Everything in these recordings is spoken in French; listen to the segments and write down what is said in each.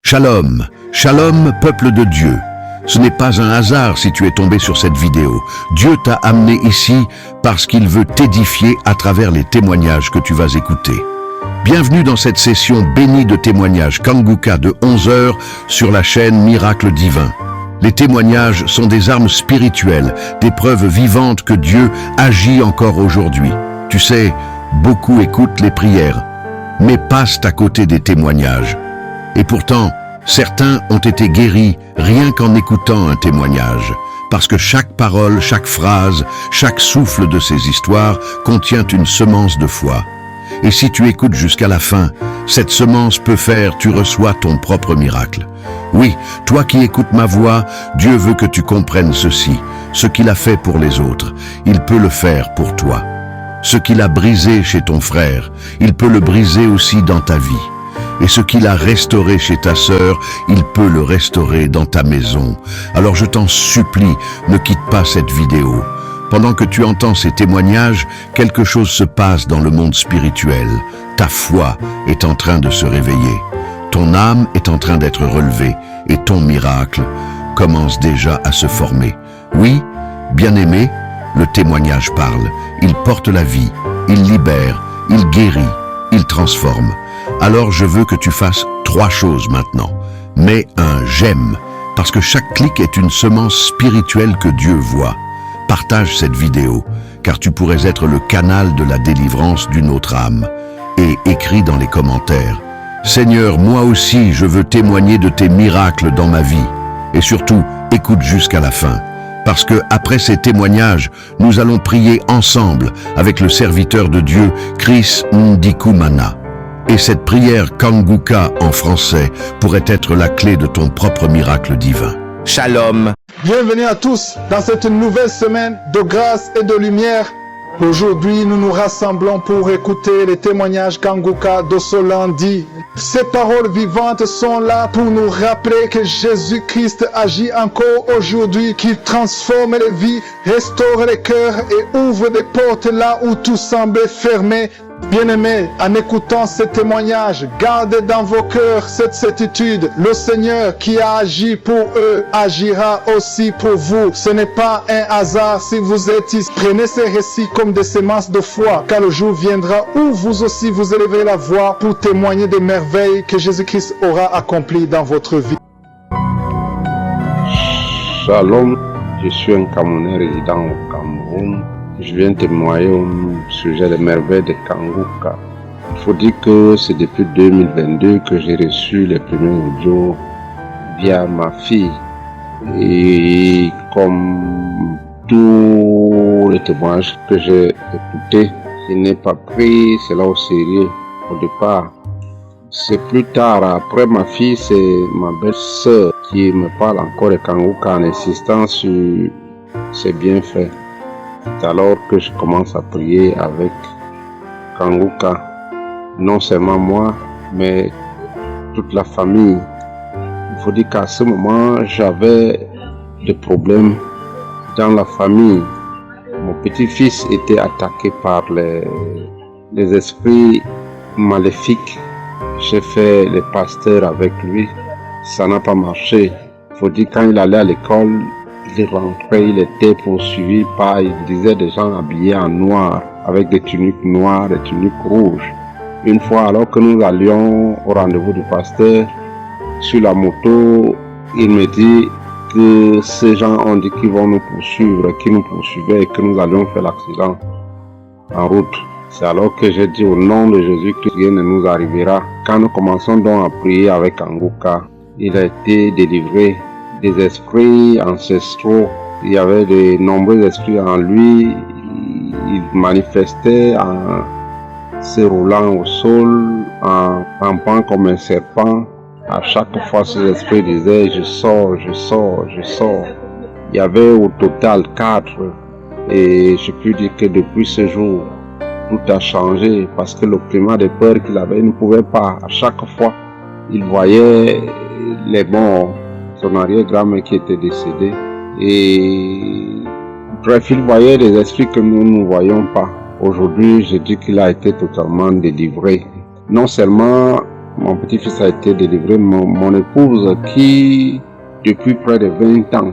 Shalom, shalom peuple de Dieu. Ce n'est pas un hasard si tu es tombé sur cette vidéo. Dieu t'a amené ici parce qu'il veut t'édifier à travers les témoignages que tu vas écouter. Bienvenue dans cette session bénie de témoignages Kanguka de 11h sur la chaîne Miracle Divin. Les témoignages sont des armes spirituelles, des preuves vivantes que Dieu agit encore aujourd'hui. Tu sais, beaucoup écoutent les prières, mais passent à côté des témoignages. Et pourtant, certains ont été guéris rien qu'en écoutant un témoignage, parce que chaque parole, chaque phrase, chaque souffle de ces histoires contient une semence de foi. Et si tu écoutes jusqu'à la fin, cette semence peut faire, tu reçois ton propre miracle. Oui, toi qui écoutes ma voix, Dieu veut que tu comprennes ceci. Ce qu'il a fait pour les autres, il peut le faire pour toi. Ce qu'il a brisé chez ton frère, il peut le briser aussi dans ta vie. Et ce qu'il a restauré chez ta sœur, il peut le restaurer dans ta maison. Alors je t'en supplie, ne quitte pas cette vidéo. Pendant que tu entends ces témoignages, quelque chose se passe dans le monde spirituel. Ta foi est en train de se réveiller. Ton âme est en train d'être relevée et ton miracle commence déjà à se former. Oui, bien-aimé, le témoignage parle. Il porte la vie, il libère, il guérit, il transforme. Alors je veux que tu fasses 3 choses maintenant. Mets un j'aime, parce que chaque clic est une semence spirituelle que Dieu voit. Partage cette vidéo, car tu pourrais être le canal de la délivrance d'une autre âme. Et écris dans les commentaires: Seigneur, moi aussi je veux témoigner de tes miracles dans ma vie. Et surtout, écoute jusqu'à la fin. Parce que après ces témoignages, nous allons prier ensemble avec le serviteur de Dieu, Chris Ndikumana. Et cette prière Kanguka en français pourrait être la clé de ton propre miracle divin. Shalom. Bienvenue à tous dans cette nouvelle semaine de grâce et de lumière. Aujourd'hui, nous nous rassemblons pour écouter les témoignages Kanguka de ce lundi. Ces paroles vivantes sont là pour nous rappeler que Jésus-Christ agit encore aujourd'hui, qu'il transforme les vies, restaure les cœurs et ouvre des portes là où tout semblait fermé. Bien-aimés, en écoutant ces témoignages, gardez dans vos cœurs cette certitude. Le Seigneur qui a agi pour eux agira aussi pour vous. Ce n'est pas un hasard si vous êtes ici. Prenez ces récits comme des semences de foi, car le jour viendra où vous aussi vous élèverez la voix pour témoigner des merveilles que Jésus-Christ aura accomplies dans votre vie. Shalom, je suis un Camerounais résident au Cameroun. Je viens témoigner au sujet des merveilles de Kanguka. Il faut dire que c'est depuis 2022 que j'ai reçu les premiers audios via ma fille. Et comme tous les témoignages que j'ai écoutés, je n'ai pas pris cela au sérieux au départ. C'est plus tard, après ma fille, c'est ma belle-sœur qui me parle encore de Kanguka en insistant sur ses bienfaits. C'est alors que je commence à prier avec Kanguka. Non seulement moi, mais toute la famille. Il faut dire qu'à ce moment, j'avais des problèmes dans la famille. Mon petit-fils était attaqué par les esprits maléfiques. J'ai fait le pasteur avec lui. Ça n'a pas marché. Il faut dire quand il allait à l'école, il rentrait, il était poursuivi par, il disait, des gens habillés en noir, avec des tuniques noires, des tuniques rouges. Une fois, alors que nous allions au rendez-vous du pasteur, sur la moto, il me dit que ces gens ont dit qu'ils vont nous poursuivre, qu'ils nous poursuivaient et que nous allions faire l'accident en route. C'est alors que j'ai dit au nom de Jésus-Christ, rien ne nous arrivera. Quand nous commençons donc à prier avec Kanguka, il a été délivré des esprits ancestraux. Il y avait de nombreux esprits en lui. Il manifestait en se roulant au sol, en rampant comme un serpent. À chaque fois, ces esprits disaient: je sors, je sors, je sors. Il y avait au total 4. Et je peux dire que depuis ce jour, tout a changé parce que le climat de peur qu'il avait, il ne pouvait pas. À chaque fois, il voyait les morts, son arrière-grand-mère qui était décédée. Et bref, il voyait des esprits que nous ne voyons pas. Aujourd'hui, je dis qu'il a été totalement délivré. Non seulement mon petit-fils a été délivré. Mon épouse, qui depuis près de 20 ans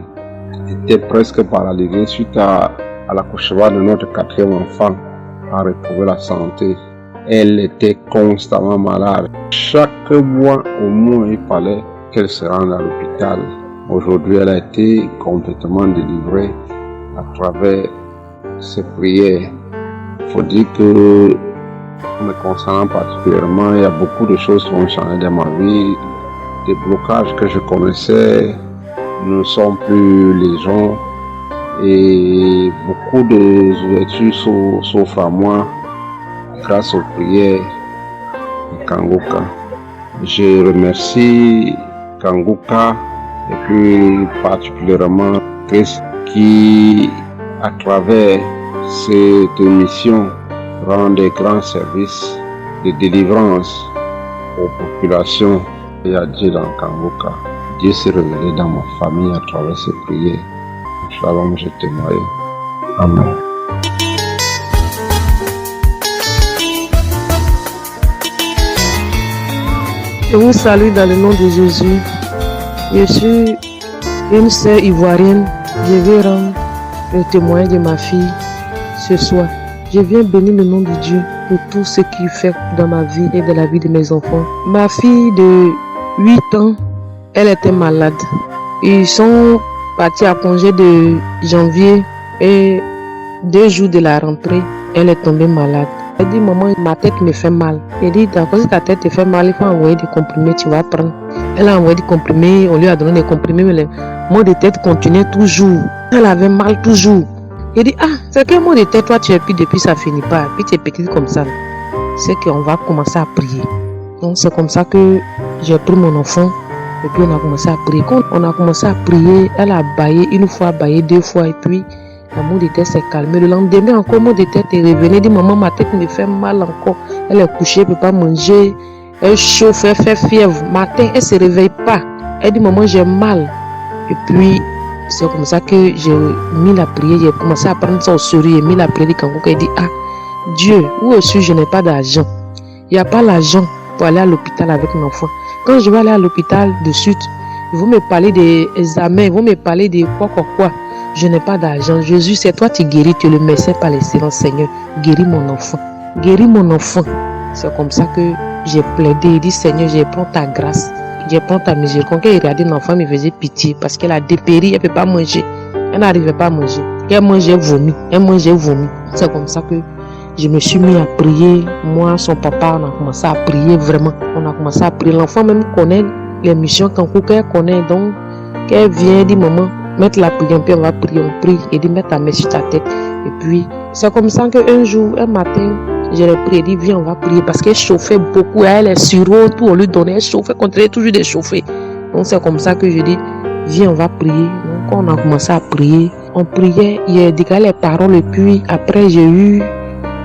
était presque paralysée suite à l'accouchement de notre 4e enfant, a retrouvé la santé. Elle était constamment malade. Chaque mois, au moins, il fallait qu'elle se rende à l'hôpital. Aujourd'hui, elle a été complètement délivrée à travers ses prières. Il faut dire que, me concernant particulièrement, il y a beaucoup de choses qui ont changé dans ma vie. Des blocages que je connaissais ne sont plus les gens et beaucoup d'ouvertures s'offrent à moi grâce aux prières de Kanguka. Je remercie Kanguka et puis particulièrement Chris qui, à travers cette émission, rend des grands services de délivrance aux populations et à Dieu dans Kanguka. Dieu s'est révélé dans ma famille à travers ses prières. Shalom, je témoigne. Amen. Je vous salue dans le nom de Jésus. Je suis une sœur ivoirienne. Je vais rendre le témoignage de ma fille ce soir. Je viens bénir le nom de Dieu pour tout ce qu'il fait dans ma vie et dans la vie de mes enfants. Ma fille de 8 ans, elle était malade. Ils sont partis à congé de janvier et 2 jours de la rentrée, elle est tombée malade. Elle dit, maman, ma tête me fait mal. Elle dit, d'accord, si ta tête te fait mal, il faut envoyer des comprimés, tu vas prendre. Elle a envoyé des comprimés, on lui a donné des comprimés, mais le maux de tête continuait toujours. Elle avait mal toujours. Elle dit, ah, c'est quel mot de tête, toi tu es pris depuis ça finit pas, puis tu es petite comme ça. C'est qu'on va commencer à prier. Donc c'est comme ça que j'ai pris mon enfant, et puis on a commencé à prier. Quand on a commencé à prier, elle a baillé une fois, baillé 2 fois, et puis la mot de tête s'est calmée. Le lendemain, encore, mot de tête est revenu. Elle dit, maman, ma tête me fait mal encore. Elle est couchée, elle ne peut pas manger. Elle chauffe, elle fait fièvre. Matin, elle ne se réveille pas. Elle dit, maman, j'ai mal. Et puis, c'est comme ça que j'ai mis la prière. J'ai commencé à prendre ça au sérieux. J'ai mis la prière de Kanguka. Elle dit, ah, Dieu, où est-ce que je n'ai pas d'argent? Il n'y a pas l'argent pour aller à l'hôpital avec mon enfant. Quand je vais aller à l'hôpital de suite, ils vont me parler des examens, ils vont me parler de quoi. Je n'ai pas d'argent. Jésus, c'est toi qui guéris, tu es le médecin par l'excellence, Seigneur. Guéris mon enfant. Guéris mon enfant. C'est comme ça que j'ai plaidé. Il dit, Seigneur, je prends ta grâce. Je prends ta miséricorde. Quand il regardait l'enfant, il me faisait pitié parce qu'elle a dépéri, elle ne peut pas manger. Elle n'arrivait pas à manger. Elle mangeait vomi. C'est comme ça que je me suis mis à prier. Moi, son papa, on a commencé à prier vraiment. On a commencé à prier. L'enfant même connaît l'émission Kanguka, elle connaît. Donc, qu'elle vient, dit, maman, mettre la prière, puis on va prier, on prie, et dit mettre ta main sur ta tête. Et puis, c'est comme ça qu'un jour, un matin, je l'ai prié, dit viens, on va prier, parce qu'elle chauffait beaucoup, elle est sur eau, tout on lui donnait, elle chauffait, continuait toujours de chauffer. Donc c'est comme ça que je dis, viens, on va prier. Donc quand on a commencé à prier, on priait, il a décalé les paroles, et puis après j'ai eu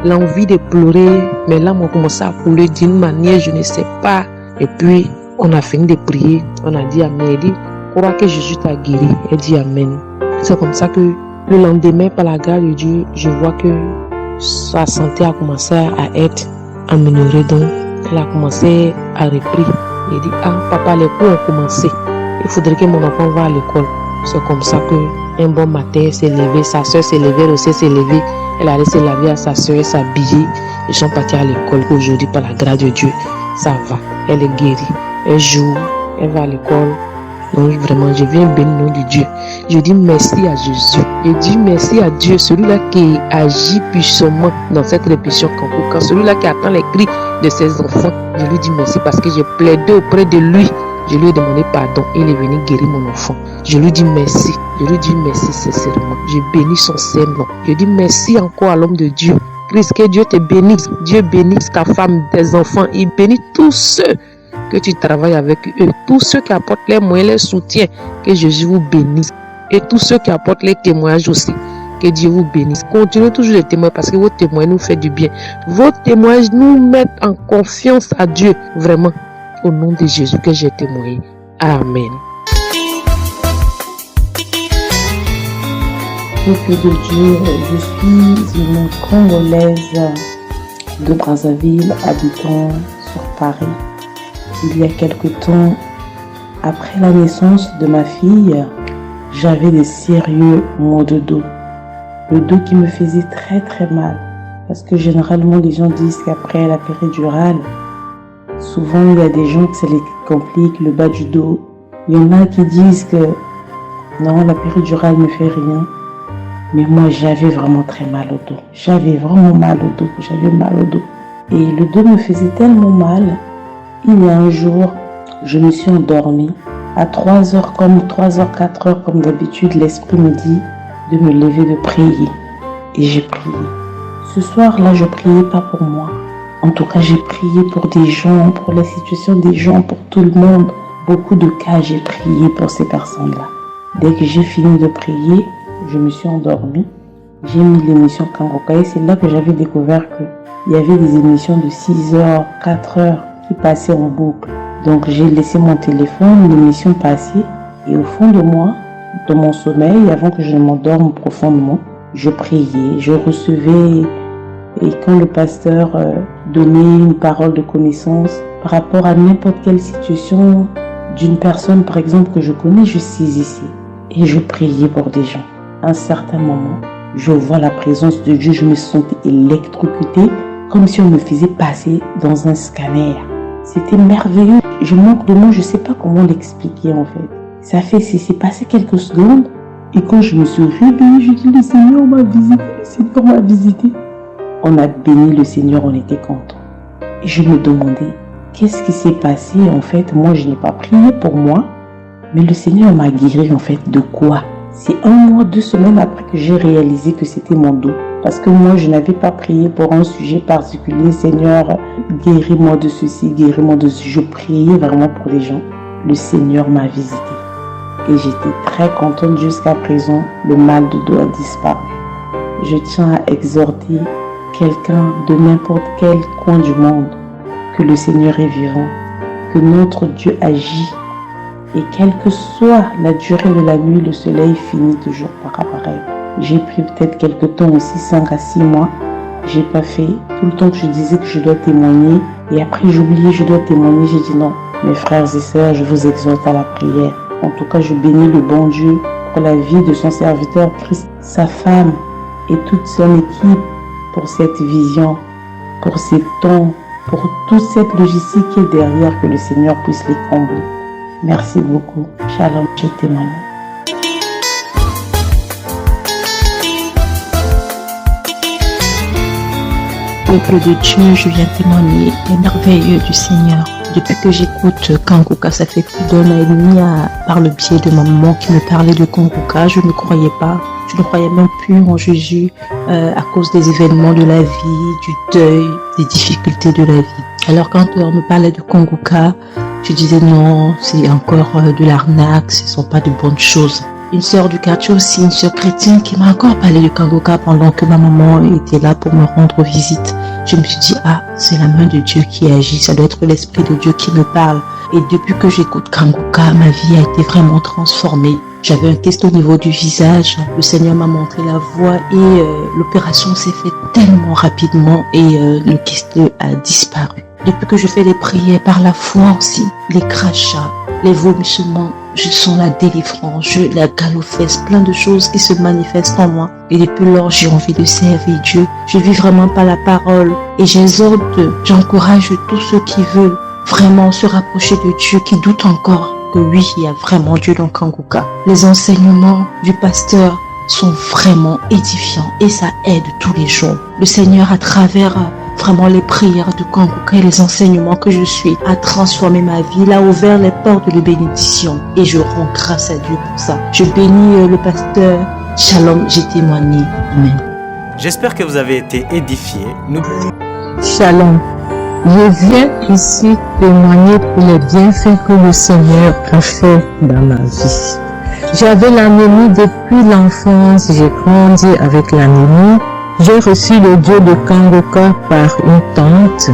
l'envie de pleurer, mais là, on a commencé à couler d'une manière, je ne sais pas. Et puis, on a fini de prier, on a dit amen, elle dit, crois que Jésus t'a guéri. Elle dit amen. C'est comme ça que le lendemain, par la grâce de Dieu, je vois que sa santé a commencé à être améliorée. Donc, elle a commencé à reprendre. Elle dit, ah, papa, les cours ont commencé. Il faudrait que mon enfant va à l'école. C'est comme ça que un bon matin, elle s'est levée. Sa soeur s'est levée, elle aussi s'est levée. Elle allait se laver à sa soeur et s'habiller. Ils sont partis à l'école. Aujourd'hui, par la grâce de Dieu, ça va. Elle est guérie. Elle joue, elle va à l'école. Donc vraiment, je viens bénir le nom de Dieu. Je dis merci à Jésus. Je dis merci à Dieu, celui-là qui agit puissamment dans cette répétition Kanguka, celui-là qui attend les cris de ses enfants. Je lui dis merci parce que j'ai plaidé auprès de lui. Je lui ai demandé pardon et il est venu guérir mon enfant. Je lui dis merci. Je lui dis merci sincèrement. Je bénis son Saint-Nom. Je dis merci encore à l'homme de Dieu. Christ, que Dieu te bénisse. Dieu bénisse ta femme, tes enfants. Il bénit tous ceux que tu travailles avec eux, tous ceux qui apportent les moyens, les soutiens, que Jésus vous bénisse. Et tous ceux qui apportent les témoignages aussi, que Dieu vous bénisse. Continuez toujours les témoignages parce que vos témoignages nous font du bien. Vos témoignages nous mettent en confiance à Dieu. Vraiment, au nom de Jésus que j'ai témoigné. Amen. Peuple de Dieu, je suis une Congolaise de Brazzaville, habitant sur Paris. il y a quelque temps, après la naissance de ma fille, j'avais des sérieux maux de dos. Le dos qui me faisait très très mal. Parce que généralement, les gens disent qu'après la péridurale, souvent il y a des gens que ça les complique, le bas du dos. Il y en a qui disent que non, la péridurale ne fait rien. Mais moi, j'avais vraiment très mal au dos. J'avais vraiment mal au dos. J'avais mal au dos. Et le dos me faisait tellement mal. Il y a un jour, je me suis endormie. À 3h, 4h, comme d'habitude, l'esprit me dit de me lever, de prier. Et j'ai prié. Ce soir-là, je priais pas pour moi. En tout cas, j'ai prié pour des gens, pour la situation des gens, pour tout le monde. Beaucoup de cas, j'ai prié pour ces personnes-là. Dès que j'ai fini de prier, je me suis endormie. J'ai mis l'émission Kangoka et c'est là que j'avais découvert qu'il y avait des émissions de 6h, 4h qui passaient en boucle. Donc j'ai laissé mon téléphone, l'émission passait et au fond de moi, dans mon sommeil, avant que je ne m'endorme profondément, je priais, je recevais et quand le pasteur donnait une parole de connaissance par rapport à n'importe quelle situation d'une personne par exemple que je connais, je saisissais et je priais pour des gens. À un certain moment, je vois la présence de Dieu, je me sentais électrocutée comme si on me faisait passer dans un scanner. C'était merveilleux. Je manque de mots, je ne sais pas comment l'expliquer en fait. C'est passé quelques secondes et quand je me suis réveillée, je dis le Seigneur m'a visité, le Seigneur m'a visité. On a béni le Seigneur, on était contents. Et je me demandais, qu'est-ce qui s'est passé en fait? Moi, je n'ai pas prié pour moi, mais le Seigneur m'a guéri en fait de quoi? C'est 1 mois, 2 semaines après que j'ai réalisé que c'était mon dos. Parce que moi, je n'avais pas prié pour un sujet particulier. Seigneur, guéris-moi de ceci, guéris-moi de ceci. Je priais vraiment pour les gens. Le Seigneur m'a visité. Et j'étais très contente jusqu'à présent. Le mal de dos a disparu. Je tiens à exhorter quelqu'un de n'importe quel coin du monde que le Seigneur est vivant, que notre Dieu agit. Et quelle que soit la durée de la nuit, le soleil finit toujours par apparaître. J'ai pris peut-être quelques temps aussi, 5 à 6 mois. J'ai pas fait tout le temps que je disais que je dois témoigner. Et après j'oubliais, je dois témoigner. J'ai dit non, mes frères et sœurs, je vous exhorte à la prière. En tout cas, je bénis le bon Dieu pour la vie de son serviteur Christ, sa femme et toute son équipe pour cette vision, pour ces temps, pour toute cette logistique qui est derrière, que le Seigneur puisse les combler. Merci beaucoup. Shalom, je témoigne. Peuple de Dieu, je viens témoigner les merveilleux du Seigneur. Depuis que j'écoute Kangoka, ça fait plus d'1 an et demi par le biais de ma maman qui me parlait de Kangoka. Je ne croyais pas. Je ne croyais même plus en Jésus à cause des événements de la vie, du deuil, des difficultés de la vie. Alors quand on me parlait de Kangoka, je disais non, c'est encore de l'arnaque, ce ne sont pas de bonnes choses. Une sœur du quartier aussi, une sœur chrétienne qui m'a encore parlé de Kangoka pendant que ma maman était là pour me rendre visite. Je me suis dit, c'est la main de Dieu qui agit, ça doit être l'Esprit de Dieu qui me parle. Et depuis que j'écoute Kangoka, ma vie a été vraiment transformée. J'avais un kyste au niveau du visage, le Seigneur m'a montré la voie et l'opération s'est faite tellement rapidement et le kyste a disparu. Depuis que je fais les prières par la foi aussi, les crachats, les vomissements, je sens la délivrance, la galopesse, plein de choses qui se manifestent en moi. Et depuis lors, j'ai envie de servir Dieu. Je vis vraiment par la parole et j'exhorte, j'encourage tous ceux qui veulent vraiment se rapprocher de Dieu, qui doutent encore que oui, il y a vraiment Dieu dans Kangoka. Les enseignements du pasteur sont vraiment édifiants et ça aide tous les jours. Le Seigneur, à travers vraiment les prières de Kangoka et les enseignements que je suis, a transformé ma vie. Il a ouvert les portes de bénédiction et je rends grâce à Dieu pour ça. Je bénis le pasteur. Shalom, j'ai témoigné. Amen. J'espère que vous avez été édifiés. Shalom. Je viens ici témoigner pour les bienfaits que le Seigneur a fait dans ma vie. J'avais l'anémie depuis l'enfance, j'ai grandi avec l'anémie. J'ai reçu le Dieu de Kangoka par une tante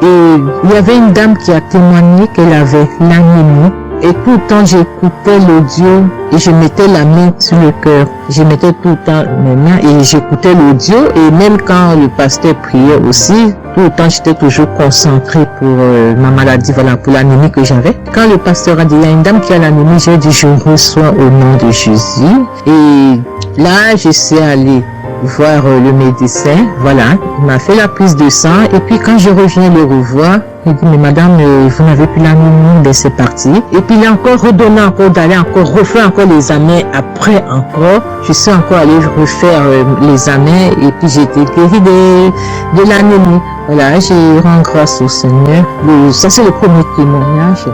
et il y avait une dame qui a témoigné qu'elle avait l'anémie Et tout le temps, j'écoutais l'audio et je mettais la main sur le cœur. Je mettais tout le temps mes mains et j'écoutais l'audio. Et même quand le pasteur priait aussi, tout le temps, j'étais toujours concentrée pour ma maladie, voilà, pour l'anémie que j'avais. Quand le pasteur a dit, il y a une dame qui a l'anémie, j'ai dit, je reçois au nom de Jésus. Et là, je suis allée voir le médecin, voilà, il m'a fait la prise de sang et puis quand je reviens le revoir, il dit mais madame, vous n'avez plus l'anémie, ben c'est parti. Et puis il a encore redonné encore d'aller encore refaire encore l'examen après encore. Je suis encore allée refaire l'examen et puis j'ai été guérie de l'anémie. Voilà, j'ai rendu grâce au Seigneur. Ça c'est le premier témoignage.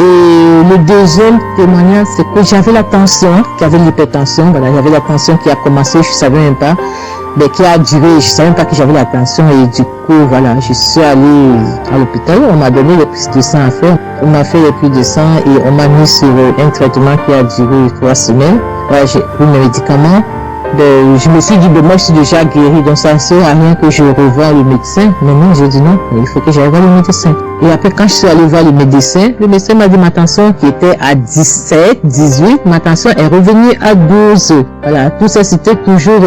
Et le deuxième témoignage, c'est que j'avais la tension, j'avais l'hypertension, voilà, j'avais la tension qui a commencé, je savais même pas, mais qui a duré, je savais même pas que j'avais la tension et du coup, voilà, je suis allée à l'hôpital, on m'a donné les prises de sang à faire, on m'a fait les prises de sang et on m'a mis sur un traitement qui a duré 3 semaines. Voilà, j'ai pris mes médicaments. Je me suis dit, moi je suis déjà guérie, donc ça ne sert à rien que je revoie le médecin. Mais non, j'ai dit non, il faut que j'aille voir le médecin. Et après, quand je suis allée voir le médecin m'a dit ma tension qui était à 17, 18, ma tension est revenue à 12. Voilà, tout ça c'était toujours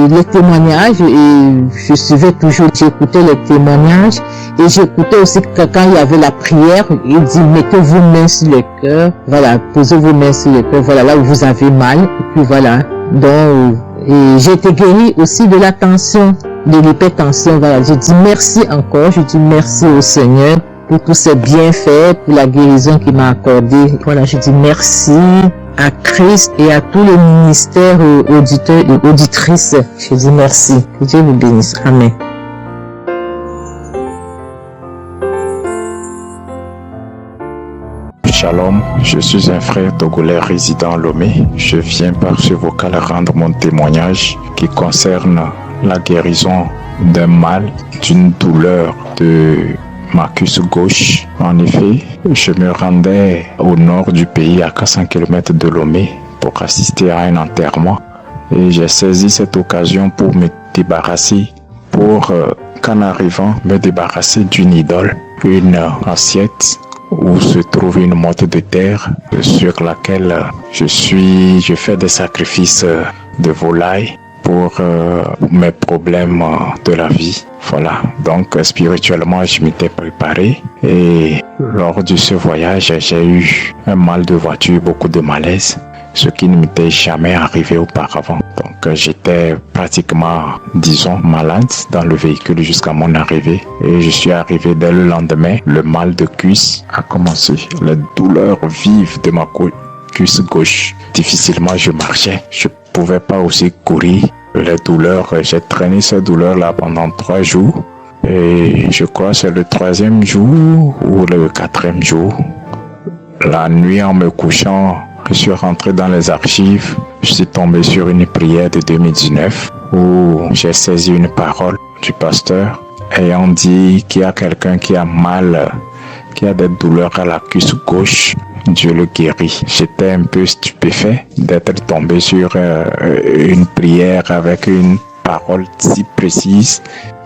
les témoignages et je suivais toujours, j'écoutais les témoignages et j'écoutais aussi que quand il y avait la prière, il dit mettez vos mains sur le cœur, voilà, posez vos mains sur le cœur, voilà, là où vous avez mal, et puis voilà. Donc, et j'ai été guérie aussi de la tension, de l'hypertension. Voilà, je dis merci encore, je dis merci au Seigneur pour tous ses bienfaits, pour la guérison qu'il m'a accordée. Voilà, je dis merci à Christ et à tous les ministères auditeurs et auditrices. Je dis merci. Que Dieu vous bénisse. Amen. Shalom, je suis un frère togolais résident à Lomé. Je viens par ce vocal rendre mon témoignage qui concerne la guérison d'un mal, d'une douleur de ma cuisse gauche. En effet, je me rendais au nord du pays à 400 km de Lomé pour assister à un enterrement. Et j'ai saisi cette occasion pour me débarrasser, qu'en arrivant, me débarrasser d'une idole, une assiette où se trouve une motte de terre sur laquelle je fais des sacrifices de volaille pour mes problèmes de la vie. Voilà, donc spirituellement je m'étais préparé et lors de ce voyage j'ai eu un mal de voiture, beaucoup de malaise, ce qui ne m'était jamais arrivé auparavant. Donc j'étais pratiquement, disons, malade dans le véhicule jusqu'à mon arrivée. Et je suis arrivé dès le lendemain, le mal de cuisse a commencé. Les douleurs vives de ma cuisse gauche. Difficilement je marchais, je pouvais pas aussi courir. Les douleurs, j'ai traîné ces douleurs-là pendant 3 jours. Et je crois que c'est le 3e jour ou le 4e jour. La nuit en me couchant, je suis rentré dans les archives, je suis tombé sur une prière de 2019 où j'ai saisi une parole du pasteur ayant dit qu'il y a quelqu'un qui a mal, qui a des douleurs à la cuisse gauche, Dieu le guérit. J'étais un peu stupéfait d'être tombé sur une prière avec une parole si précise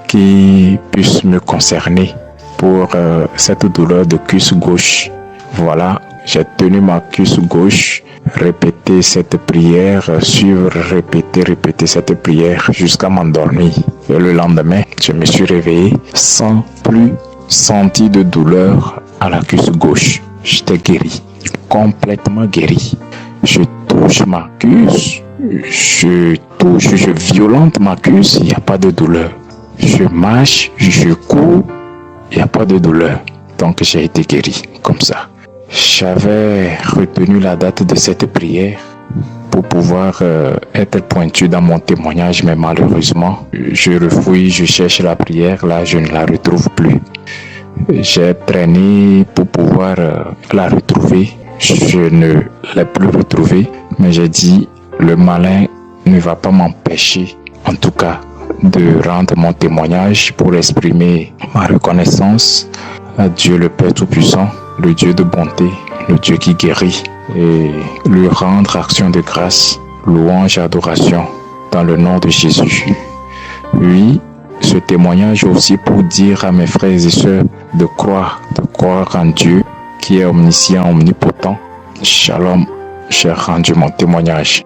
qui puisse me concerner pour cette douleur de cuisse gauche. Voilà. J'ai tenu ma cuisse gauche, répété cette prière, suivre, répéter cette prière jusqu'à m'endormir. Et le lendemain, je me suis réveillé sans plus sentir de douleur à la cuisse gauche. J'étais guéri, complètement guéri. Je touche ma cuisse, je violente ma cuisse, il n'y a pas de douleur. Je marche, je cours, il n'y a pas de douleur. Donc j'ai été guéri comme ça. J'avais retenu la date de cette prière pour pouvoir être pointu dans mon témoignage, mais malheureusement, je refouille, je cherche la prière, là je ne la retrouve plus. J'ai traîné pour pouvoir la retrouver, je ne l'ai plus retrouvée, mais j'ai dit, le malin ne va pas m'empêcher, en tout cas, de rendre mon témoignage pour exprimer ma reconnaissance à Dieu le Père Tout-Puissant, le Dieu de bonté, le Dieu qui guérit, et lui rendre action de grâce, louange et adoration dans le nom de Jésus. Oui, ce témoignage aussi pour dire à mes frères et sœurs de croire en Dieu qui est omniscient, omnipotent, Shalom, j'ai rendu mon témoignage.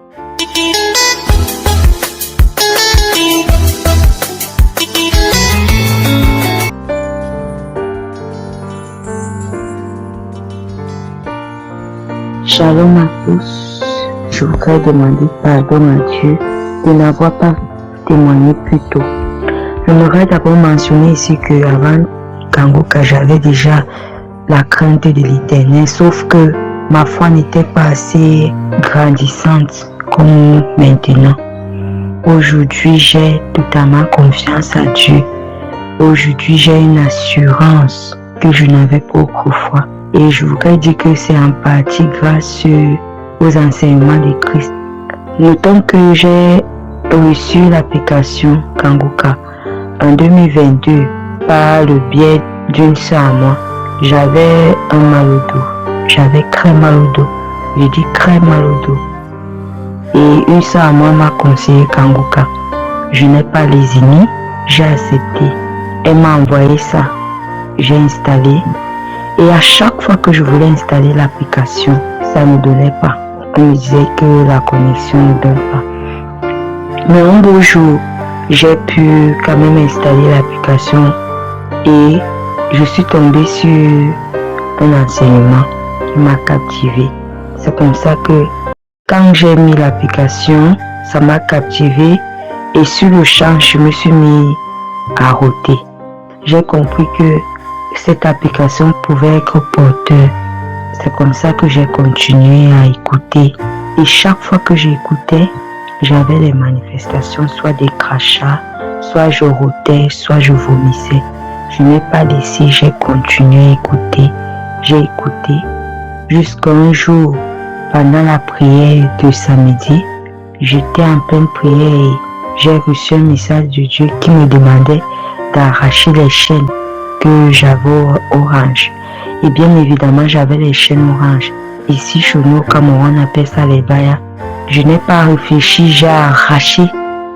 Shalom à tous. Je voudrais demander pardon à Dieu de n'avoir pas témoigné plus tôt. J'aimerais d'abord mentionner ici que avant Kanguka, j'avais déjà la crainte de l'Éternel, sauf que ma foi n'était pas assez grandissante comme maintenant. Aujourd'hui, j'ai totalement confiance à Dieu. Aujourd'hui, j'ai une assurance que je n'avais pas autrefois. Et je voudrais dire que c'est en partie grâce aux enseignements de Christ. Notons que j'ai reçu l'application Kanguka en 2022 par le biais d'une sœur à moi. J'avais un mal au dos. J'avais très mal au dos. Je dis très mal au dos. Et une sœur à moi m'a conseillé Kanguka. Je n'ai pas lésiné. J'ai accepté. Elle m'a envoyé ça. J'ai installé. Et à chaque fois que je voulais installer l'application, ça ne donnait pas. On me disait que la connexion ne donne pas. Mais un beau jour, j'ai pu quand même installer l'application et je suis tombée sur un enseignement qui m'a captivé. C'est comme ça que quand j'ai mis l'application, ça m'a captivé et sur le champ, je me suis mis à rôter. J'ai compris que cette application pouvait être porteur. C'est comme ça que j'ai continué à écouter. Et chaque fois que j'écoutais, j'avais des manifestations, soit des crachats, soit je rôtais, soit je vomissais. Je n'ai pas laissé, j'ai continué à écouter. J'ai écouté jusqu'à un jour, pendant la prière de samedi, j'étais en pleine prière et j'ai reçu un message de Dieu qui me demandait d'arracher les chaînes que j'avais orange. Et bien évidemment, j'avais les chaînes orange. Ici, chez nous, au Cameroun, on appelle ça les bayas. Je n'ai pas réfléchi, j'ai arraché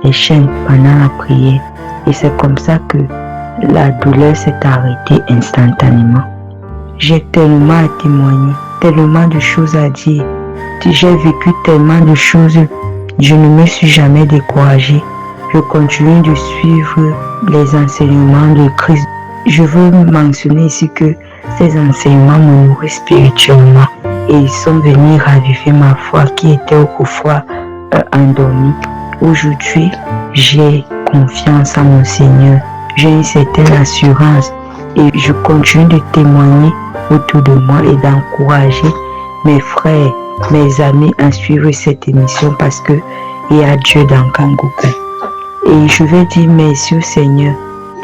les chaînes pendant la prière. Et c'est comme ça que la douleur s'est arrêtée instantanément. J'ai tellement à témoigner, tellement de choses à dire. J'ai vécu tellement de choses. Je ne me suis jamais découragée. Je continue de suivre les enseignements de Christ. Je veux mentionner ici que ces enseignements me nourrissent spirituellement et ils sont venus raviver ma foi qui était autrefois endormie. Aujourd'hui, j'ai confiance en mon Seigneur. J'ai une certaine assurance et je continue de témoigner autour de moi et d'encourager mes frères, mes amis à suivre cette émission parce que il y a Dieu dans Kanguka. Et je veux dire merci au Seigneur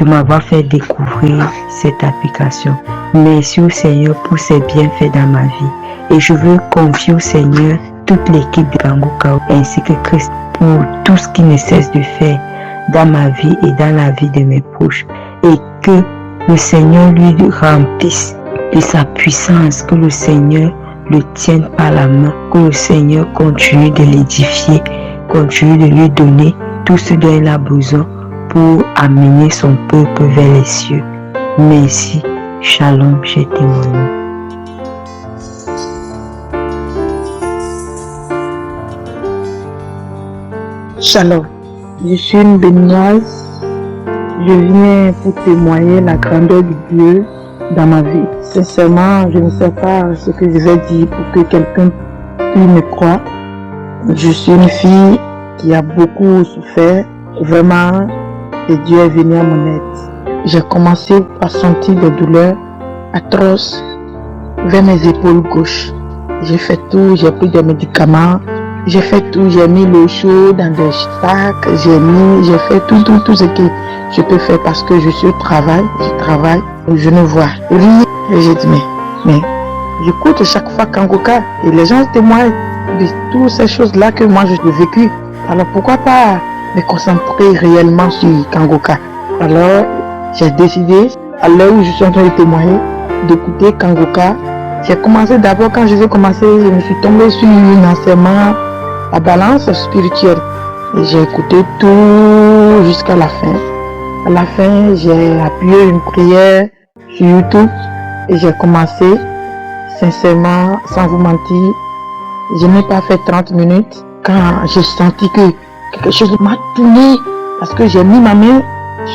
de m'avoir fait découvrir cette application. Merci au Seigneur pour ses bienfaits dans ma vie. Et je veux confier au Seigneur toute l'équipe de Kanguka ainsi que Christ pour tout ce qu'il ne cesse de faire dans ma vie et dans la vie de mes proches. Et que le Seigneur lui remplisse de sa puissance, que le Seigneur le tienne par la main, que le Seigneur continue de l'édifier, continue de lui donner tout ce dont il a besoin pour amener son peuple vers les cieux. Merci. Shalom, j'ai témoigné. Shalom. Je suis une béninoise. Je viens pour témoigner la grandeur de Dieu dans ma vie. Sincèrement, je ne sais pas ce que je vais dire pour que quelqu'un puisse me croire. Je suis une fille qui a beaucoup souffert. Vraiment, et Dieu est venu à mon aide. J'ai commencé par sentir des douleurs atroces vers mes épaules gauches. J'ai fait tout, j'ai pris des médicaments, j'ai fait tout, j'ai mis l'eau chaude dans des sacs, j'ai fait tout ce que je peux faire parce que je suis au travail, je travaille, je ne vois rien. Et j'ai dit, mais j'écoute chaque fois Kanguka et les gens témoignent de toutes ces choses-là que moi j'ai vécu. Alors pourquoi pas me concentrer réellement sur Kanguka. Alors j'ai décidé, à l'heure où je suis en train de témoigner, d'écouter Kanguka. J'ai commencé d'abord, quand je vais commencer, je me suis tombée sur un enseignement, la balance spirituelle. Et j'ai écouté tout jusqu'à la fin. À la fin, j'ai appuyé une prière sur YouTube et j'ai commencé, sincèrement, sans vous mentir, Je n'ai pas fait 30 minutes quand j'ai senti que quelque chose m'a tourné parce que j'ai mis ma main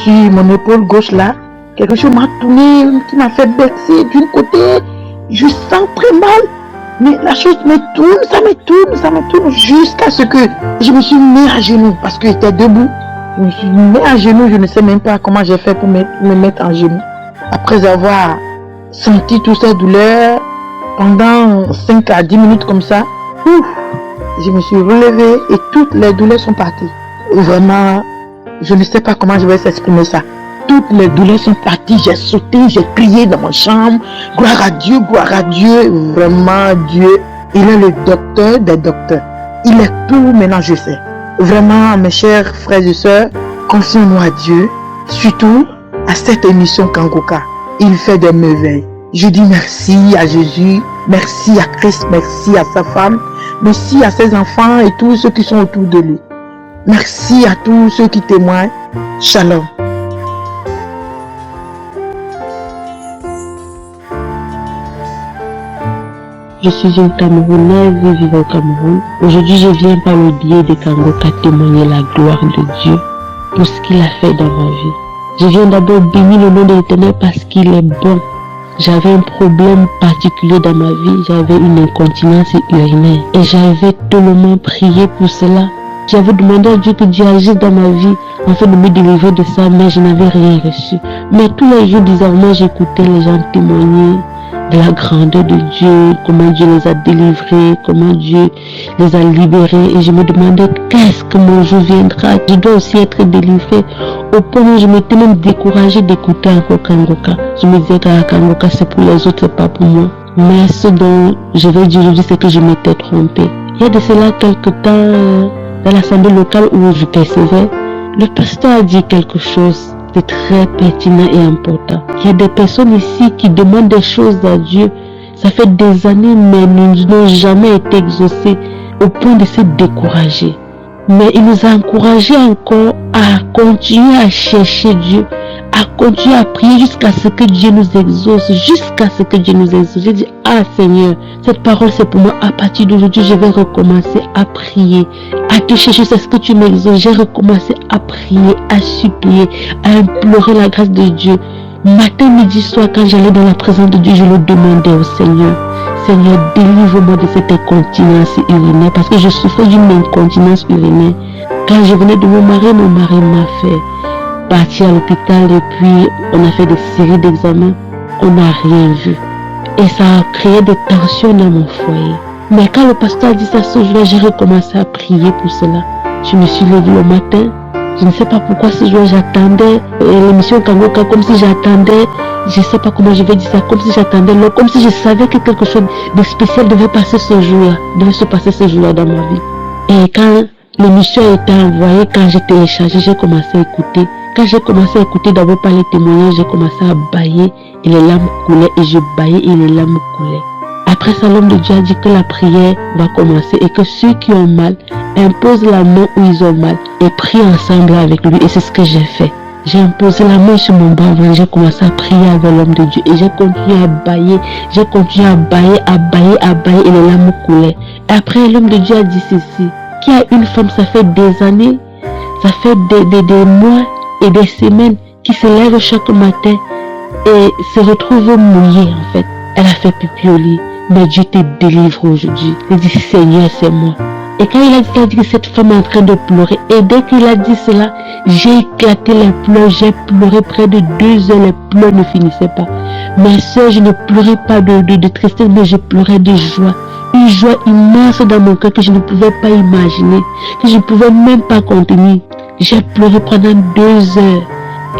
sur mon épaule gauche là. Quelque chose m'a tourné qui m'a fait baisser d'un côté. Je sens très mal. Mais la chose me tourne jusqu'à ce que je me suis mis à genoux parce que j'étais debout. Je me suis mis à genoux, je ne sais même pas comment j'ai fait pour me mettre en genoux. Après avoir senti toutes ces douleurs pendant 5 à 10 minutes comme ça, je me suis relevée et toutes les douleurs sont parties. Vraiment, je ne sais pas comment je vais s'exprimer ça. Toutes les douleurs sont parties, j'ai sauté, j'ai crié dans ma chambre. Gloire à Dieu, vraiment Dieu. Il est le docteur des docteurs. Il est tout, maintenant je sais. Vraiment, mes chers frères et sœurs, confions-nous à Dieu, surtout à cette émission Kangoka. Il fait des merveilles. Je dis merci à Jésus, merci à Christ, merci à sa femme, merci à ses enfants et tous ceux qui sont autour de lui. Merci à tous ceux qui témoignent. Shalom. Je suis une Camerounaise vivant au Cameroun. Aujourd'hui, je viens par le biais de Kangoka témoigner la gloire de Dieu pour ce qu'il a fait dans ma vie. Je viens d'abord bénir le nom de l'Éternel parce qu'il est bon. J'avais un problème particulier dans ma vie, j'avais une incontinence urinaire et j'avais tellement prié pour cela. J'avais demandé à Dieu que Dieu agisse dans ma vie afin de me délivrer de ça, mais je n'avais rien reçu. Mais tous les jours, bizarrement, j'écoutais les gens témoigner de la grandeur de Dieu, comment Dieu les a délivrés, comment Dieu les a libérés. Et je me demandais qu'est-ce que mon jour viendra. Je dois aussi être délivré. Au point où je m'étais même découragée d'écouter encore Kangoka. Je me disais que Kangoka c'est pour les autres, c'est pas pour moi. Mais ce dont je vais dire aujourd'hui, c'est que je m'étais trompée. Il y a de cela quelque temps, dans l'assemblée locale où je percevais, le pasteur a dit quelque chose. C'est très pertinent et important. Il y a des personnes ici qui demandent des choses à Dieu. Ça fait des années, mais nous n'ont jamais été exaucés au point de se décourager. Mais il nous a encouragés encore à continuer à chercher Dieu, à continuer à prier jusqu'à ce que Dieu nous exauce, J'ai dit, ah Seigneur, cette parole c'est pour moi. À partir d'aujourd'hui, je vais recommencer à prier, à te chercher, c'est ce que tu m'exauces. J'ai recommencé à prier, à supplier, à implorer la grâce de Dieu. Matin, midi, soir, quand j'allais dans la présence de Dieu, je le demandais au Seigneur. Seigneur, délivre-moi de cette incontinence urinaire, parce que je souffrais d'une incontinence urinaire. Quand je venais de mon mari m'a fait partir à l'hôpital et puis on a fait des séries d'examens. On n'a rien vu. Et ça a créé des tensions dans mon foyer. Mais quand le pasteur a dit ça ce jour-là, j'ai recommencé à prier pour cela. Je me suis levée le matin. Je ne sais pas pourquoi ce jour j'attendais l'émission Kangoka, comme si j'attendais, je ne sais pas comment je vais dire ça, comme si j'attendais l'heure, comme si je savais que quelque chose de spécial devait passer ce jour-là, devait se passer ce jour-là dans ma vie. Et quand l'émission a été envoyée, quand j'ai téléchargé, j'ai commencé à écouter. Quand j'ai commencé à écouter d'abord par les témoignages, j'ai commencé à bâiller et les larmes coulaient et je bâillais et les larmes coulaient. Après ça, l'homme de Dieu a dit que la prière va commencer et que ceux qui ont mal imposent la main où ils ont mal et prient ensemble avec lui. Et c'est ce que j'ai fait. J'ai imposé la main sur mon bras, j'ai commencé à prier avec l'homme de Dieu et j'ai continué à bâiller, et les larmes coulaient. Et après, l'homme de Dieu a dit ceci, qu'il y a une femme, ça fait des années, ça fait des mois et des semaines qui se lève chaque matin et se retrouve mouillée en fait. Elle a fait pipi au lit. Mais Dieu te délivre aujourd'hui. Il dit, Seigneur, c'est moi. Et quand il a dit que cette femme est en train de pleurer, et dès qu'il a dit cela, j'ai éclaté les pleurs, j'ai pleuré près de 2 heures, les pleurs ne finissaient pas. Mes soeurs, je ne pleurais pas de tristesse, mais je pleurais de joie. Une joie immense dans mon cœur que je ne pouvais pas imaginer, que je ne pouvais même pas contenir. J'ai pleuré pendant 2 heures,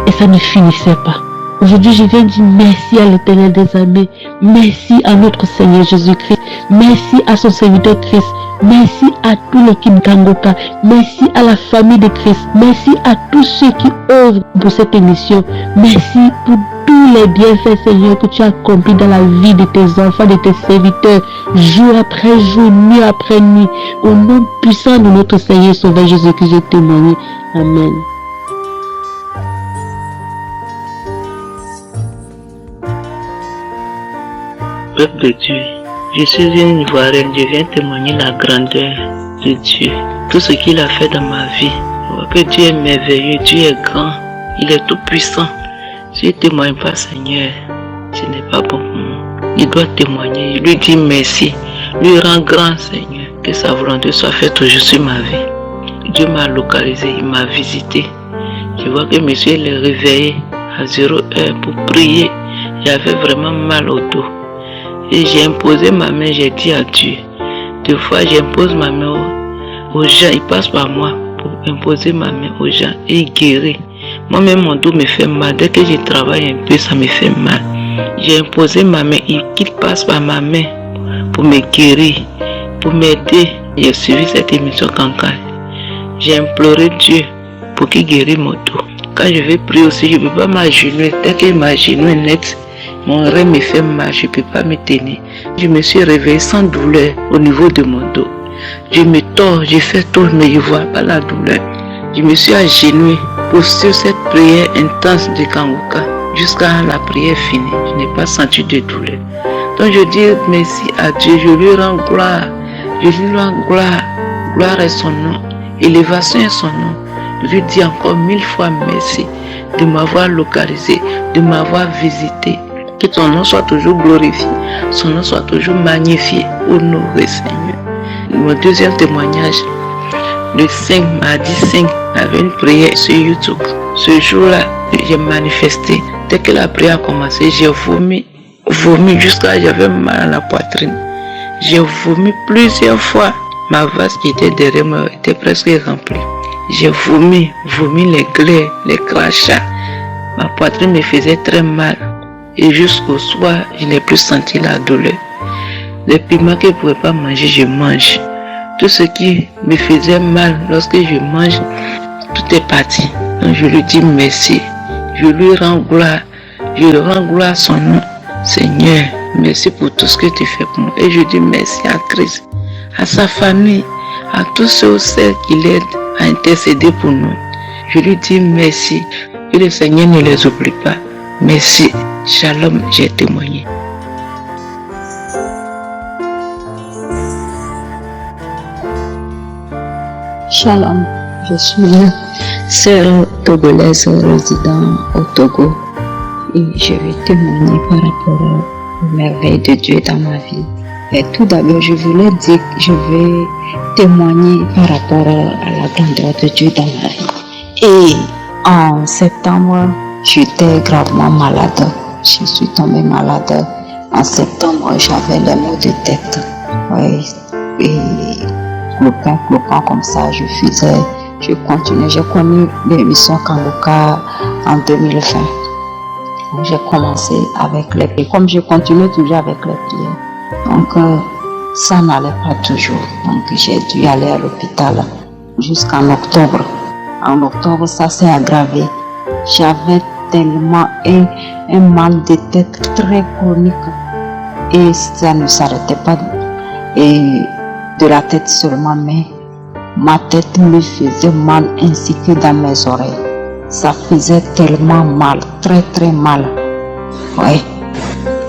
et ça ne finissait pas. Aujourd'hui, je viens dire merci à l'Éternel des armées, merci à notre Seigneur Jésus-Christ, merci à son serviteur Christ, merci à toute l'équipe Kangoka, merci à la famille de Christ, merci à tous ceux qui œuvrent pour cette émission, merci pour tous les bienfaits, Seigneur, que tu as accomplis dans la vie de tes enfants, de tes serviteurs, jour après jour, nuit après nuit, au nom puissant de notre Seigneur Sauveur Jésus-Christ, je témoigne. Amen. Peuple de Dieu, Je suis une Ivoirienne, je viens témoigner la grandeur de Dieu. Tout ce qu'il a fait dans ma vie. Je vois que Dieu est merveilleux, Dieu est grand, il est tout puissant. Si je ne témoigne pas, Seigneur, ce n'est pas bon pour moi. Il doit témoigner, il lui dit merci, lui rend grand, Seigneur, que sa volonté soit faite toujours sur ma vie. Dieu m'a localisé, il m'a visité. Je vois que monsieur est réveillé à 0 heure pour prier. J'avais vraiment mal au dos. Et j'ai imposé ma main, j'ai dit à Dieu. Deux fois, j'impose ma main aux gens, ils passent par moi pour imposer ma main aux gens et ils guérissent. Moi-même, mon dos me fait mal. Dès que je travaille un peu, ça me fait mal. J'ai imposé ma main, qu'ils passent par ma main pour me guérir, pour m'aider. J'ai suivi cette émission Kankan. J'ai imploré Dieu pour qu'il guérisse mon dos. Quand je vais prier aussi, je ne peux pas m'agenouiller. Dès que ma genou est nette, mon rein me fait mal, je ne peux pas me tenir. Je me suis réveillé sans douleur au niveau de mon dos. Je me tords, je fais tout, mais je ne vois pas la douleur. Je me suis agenouillé pour suivre cette prière intense de Kanguka jusqu'à la prière finie. Je n'ai pas senti de douleur. Donc je dis merci à Dieu, je lui rends gloire. Je lui rends gloire. Gloire est son nom. Élévation est son nom. Je lui dis encore 1000 fois merci de m'avoir localisé, de m'avoir visité. Que ton nom soit toujours glorifié, son nom soit toujours magnifié, honoré Seigneur. Mon deuxième témoignage, le 5, mardi 5, j'avais une prière sur YouTube. Ce jour-là, j'ai manifesté. Dès que la prière a commencé, j'ai vomi jusqu'à j'avais mal à la poitrine. J'ai vomi plusieurs fois. Ma vase qui était derrière moi était presque remplie. J'ai vomi les glaires, les crachats. Ma poitrine me faisait très mal. Et jusqu'au soir, je n'ai plus senti la douleur. Les piments que je ne pouvais pas manger, je mange. Tout ce qui me faisait mal lorsque je mange, tout est parti. Donc je lui dis merci. Je lui rends gloire. Je lui rends gloire à son nom. Seigneur, merci pour tout ce que tu fais pour moi. Et je dis merci à Christ, à sa famille, à tous ceux qui l'aident à intercéder pour nous. Je lui dis merci. Que le Seigneur ne les oublie pas. Merci. Shalom, j'ai témoigné. Shalom, je suis sœur togolaise résidant au Togo et je vais témoigner par rapport aux merveilles de Dieu dans ma vie. Et tout d'abord, je voulais dire que je vais témoigner par rapport à la grandeur de Dieu dans ma vie. Et en septembre, j'étais gravement malade. Je suis tombée malade. En septembre, j'avais les maux de tête. Oui. Et clopin comme ça, je continuais. J'ai connu l'émission Kanguka en 2020. Donc, j'ai commencé avec les prières. Comme je continue toujours avec les prières. Donc, ça n'allait pas toujours. Donc, j'ai dû aller à l'hôpital jusqu'en octobre. En octobre, ça s'est aggravé. J'avais tellement un mal de tête très chronique et ça ne s'arrêtait pas. Et de la tête seulement, mais ma tête me faisait mal ainsi que dans mes oreilles. Ça faisait tellement mal, très très mal. Oui,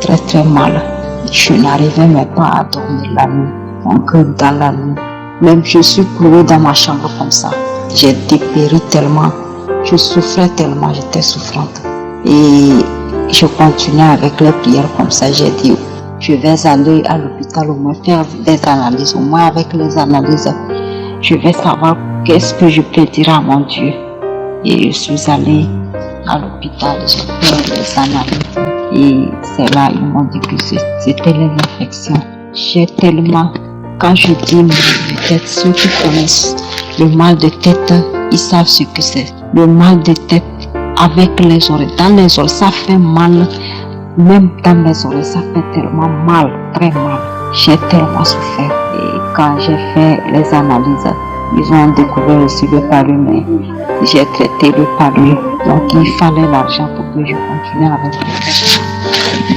très très mal. Je n'arrivais même pas à dormir la nuit. Donc dans la nuit, même je suis clouée dans ma chambre comme ça. J'ai dépéri tellement, je souffrais tellement, j'étais souffrante. Et je continuais avec les prières comme ça. J'ai dit, je vais aller à l'hôpital au moins faire des analyses. Au moins avec les analyses, je vais savoir qu'est-ce que je peux dire à mon Dieu. Et je suis allée à l'hôpital, j'ai fait les analyses. Et c'est là, ils m'ont dit que c'était les infections. J'ai tellement, quand je dis mal de tête, ceux qui connaissent le mal de tête, ils savent ce que c'est. Le mal de tête avec les oreilles. Dans les oreilles, ça fait mal. Même dans mes oreilles, ça fait tellement mal, très mal. J'ai tellement souffert. Et quand j'ai fait les analyses, ils ont découvert aussi le palu, mais j'ai traité le palu. Donc il fallait l'argent pour que je continue avec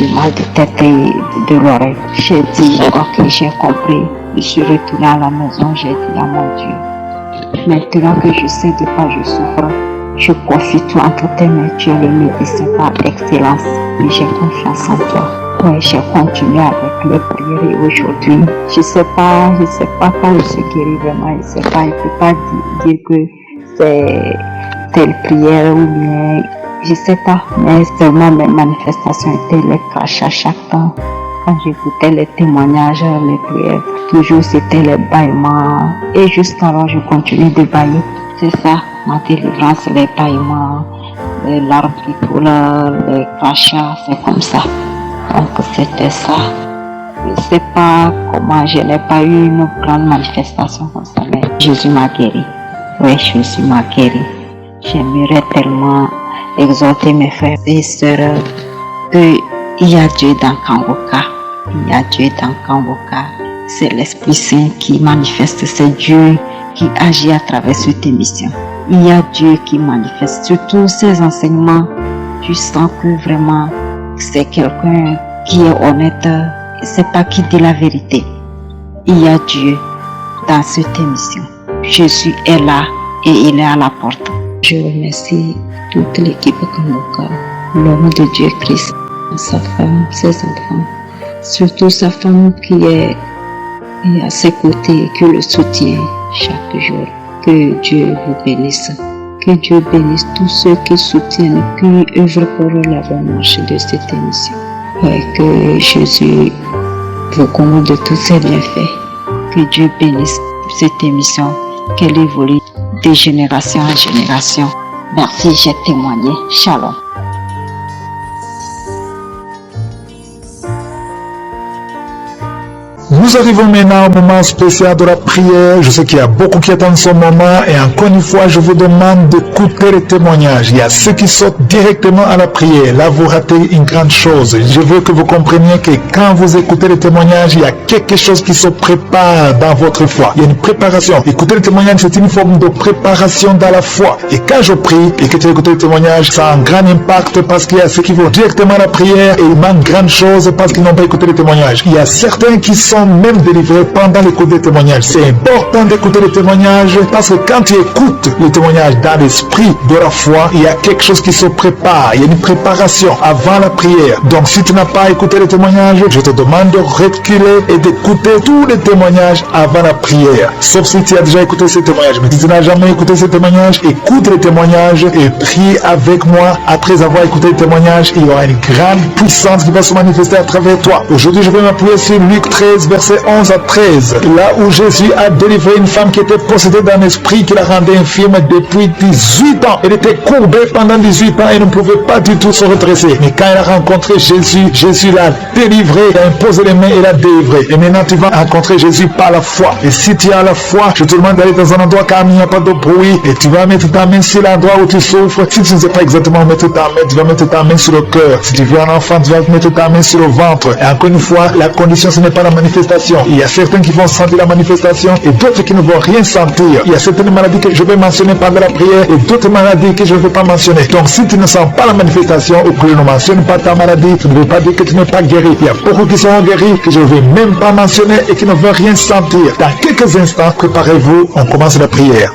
le mal de tête et de l'oreille. J'ai dit, ok, j'ai compris. Je suis retournée à la maison, j'ai dit à mon Dieu, maintenant que je sais de quoi je souffre, je confie tout entre tes mains, tu es le médecin par excellence et j'ai confiance en toi. Ouais, j'ai continué avec les prières et aujourd'hui, je sais pas quand je suis guérie vraiment, je sais pas, je peux pas dire que c'est telle prière ou bien, je sais pas, mais seulement mes manifestations étaient les crachats chaque temps. Quand j'écoutais les témoignages, les prières, toujours c'était les bâillements et jusqu'alors je continue de bailler. C'est ça, ma délivrance, les bâillements, les larmes qui coulent, les crachats, c'est comme ça. Donc c'était ça. Je sais pas comment, je n'ai pas eu une grande manifestation comme ça, mais Jésus m'a guéri. Oui, Jésus m'a guéri. J'aimerais tellement exhorter mes frères et sœurs qu'il y a Dieu dans Kangoka. Il y a Dieu dans Kangoka. C'est l'Esprit Saint qui manifeste, c'est Dieu qui agit à travers cette émission. Il y a Dieu qui manifeste, surtout ces enseignements. Tu sens que vraiment c'est quelqu'un qui est honnête, c'est pas qui dit la vérité. Il y a Dieu dans cette émission. Jésus est là et il est à la porte. Je remercie toute l'équipe Kangoka, l'homme de Dieu Christ, sa femme, ses enfants, surtout sa femme qui est à ses côtés, qui le soutient chaque jour. Que Dieu vous bénisse. Que Dieu bénisse tous ceux qui soutiennent, qui œuvrent pour la bonne marche de cette émission. Et que Jésus vous comble de tous ses bienfaits. Que Dieu bénisse cette émission, qu'elle évolue de génération en génération. Merci, j'ai témoigné. Shalom. Nous arrivons maintenant au moment spécial de la prière. Je sais qu'il y a beaucoup qui attendent ce moment et encore une fois, je vous demande d'écouter les témoignages. Il y a ceux qui sautent directement à la prière. Là, vous ratez une grande chose. Je veux que vous compreniez que quand vous écoutez les témoignages, il y a quelque chose qui se prépare dans votre foi. Il y a une préparation. Écouter les témoignages, c'est une forme de préparation dans la foi. Et quand je prie et que tu écoutes les témoignages, ça a un grand impact parce qu'il y a ceux qui vont directement à la prière et ils manquent grande chose parce qu'ils n'ont pas écouté les témoignages. Il y a certains qui sont même délivrés pendant l'écoute des témoignages. C'est important d'écouter les témoignages parce que quand tu écoutes les témoignages dans l'esprit de la foi, il y a quelque chose qui se prépare. Il y a une préparation avant la prière. Donc si tu n'as pas écouté les témoignages, je te demande de reculer et d'écouter tous les témoignages avant la prière. Sauf si tu as déjà écouté ces témoignages. Mais si tu n'as jamais écouté ces témoignages, écoute les témoignages et prie avec moi. Après avoir écouté les témoignages, il y aura une grande puissance qui va se manifester à travers toi. Aujourd'hui, je vais m'appuyer sur Luc 13, verset 11 à 13, là où Jésus a délivré une femme qui était possédée d'un esprit qui la rendait infirme depuis 18 ans. Elle était courbée pendant 18 ans et ne pouvait pas du tout se redresser. Mais quand elle a rencontré Jésus, Jésus l'a délivrée, il a imposé les mains et l'a délivrée. Et maintenant tu vas rencontrer Jésus par la foi. Et si tu as la foi, je te demande d'aller dans un endroit calme, il n'y a pas de bruit, et tu vas mettre ta main sur l'endroit où tu souffres. Si tu ne sais pas exactement où mettre ta main, tu vas mettre ta main sur le cœur. Si tu veux un enfant, tu vas mettre ta main sur le ventre. Et encore une fois, la condition, ce n'est pas la manifestation. Il y a certains qui vont sentir la manifestation et d'autres qui ne vont rien sentir. Il y a certaines maladies que je vais mentionner pendant la prière et d'autres maladies que je ne vais pas mentionner. Donc si tu ne sens pas la manifestation ou que je ne mentionne pas ta maladie, ça ne veut pas dire que tu n'es pas guéri. Il y a beaucoup qui sont guéris que je ne vais même pas mentionner et qui ne veulent rien sentir. Dans quelques instants, préparez-vous, on commence la prière.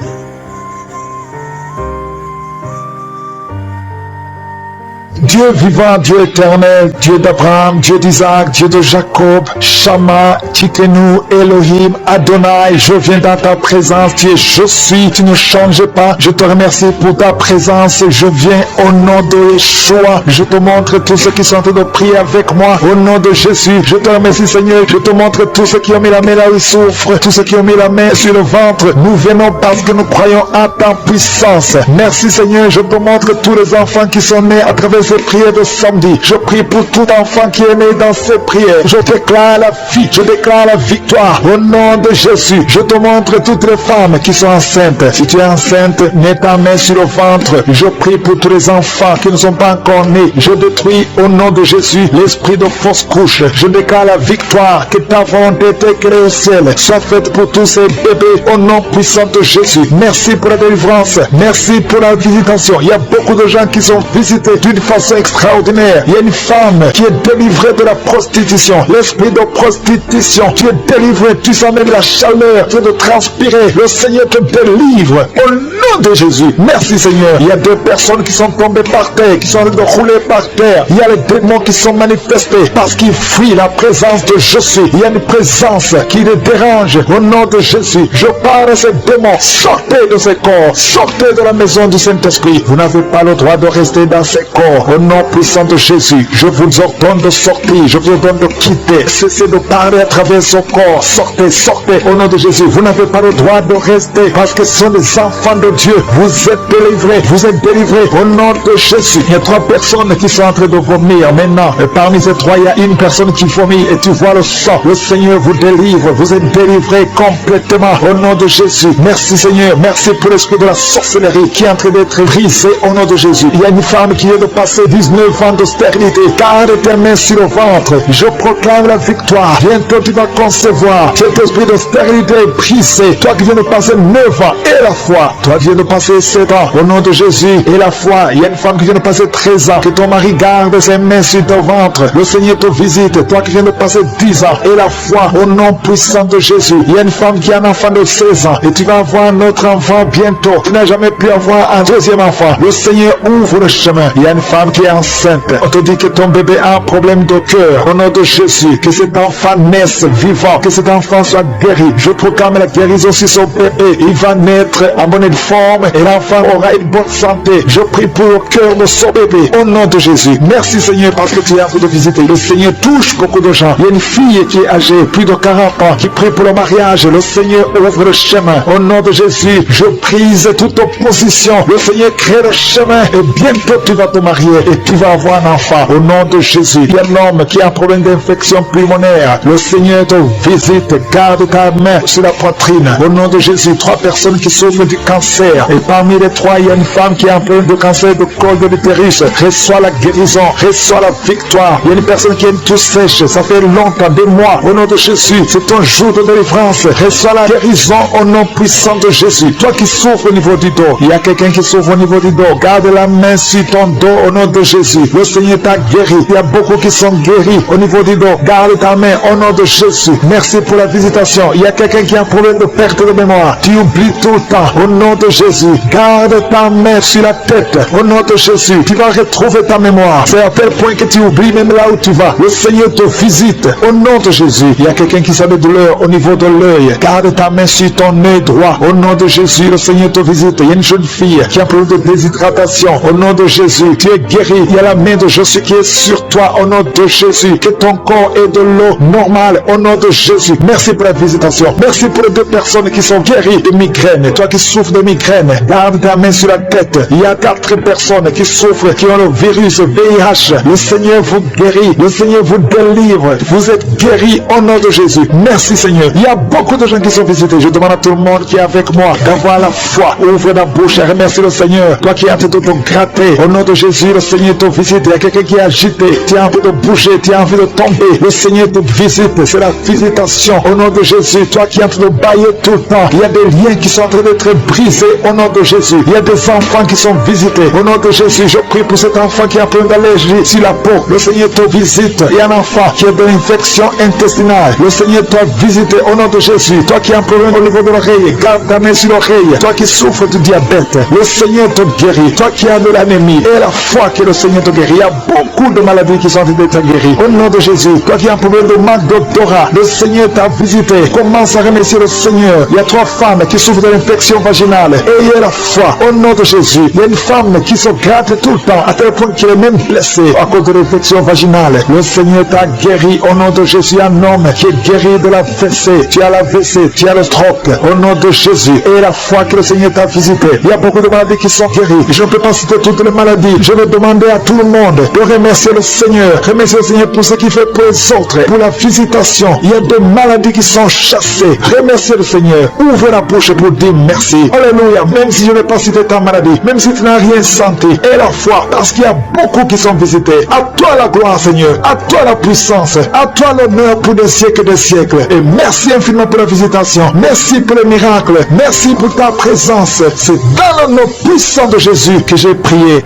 Dieu vivant, Dieu éternel, Dieu d'Abraham, Dieu d'Isaac, Dieu de Jacob, Shama, Tikenu, Elohim, Adonai, je viens dans ta présence, Dieu, je suis, tu ne changes pas, je te remercie pour ta présence, je viens au nom de Yeshua, je te montre tous ceux qui sont en train de prier avec moi, au nom de Jésus, je te remercie Seigneur, je te montre tous ceux qui ont mis la main là où ils souffrent, tous ceux qui ont mis la main sur le ventre, nous venons parce que nous croyons à ta puissance, merci Seigneur, je te montre tous les enfants qui sont nés à travers ces prières de samedi. Je prie pour tout enfant qui est né dans ces prières. Je déclare la vie, je déclare la victoire. Au nom de Jésus, je te montre toutes les femmes qui sont enceintes. Si tu es enceinte, mets ta main sur le ventre. Je prie pour tous les enfants qui ne sont pas encore nés. Je détruis au nom de Jésus l'esprit de fausse couche. Je déclare la victoire, que ta volonté créée au ciel soit faite pour tous ces bébés au nom puissant de Jésus. Merci pour la délivrance. Merci pour la visitation. Il y a beaucoup de gens qui sont visités d'une façon extraordinaire. Il y a une femme qui est délivrée de la prostitution. L'esprit de prostitution. Tu es délivré. Tu sens même la chaleur. Tu es de transpirer. Le Seigneur te délivre. Au nom de Jésus. Merci Seigneur. Il y a deux personnes qui sont tombées par terre, qui sont en train de rouler par terre. Il y a les démons qui sont manifestés parce qu'ils fuient la présence de Jésus. Il y a une présence qui les dérange. Au nom de Jésus, je parle à ces démons. Sortez de ces corps. Sortez de la maison du Saint-Esprit. Vous n'avez pas le droit de rester dans ces corps. Au nom puissant de Jésus, je vous ordonne de sortir. Je vous ordonne de quitter. Cessez de parler à travers son corps. Sortez, sortez. Au nom de Jésus, vous n'avez pas le droit de rester parce que ce sont les enfants de Dieu. Vous êtes délivrés. Vous êtes délivrés. Au nom de Jésus. Il y a 3 personnes qui sont en train de vomir maintenant. Et parmi ces 3, il y a une personne qui vomit et tu vois le sang. Le Seigneur vous délivre. Vous êtes délivrés complètement. Au nom de Jésus. Merci Seigneur. Merci pour l'esprit de la sorcellerie qui est en train d'être brisé au nom de Jésus. Il y a une femme qui vient de passer 19 ans de stérilité. Garde tes mains sur le ventre. Je proclame la victoire. Bientôt tu vas concevoir. Cet esprit de stérilité est brisé. Toi qui viens de passer 9 ans et la foi. Toi qui viens de passer 7 ans au nom de Jésus et la foi. Il y a une femme qui vient de passer 13 ans. Que ton mari garde ses mains sur ton ventre. Le Seigneur te visite. Toi qui viens de passer 10 ans et la foi au nom puissant de Jésus. Il y a une femme qui a un enfant de 16 ans et tu vas avoir un autre enfant bientôt. Tu n'as jamais pu avoir un deuxième enfant. Le Seigneur ouvre le chemin. Il y a une femme qui est enceinte. On te dit que ton bébé a un problème de cœur. Au nom de Jésus, que cet enfant naisse vivant. Que cet enfant soit guéri. Je proclame la guérison sur son bébé. Il va naître en bonne forme et l'enfant aura une bonne santé. Je prie pour le cœur de son bébé. Au nom de Jésus. Merci Seigneur parce que tu es en train de visiter. Le Seigneur touche beaucoup de gens. Il y a une fille qui est âgée, plus de 40 ans, qui prie pour le mariage. Le Seigneur ouvre le chemin. Au nom de Jésus, je brise toute opposition. Le Seigneur crée le chemin et bientôt tu vas te marier et tu vas avoir un enfant. Au nom de Jésus, il y a un homme qui a un problème d'infection pulmonaire. Le Seigneur te visite. Garde ta main sur la poitrine. Au nom de Jésus, 3 personnes qui souffrent du cancer. Et parmi les 3, il y a une femme qui a un problème de cancer de col de l'utérus. Reçois la guérison. Reçois la victoire. Il y a une personne qui a une toux sèche. Ça fait longtemps, des mois. Au nom de Jésus, c'est ton jour de délivrance. Reçois la guérison au nom puissant de Jésus. Toi qui souffres au niveau du dos, il y a quelqu'un qui souffre au niveau du dos. Garde la main sur ton dos au nom de Jésus. Le Seigneur t'a guéri. Il y a beaucoup qui sont guéris au niveau du dos. Garde ta main au nom de Jésus. Merci pour la visitation. Il y a quelqu'un qui a un problème de perte de mémoire. Tu oublies tout le temps au nom de Jésus. Garde ta main sur la tête au nom de Jésus. Tu vas retrouver ta mémoire. C'est à tel point que tu oublies même là où tu vas. Le Seigneur te visite au nom de Jésus. Il y a quelqu'un qui a des douleurs au niveau de l'œil. Garde ta main sur ton œil droit au nom de Jésus. Le Seigneur te visite. Il y a une jeune fille qui a un problème de déshydratation au nom de Jésus. Tu es guéri. Il y a la main de Jésus qui est sur toi au nom de Jésus. Que ton corps ait de l'eau normale au nom de Jésus. Merci pour la visitation. Merci pour les 2 personnes qui sont guéries de migraine. Toi qui souffres de migraine, garde ta main sur la tête. Il y a 4 personnes qui souffrent, qui ont le virus VIH. Le Seigneur vous guérit. Le Seigneur vous délivre. Vous êtes guéris au nom de Jésus. Merci Seigneur. Il y a beaucoup de gens qui sont visités. Je demande à tout le monde qui est avec moi d'avoir la foi. Ouvre la bouche et remercie le Seigneur. Toi qui es en train de te gratter. Au nom de Jésus, le Seigneur te visite. Il y a quelqu'un qui est agité. Tu as envie de bouger. Tu as envie de tomber. Le Seigneur te visite. C'est la visitation. Au nom de Jésus. Toi qui es en train de bailler tout le temps. Il y a des liens qui sont en train d'être brisés. Au nom de Jésus. Il y a des enfants qui sont visités. Au nom de Jésus, je prie pour cet enfant qui a un problème d'allergie sur la peau. Le Seigneur te visite. Il y a un enfant qui a de l'infection intestinale. Le Seigneur t'a visité au nom de Jésus. Toi qui as un problème au niveau de l'oreille, garde ta main sur l'oreille. Toi qui souffres du diabète, le Seigneur te guérit. Toi qui as de l'anémie et la foi que le Seigneur te guérit. Il y a beaucoup de maladies qui sont en train d'être guéries. Au nom de Jésus, toi qui as un problème de manque d'odorat, le Seigneur t'a visité. Commence à remercier le Seigneur. Il y a 3 femmes qui souffrent de l'infection vaginale. Ayez la foi au nom de Jésus. Il y a une femme qui se gratte tout le temps à tel point qu'elle est même blessée à cause de l'infection vaginale. Le Seigneur t'a guéri au nom de Jésus. Un homme qui est guéri de la WC. Tu as la WC, tu as le stroke au nom de Jésus. Et la foi que le Seigneur t'a visité. Il y a beaucoup de maladies qui sont guéries. Je ne peux pas citer toutes les maladies. Je vais demander à tout le monde de remercier le Seigneur. Remercier le Seigneur pour ce qu'il fait pour les autres, pour la visitation. Il y a des maladies qui sont chassées. Remerciez le Seigneur. Ouvre la bouche pour dire merci. Alléluia. Même si je n'ai pas cité ta maladie, même si tu n'as rien senti, et la foi, parce qu'il y a beaucoup qui sont visités. À toi la gloire, Seigneur. À toi la puissance. À toi l'honneur pour des siècles et des siècles. Et merci infiniment pour la visitation. Merci pour le miracle. Merci pour ta présence. C'est dans le nom puissant de Jésus que j'ai prié.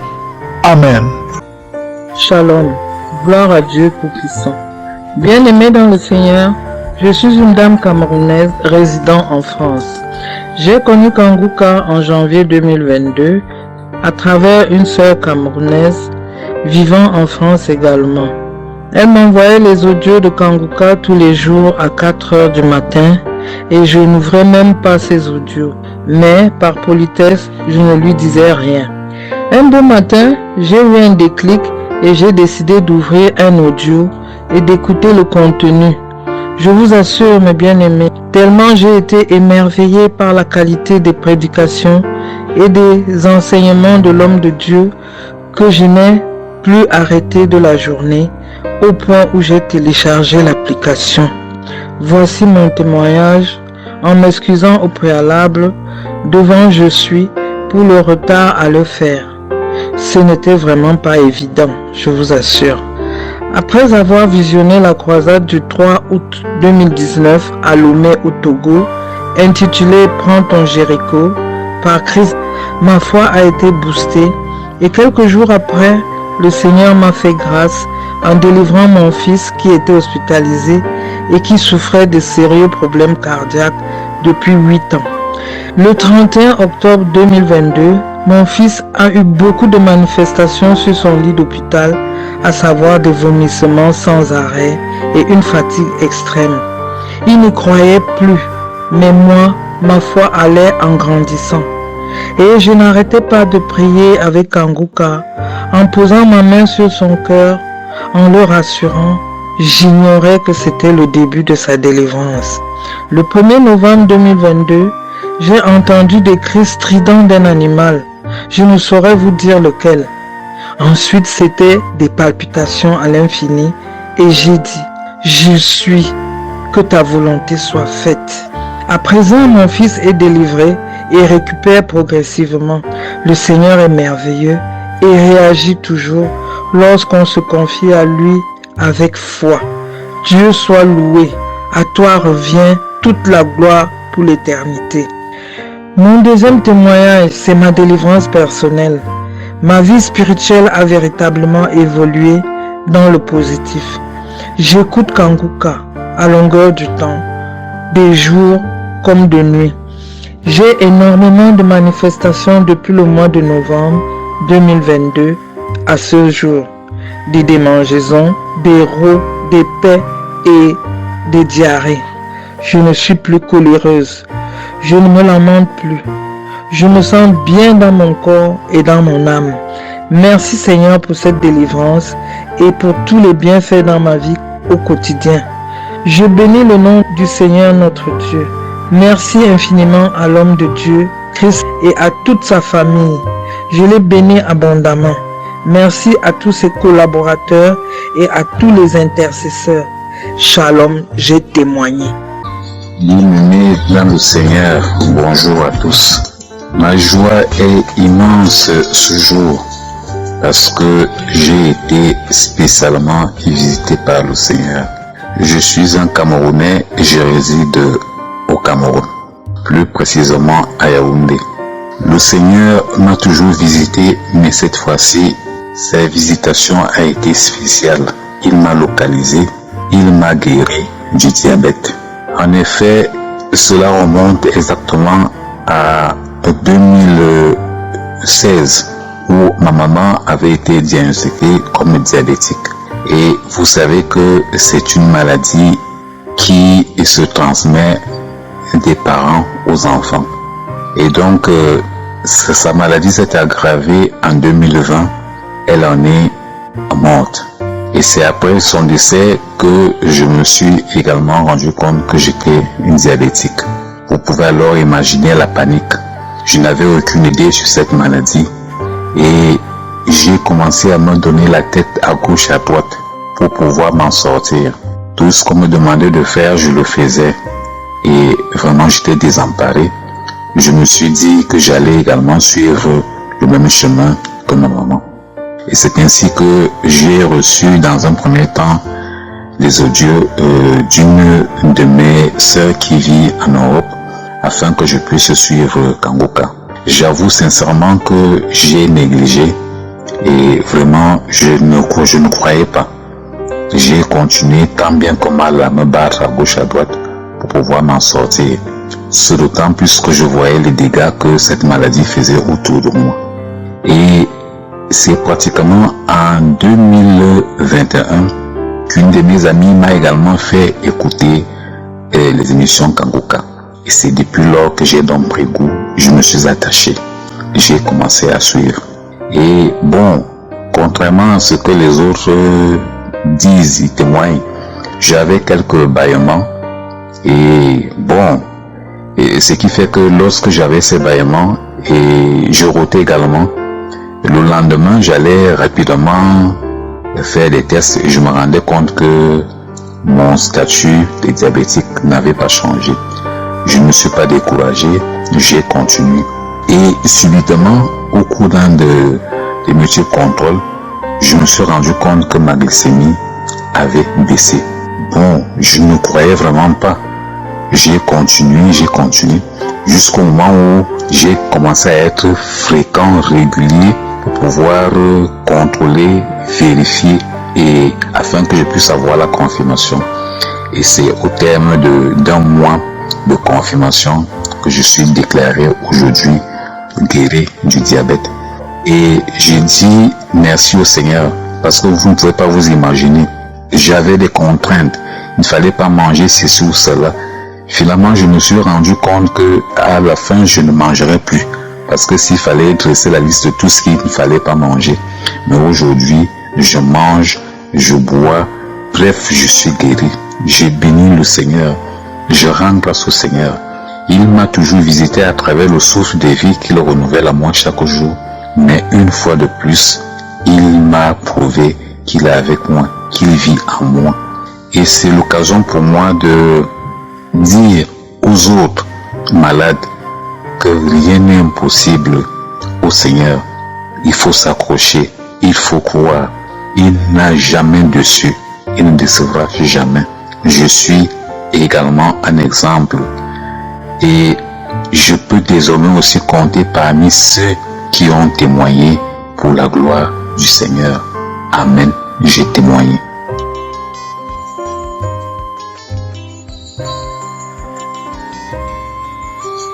Amen. Shalom, gloire à Dieu Tout-Puissant. Bien-aimée dans le Seigneur, je suis une dame camerounaise résidant en France. J'ai connu Kanguka en janvier 2022 à travers une sœur camerounaise vivant en France également. Elle m'envoyait les audios de Kanguka tous les jours à 4 heures du matin et je n'ouvrais même pas ses audios. Mais par politesse, je ne lui disais rien. Un beau matin, j'ai eu un déclic et j'ai décidé d'ouvrir un audio et d'écouter le contenu. Je vous assure, mes bien-aimés, tellement j'ai été émerveillé par la qualité des prédications et des enseignements de l'homme de Dieu que je n'ai plus arrêté de la journée au point où j'ai téléchargé l'application. Voici mon témoignage en m'excusant au préalable devant je suis pour le retard à le faire. Ce n'était vraiment pas évident, je vous assure. Après avoir visionné la croisade du 3 août 2019 à Lomé au Togo, intitulée « Prends ton Jéricho » par Christ, ma foi a été boostée et quelques jours après, le Seigneur m'a fait grâce en délivrant mon fils qui était hospitalisé et qui souffrait de sérieux problèmes cardiaques depuis 8 ans. Le 31 octobre 2022, mon fils a eu beaucoup de manifestations sur son lit d'hôpital, à savoir des vomissements sans arrêt et une fatigue extrême. Il n'y croyait plus, mais moi, ma foi allait en grandissant. Et je n'arrêtais pas de prier avec Kanguka, en posant ma main sur son cœur, en le rassurant. J'ignorais que c'était le début de sa délivrance. Le 1er novembre 2022, j'ai entendu des cris stridents d'un animal. Je ne saurais vous dire lequel. Ensuite, c'était des palpitations à l'infini et j'ai dit, je suis, que ta volonté soit faite. À présent, mon fils est délivré et récupère progressivement. Le Seigneur est merveilleux et réagit toujours lorsqu'on se confie à lui avec foi. Dieu soit loué. À toi revient toute la gloire pour l'éternité. Mon deuxième témoignage, c'est ma délivrance personnelle. Ma vie spirituelle a véritablement évolué dans le positif. J'écoute Kanguka à longueur du temps, des jours comme de nuit. J'ai énormément de manifestations depuis le mois de novembre 2022 à ce jour. Des démangeaisons, des rots, des paix et des diarrhées. Je ne suis plus coléreuse. Je ne me lamente plus. Je me sens bien dans mon corps et dans mon âme. Merci Seigneur pour cette délivrance et pour tous les bienfaits dans ma vie au quotidien. Je bénis le nom du Seigneur notre Dieu. Merci infiniment à l'homme de Dieu, Christ, et à toute sa famille. Je les bénis abondamment. Merci à tous ses collaborateurs et à tous les intercesseurs. Shalom, j'ai témoigné. Bien-aimés dans le Seigneur, bonjour à tous. Ma joie est immense ce jour parce que j'ai été spécialement visité par le Seigneur. Je suis un Camerounais et je réside au Cameroun, plus précisément à Yaoundé. Le Seigneur m'a toujours visité, mais cette fois-ci, sa visitation a été spéciale. Il m'a localisé, il m'a guéri du diabète. En effet, cela remonte exactement à 2016 où ma maman avait été diagnostiquée comme diabétique. Et vous savez que c'est une maladie qui se transmet des parents aux enfants. Et donc, sa maladie s'est aggravée en 2020. Elle en est morte. Et c'est après son décès que je me suis également rendu compte que j'étais une diabétique. Vous pouvez alors imaginer la panique. Je n'avais aucune idée sur cette maladie et j'ai commencé à me donner la tête à gauche et à droite pour pouvoir m'en sortir. Tout ce qu'on me demandait de faire, je le faisais et vraiment j'étais désemparé. Je me suis dit que j'allais également suivre le même chemin que ma maman. Et c'est ainsi que j'ai reçu dans un premier temps les audios d'une de mes sœurs qui vit en Europe afin que je puisse suivre Kanguka. J'avoue sincèrement que j'ai négligé Et vraiment, je ne croyais pas. J'ai continué tant bien que mal à me battre à gauche à droite pour pouvoir m'en sortir. C'est d'autant plus que je voyais les dégâts que cette maladie faisait autour de moi. Et c'est pratiquement en 2021 qu'une de mes amies m'a également fait écouter les émissions Kanguka. Et c'est depuis lors que j'ai donc pris goût, je me suis attaché. J'ai commencé à suivre. Et bon, contrairement à ce que les autres disent, ils témoignent, j'avais quelques bâillements. Et bon, et ce qui fait que lorsque j'avais ces bâillements, et je rotais également, le lendemain, j'allais rapidement faire des tests et je me rendais compte que mon statut de diabétique n'avait pas changé. Je ne me suis pas découragé, j'ai continué. Et subitement, au cours d'un de multiples contrôles, je me suis rendu compte que ma glycémie avait baissé. Bon, je ne croyais vraiment pas. J'ai continué, jusqu'au moment où j'ai commencé à être fréquent, régulier, pour pouvoir contrôler, vérifier, et afin que je puisse avoir la confirmation. Et c'est au terme d'un mois de confirmation que je suis déclaré aujourd'hui guéri du diabète. Et j'ai dit merci au Seigneur, parce que vous ne pouvez pas vous imaginer. J'avais des contraintes, il ne fallait pas manger ceci ou cela. Finalement, je me suis rendu compte que à la fin, je ne mangerais plus. Parce que s'il fallait dresser la liste de tout ce qu'il ne fallait pas manger. Mais aujourd'hui, je mange, je bois, bref, je suis guéri. J'ai béni le Seigneur. Je rends grâce au Seigneur. Il m'a toujours visité à travers le souffle de vie qu'il renouvelle à moi chaque jour. Mais une fois de plus, il m'a prouvé qu'il est avec moi, qu'il vit en moi. Et c'est l'occasion pour moi de dire aux autres malades que rien n'est impossible au Seigneur. Il faut s'accrocher, il faut croire. Il n'a jamais déçu, il ne décevra jamais. Je suis également un exemple et je peux désormais aussi compter parmi ceux qui ont témoigné pour la gloire du Seigneur. Amen, j'ai témoigné.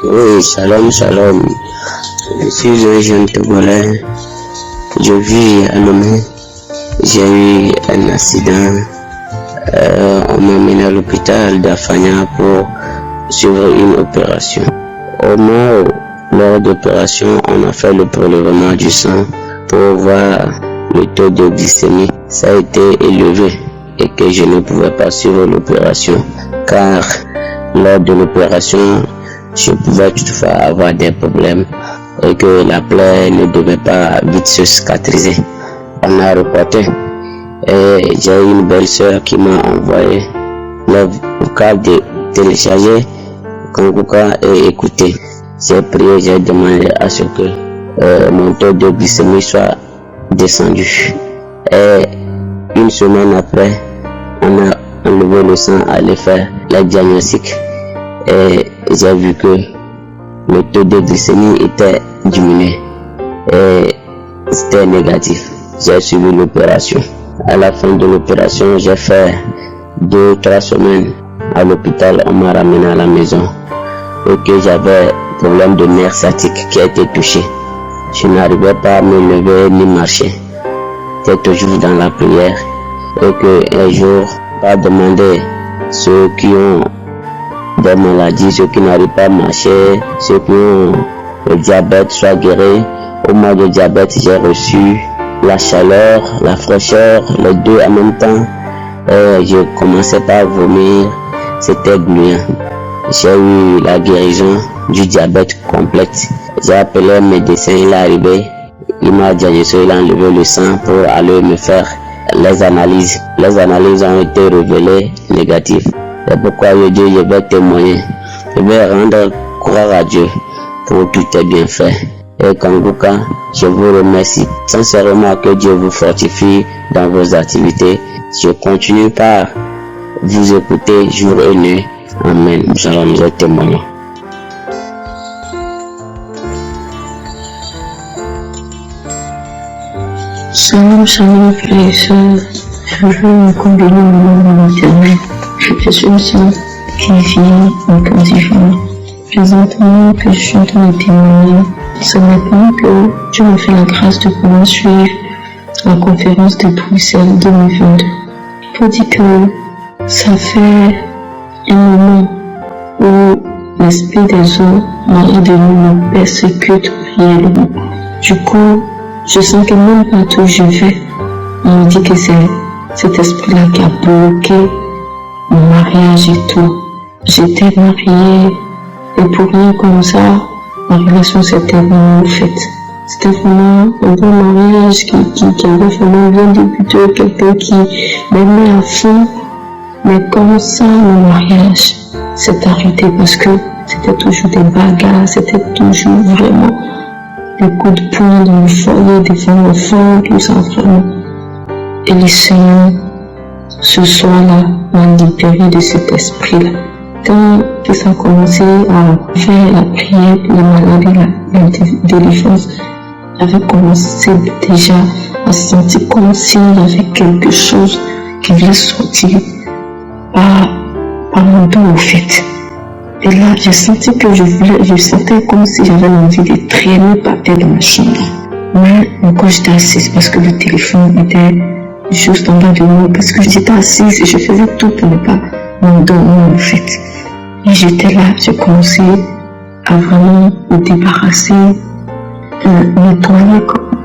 Oui, shalom, shalom. Je suis un jeune Togolais. Je vis à Lomé. J'ai eu un accident. On m'a mené à l'hôpital d'Afanya pour suivre une opération. Au moment où, lors d'opération, on a fait le prélèvement du sang pour voir le taux de glycémie. Ça a été élevé et que je ne pouvais pas suivre l'opération car lors de l'opération, je pouvais toutefois avoir des problèmes et que la plaie ne devait pas vite se cicatriser. On a reporté et j'ai eu une belle soeur qui m'a envoyé le vocal de télécharger Kanguka et écouter. J'ai prié, j'ai demandé à ce que mon taux de glycémie soit descendu. Et une semaine après, on a enlevé le sang, aller faire le diagnostic. Et j'ai vu que le taux de glycémie était diminué et c'était négatif. J'ai suivi l'opération. À la fin de l'opération, j'ai fait 2-3 semaines à l'hôpital. On m'a ramené à la maison et que j'avais problème de nerf sciatique qui a été touché. Je n'arrivais pas à me lever ni marcher. J'étais toujours dans la prière et que un jour, on va demander ceux qui ont des maladies, ceux qui n'arrivent pas à marcher, ceux qui ont le diabète soient guéris. Au mois de diabète, j'ai reçu la chaleur, la fraîcheur, les deux en même temps. Et je commençais par vomir, c'était gluant. J'ai eu la guérison du diabète complète. J'ai appelé un médecin, il est arrivé, il m'a diagnostiqué, il a enlevé le sang pour aller me faire les analyses. Les analyses ont été révélées négatives. C'est pourquoi je dis, je vais témoigner. Je vais rendre gloire à Dieu pour tout est bien fait. Et Kanguka, je vous remercie sincèrement, que Dieu vous fortifie dans vos activités. Je continue par vous écouter jour et nuit. Amen. Shalom, je témoigne. Shalom, shalom, frères et sœurs. Je veux me combiner au nom de l'Éternel. Je suis une sœur qui vit en Côte d'Ivoire. Présentement que je suis en train de témoigner, ce matin que Dieu m'a fait la grâce de pouvoir suivre la conférence de Bruxelles 2022. Il faut dire que ça fait un moment où l'esprit des eaux malades de nous me persécute réellement. Du coup, je sens que même partout où je vais, on me dit que c'est cet esprit-là qui a bloqué mon mariage et tout. J'étais mariée et pour rien comme ça, ma relation s'était vraiment faite. C'était vraiment un bon mariage qui avait vraiment bien débuté, quelqu'un qui m'aimait à fond. Mais comme ça, mon mariage s'est arrêté parce que c'était toujours des bagarres, c'était toujours vraiment des coups de poing dans le foyer, devant l'enfant, tout ça vraiment. Et le Seigneur, ce soir-là, m'a libéré de cet esprit-là. Quand ça a commencé à faire la prière pour les malades et la délivrance, j'avais commencé déjà à sentir comme s'il y avait quelque chose qui venait sortir par mon dos au fait. Et là, j'ai senti que je sentais comme si j'avais envie de traîner par terre dans ma chambre. Mais encore j'étais assise parce que le téléphone était juste en bas de moi, parce que j'étais assise et je faisais tout pour ne pas m'endormir en fait. Et j'étais là, j'ai commencé à vraiment me débarrasser, nettoyer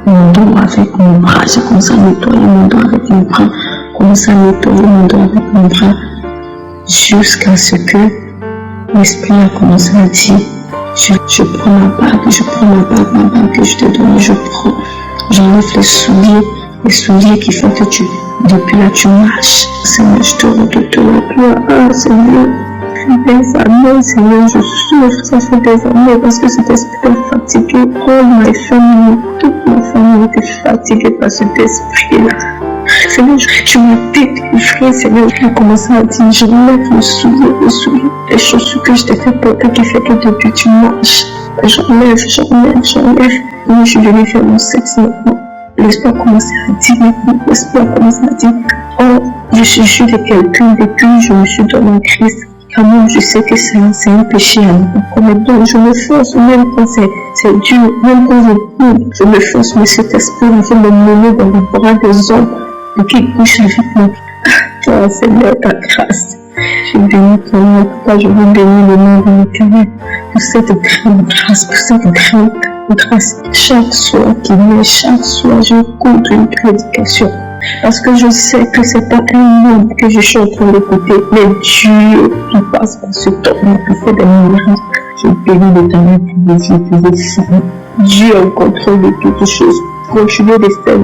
mon dos avec mon bras. J'ai commencé à nettoyer mon dos avec mon bras, commencé à nettoyer mon dos avec mon bras, jusqu'à ce que l'esprit a commencé à dire, je prends ma bague que je te donne, j'enlève les souliers qui font que depuis là tu marches. Seigneur, je te rends toute la gloire. Ah, Seigneur, des années, Seigneur, je souffre, ça fait des années parce que cet esprit est fatigué. Oh, ma famille, toute ma famille était fatiguée par cet esprit-là. Seigneur, tu m'as délivré, Seigneur, je commencé à dire, je lève le soulier, les chaussures que je t'ai fait porter qui fait que depuis tu marches. J'enlève. Moi, je suis venue faire mon sexe maintenant. L'esprit a commencé à dire, oh, je suis juste de quelqu'un depuis que je me suis donné en Christ. Quand même, je sais que c'est un péché à ne pas commettre. Donc, je me force, même quand c'est dur, même quand je me force, mais cet esprit veut me mener dans les bras des hommes et qui couchent avec moi. Toi, Seigneur, ta grâce. Je bénis ton nom, pourquoi je veux bénir le nom de l'Éternel pour cette grande grâce, pour cette grande grâce. Chaque soir chaque soir, j'écoute une prédication. Parce que je sais que c'est pas un homme que je suis en train d'écouter, mais Dieu qui passe par ce temps, qui fait des miracles. Je bénis l'Éternel pour les yeux, pour les femmes. Dieu est au contrôle de toutes choses. Continuez de faire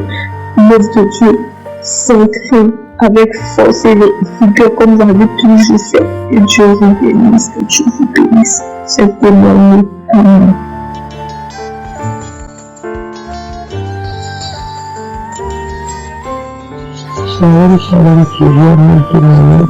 l'œuvre de Dieu sans crainte, avec force et vigueur comme vous avez toujours fait. Que Dieu vous bénisse, que Dieu vous bénisse. C'est témoigné. Amen. Shalom, qui vient maintenant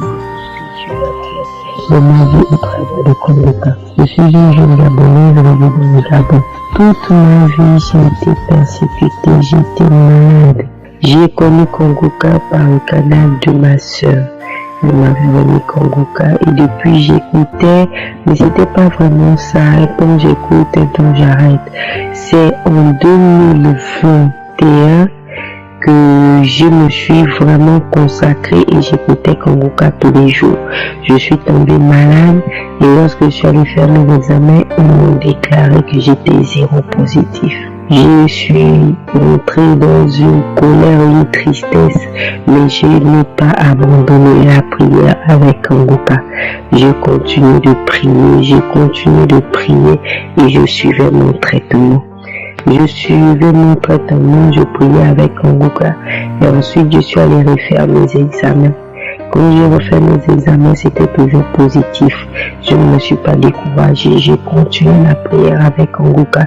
de ma vie au travers de Kongoka. Je suis un jeune Gabonais, je vis dans le Gabon. Toute ma vie, j'ai été persécuté, j'étais malade. J'ai connu Kongoka par le canal de ma soeur. Elle m'avait donné Kongoka et depuis j'écoutais, mais c'était pas vraiment ça. Et quand j'écoute, donc j'arrête. C'est en 2021 que je me suis vraiment consacrée et j'écoutais Kongoka tous les jours. Je suis tombée malade et lorsque je suis allée faire mes examens, on m'a déclaré que j'étais séropositif. Je suis entrée dans une colère, une tristesse, mais je n'ai pas abandonné la prière avec Kongoka. Je continue de prier et je suivais mon traitement. Je priais avec Kongoka et ensuite je suis allée refaire mes examens. Quand j'ai refait mes examens, c'était toujours positif. Je ne me suis pas découragée, j'ai continué la prière avec Kongoka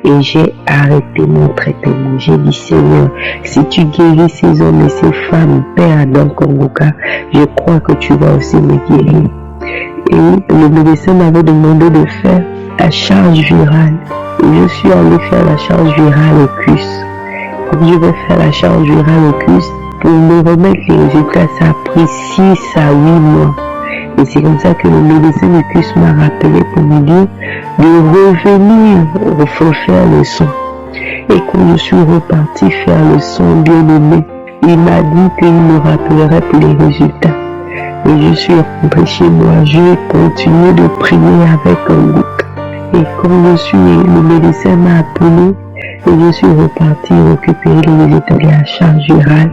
et j'ai arrêté mon traitement. J'ai dit, Seigneur, si tu guéris ces hommes et ces femmes, Père Adam Kongoka, je crois que tu vas aussi me guérir. Et le médecin m'avait demandé de faire la charge virale. Et je suis allée faire la charge virale au CUS. Comme je vais faire la charge virale au CUS, pour me remettre les résultats, ça a pris 6 à 8 mois. Et c'est comme ça que le médecin du CUS m'a rappelé pour me dire de revenir refaire le son. Et quand je suis reparti faire le son bien aimé, il m'a dit qu'il me rappellerait pour les résultats. Et je suis rentré chez moi, je continue de prier avec Kanguka. Et quand le médecin m'a appelé, et je suis reparti récupérer les résultats de la charge virale.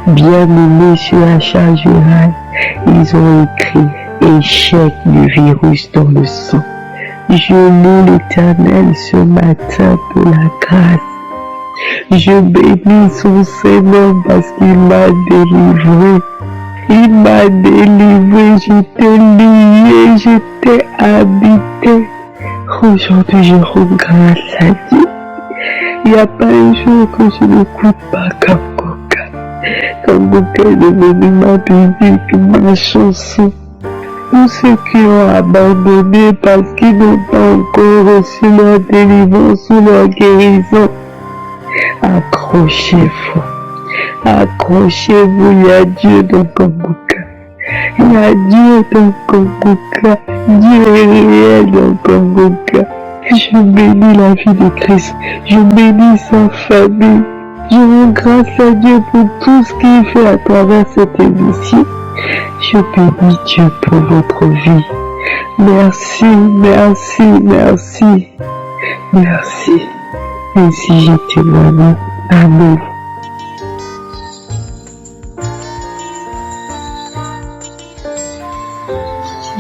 Bien aimé sur la charge virale, ils ont écrit échec du virus dans le sang. Je loue l'Éternel ce matin pour la grâce. Je bénis son Seigneur parce qu'il m'a délivré. Il m'a délivré, j'étais lié, j'étais habité. Aujourd'hui, je rends grâce à Dieu. Il n'y a pas un jour que je n'écoute pas Kanguka. Kanguka est devenu ma musique, ma chanson. Tous ceux qui ont abandonné parce qu'ils n'ont pas encore reçu leur délivrance ou leur guérison, accrochez-vous. Accrochez-vous, il y a Dieu dans Kanguka. Il y a Dieu dans Kanguka. Dieu est réel dans Kanguka. Je bénis la vie de Christ. Je bénis sa famille. Je rends grâce à Dieu pour tout ce qu'il fait à travers cette émission. Je bénis Dieu pour votre vie. Merci, merci, merci. Merci. Ainsi j'ai témoigné. Amen.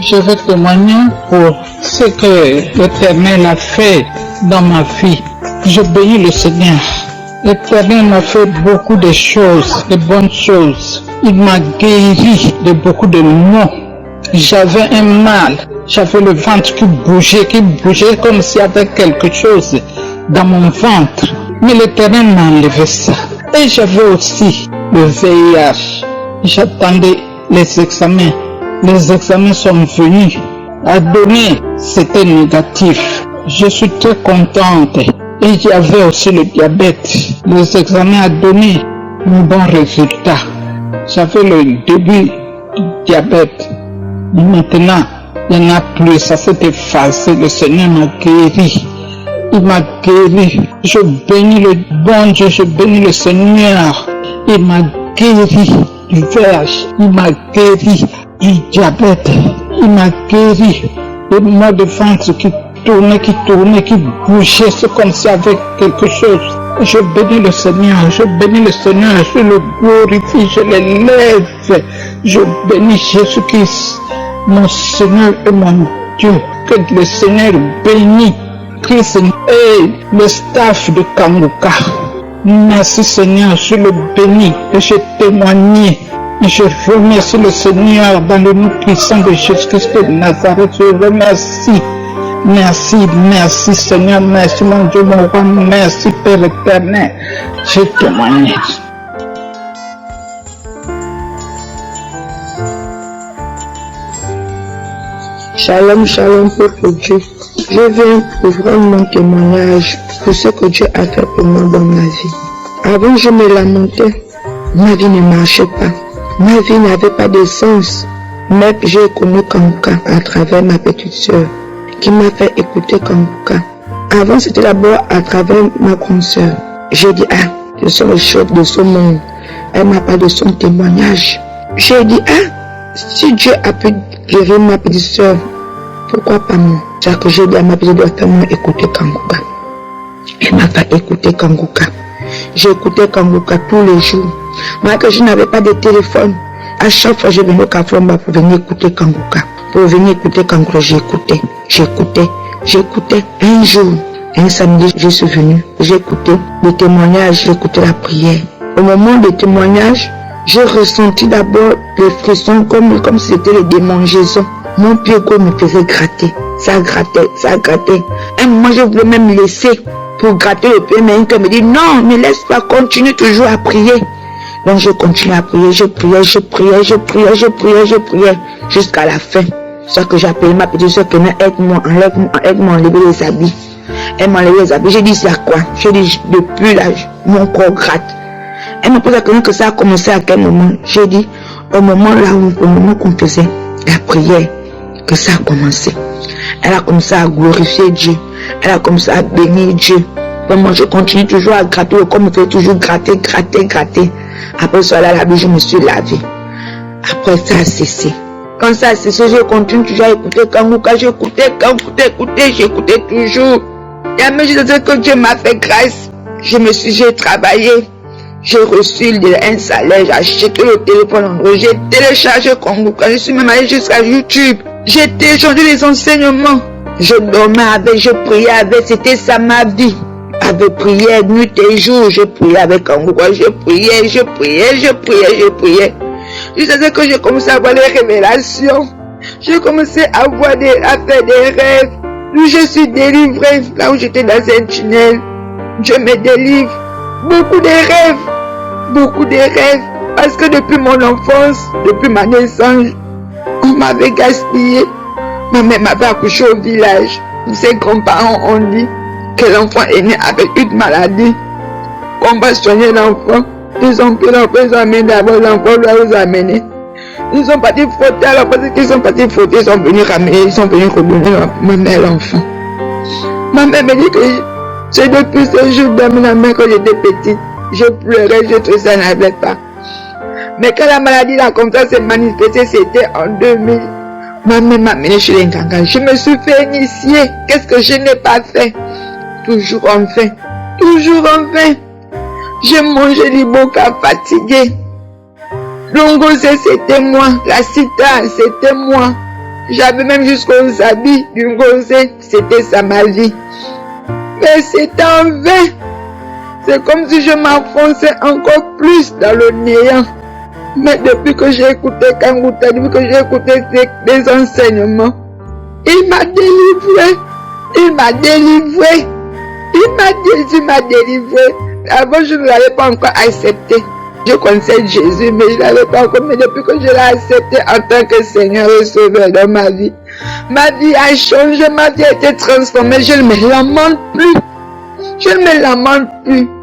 Je veux témoigner pour ce que l'Éternel a fait dans ma vie. Je bénis le Seigneur. L'Éternel m'a fait beaucoup de choses, de bonnes choses. Il m'a guéri de beaucoup de maux. J'avais un mal. J'avais le ventre qui bougeait comme s'il y avait quelque chose dans mon ventre. Mais l'Éternel m'a enlevé ça. Et j'avais aussi le VIH. J'attendais les examens. Les examens sont venus. À donner, c'était négatif. Je suis très contente. Et il y avait aussi le diabète. Les examens à donner, un bon résultat. J'avais le début du diabète. Mais maintenant, il n'y en a plus. Ça s'est effacé. Le Seigneur m'a guéri. Il m'a guéri. Je bénis le bon Dieu. Je bénis le Seigneur. Il m'a guéri du VIH. Il m'a guéri du diabète. Il m'a guéri des maux de ventre qui tournaient, qui bougeaient. C'est comme s'il y avait quelque chose. Je bénis le Seigneur, je bénis le Seigneur, je le glorifie, je l'élève. Je bénis Jésus-Christ, mon Seigneur et mon Dieu. Que le Seigneur bénisse Christ et le staff de Kanguka. Merci Seigneur, je le bénis et je témoigne. Je remercie le Seigneur dans le nom puissant de Jésus-Christ de Nazareth. Je remercie. Merci, merci Seigneur, merci mon Dieu, mon roi, merci Père éternel. Je témoigne. Shalom, shalom, peuple Dieu. Je viens pour rendre mon témoignage pour ce que Dieu a fait pour moi dans ma vie. Avant, je me lamentais. Ma vie ne marchait pas. Ma vie n'avait pas de sens. Mais j'ai connu Kanguka à travers ma petite sœur qui m'a fait écouter Kanguka. Avant, c'était d'abord à travers ma grande sœur. J'ai dit, je suis le chef de ce monde. Elle m'a parlé de son témoignage. J'ai dit, si Dieu a pu guérir ma petite sœur, pourquoi pas moi? C'est que j'ai dit à ma petite sœur, fais-moi écouter Kanguka. Elle m'a fait écouter Kanguka. J'ai écouté Kanguka tous les jours. Moi, que je n'avais pas de téléphone, à chaque fois je venais au Kafromba pour venir écouter Kanguka. Pour venir écouter Kanguka, j'écoutais. Un jour, un samedi, je suis venu. J'écoutais le témoignage, j'écoutais la prière. Au moment des témoignages, j'ai ressenti d'abord les frissons comme si c'était les démangeaisons. Mon pied gauche me faisait gratter. Ça grattait. Un moment, je voulais même me laisser pour gratter le pied, mais un cœur me dit non, ne laisse pas, continue toujours à prier. Donc je continuais à prier, je priais jusqu'à la fin. C'est que j'ai appelé ma petite soeur qui m'a aide-moi, enlever les habits. Elle m'a enlevé les habits. J'ai dit, c'est à quoi? J'ai dit, depuis là, mon corps gratte. Elle m'a posé la question que ça a commencé à quel moment? J'ai dit, au moment qu'on faisait la prière, que ça a commencé. Elle a commencé à glorifier Dieu. Elle a commencé à bénir Dieu. Moi, je continue toujours à gratter, comme je fais toujours gratter. Après ça, là, je me suis lavé. Après, ça a cessé. Quand ça a cessé, je continue toujours à écouter Kangouka. J'écoutais toujours. Et à mesure que Dieu m'a fait grâce, j'ai travaillé. J'ai reçu un salaire, j'ai acheté le téléphone Android, j'ai téléchargé Kangouka. Je suis même allé jusqu'à YouTube. J'ai téléchargé les enseignements. Je dormais avec, je priais avec, c'était ça ma vie. Avec prière, nuit et jour, je priais avec Kangouka, je priais. Jusqu'à ce que j'ai commencé à avoir les révélations. J'ai commencé à faire des rêves. Où je suis délivré, là où j'étais dans un tunnel. Dieu me délivre. Beaucoup de rêves. Parce que depuis mon enfance, depuis ma naissance, on m'avait gaspillé. Ma mère m'avait accouché au village. Ses grands-parents ont dit que l'enfant est né avec une maladie. On va soigner l'enfant. Ils ont pris l'enfant, ils ont amené d'abord l'enfant, là ils ont amené. Ils sont partis frotter, alors parce qu'ils sont partis frotter, ils sont venus ramener, ils sont venus redonner ma mère l'enfant. Ma mère me dit que c'est depuis ce jour dans ma mère quand j'étais petite. Je pleurais, je trouvais ça n'allait pas. Mais quand la maladie là comme ça s'est manifestée, c'était en 2000. Ma mère m'a amené chez les Nganga. Je me suis fait initier. Qu'est-ce que je n'ai pas fait? Toujours en vain. J'ai mangé l'iboka fatigué. L'ongosé c'était moi. La cita c'était moi. J'avais même jusqu'aux habits du ngosé. C'était ça ma vie. Mais c'était en vain. C'est comme si je m'enfonçais encore plus dans le néant. Mais depuis que j'ai écouté Kangouka, depuis que j'ai écouté des enseignements, il m'a délivré. Jésus m'a délivré. Avant, je ne l'avais pas encore accepté. Je connaissais Jésus, mais je ne l'avais pas encore. Mais depuis que je l'ai accepté en tant que Seigneur et Sauveur dans ma vie a changé, ma vie a été transformée. Je ne me lamente plus.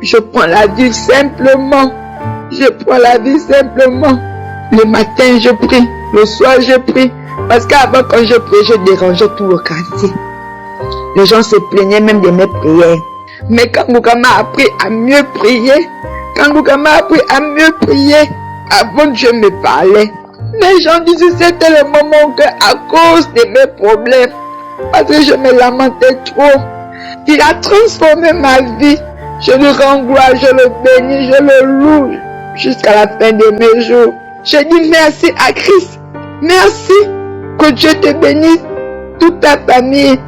Je prends la vie simplement. Le matin, je prie. Le soir, je prie. Parce qu'avant, quand je priais, je dérangeais tout le quartier. Les gens se plaignaient même de mes prières. Mais Kangouka m'a appris à mieux prier. Avant, Dieu me parlait. Les gens disaient c'était le moment que, à cause de mes problèmes, parce que je me lamentais trop, il a transformé ma vie. Je le rends gloire, je le bénis, je le loue jusqu'à la fin de mes jours. Je dis merci à Christ. Merci. Que Dieu te bénisse, toute ta famille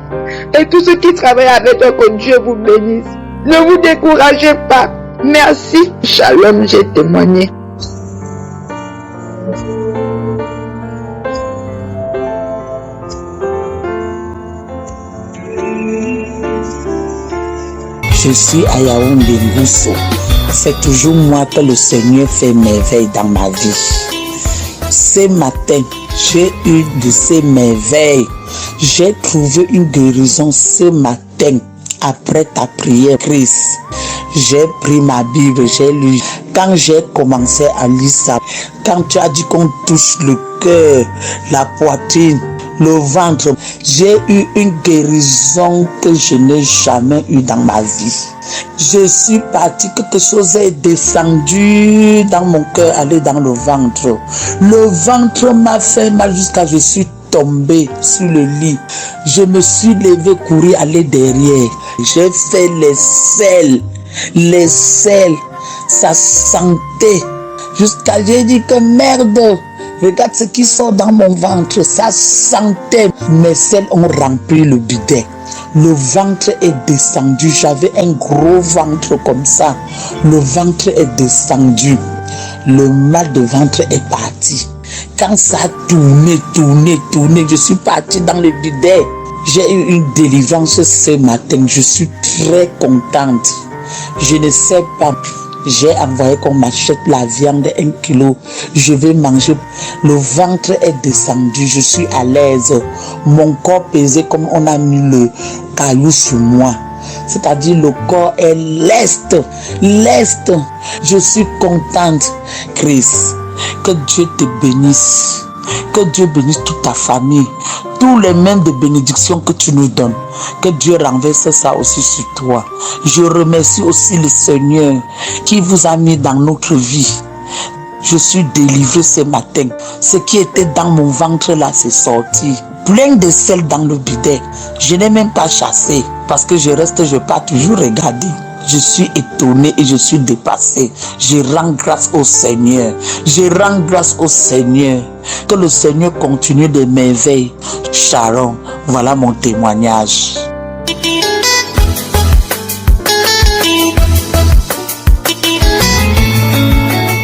et tous ceux qui travaillent avec toi, que Dieu vous bénisse. Ne vous découragez pas. Merci. Shalom, j'ai témoigné. Je suis à Yaoundé Ngousso. C'est toujours moi que le Seigneur fait merveille dans ma vie. Ce matin, j'ai eu de ces merveilles. J'ai trouvé une guérison ce matin après ta prière, Christ. J'ai pris ma Bible, j'ai lu. Quand j'ai commencé à lire ça, quand tu as dit qu'on touche le cœur, la poitrine, le ventre, j'ai eu une guérison que je n'ai jamais eue dans ma vie. Je suis parti, quelque chose est descendu dans mon cœur, allé dans le ventre. Le ventre m'a fait mal jusqu'à je suis tombé sur le lit. Je me suis levé, courir, aller derrière. J'ai fait les selles, ça sentait. Jusqu'à j'ai dit que merde. Regarde ce qui sort dans mon ventre, ça sentait. Mes selles ont rempli le bidet. Le ventre est descendu. J'avais un gros ventre comme ça. Le ventre est descendu. Le mal de ventre est parti. Quand ça a tourné, je suis parti dans le bidet. J'ai eu une délivrance ce matin. Je suis très contente. Je ne sais pas. J'ai envoyé qu'on m'achète la viande 1 kilo. Je vais manger. Le ventre est descendu. Je suis à l'aise. Mon corps pesait comme on a mis le caillou sur moi. c'est-à-dire le corps est leste. Je suis contente, Chris. Que Dieu te bénisse. Que Dieu bénisse toute ta famille. Tous les mêmes de bénédictions que tu nous donnes. Que Dieu renverse ça aussi sur toi. Je remercie aussi le Seigneur qui vous a mis dans notre vie. Je suis délivré ce matin. Ce qui était dans mon ventre là, c'est sorti. Plein de sel dans le bidet. Je n'ai même pas chassé. Parce que je pas toujours regarder. Je suis étonné et je suis dépassé. Je rends grâce au Seigneur. Que le Seigneur continue de m'éveiller. Sharon, voilà mon témoignage.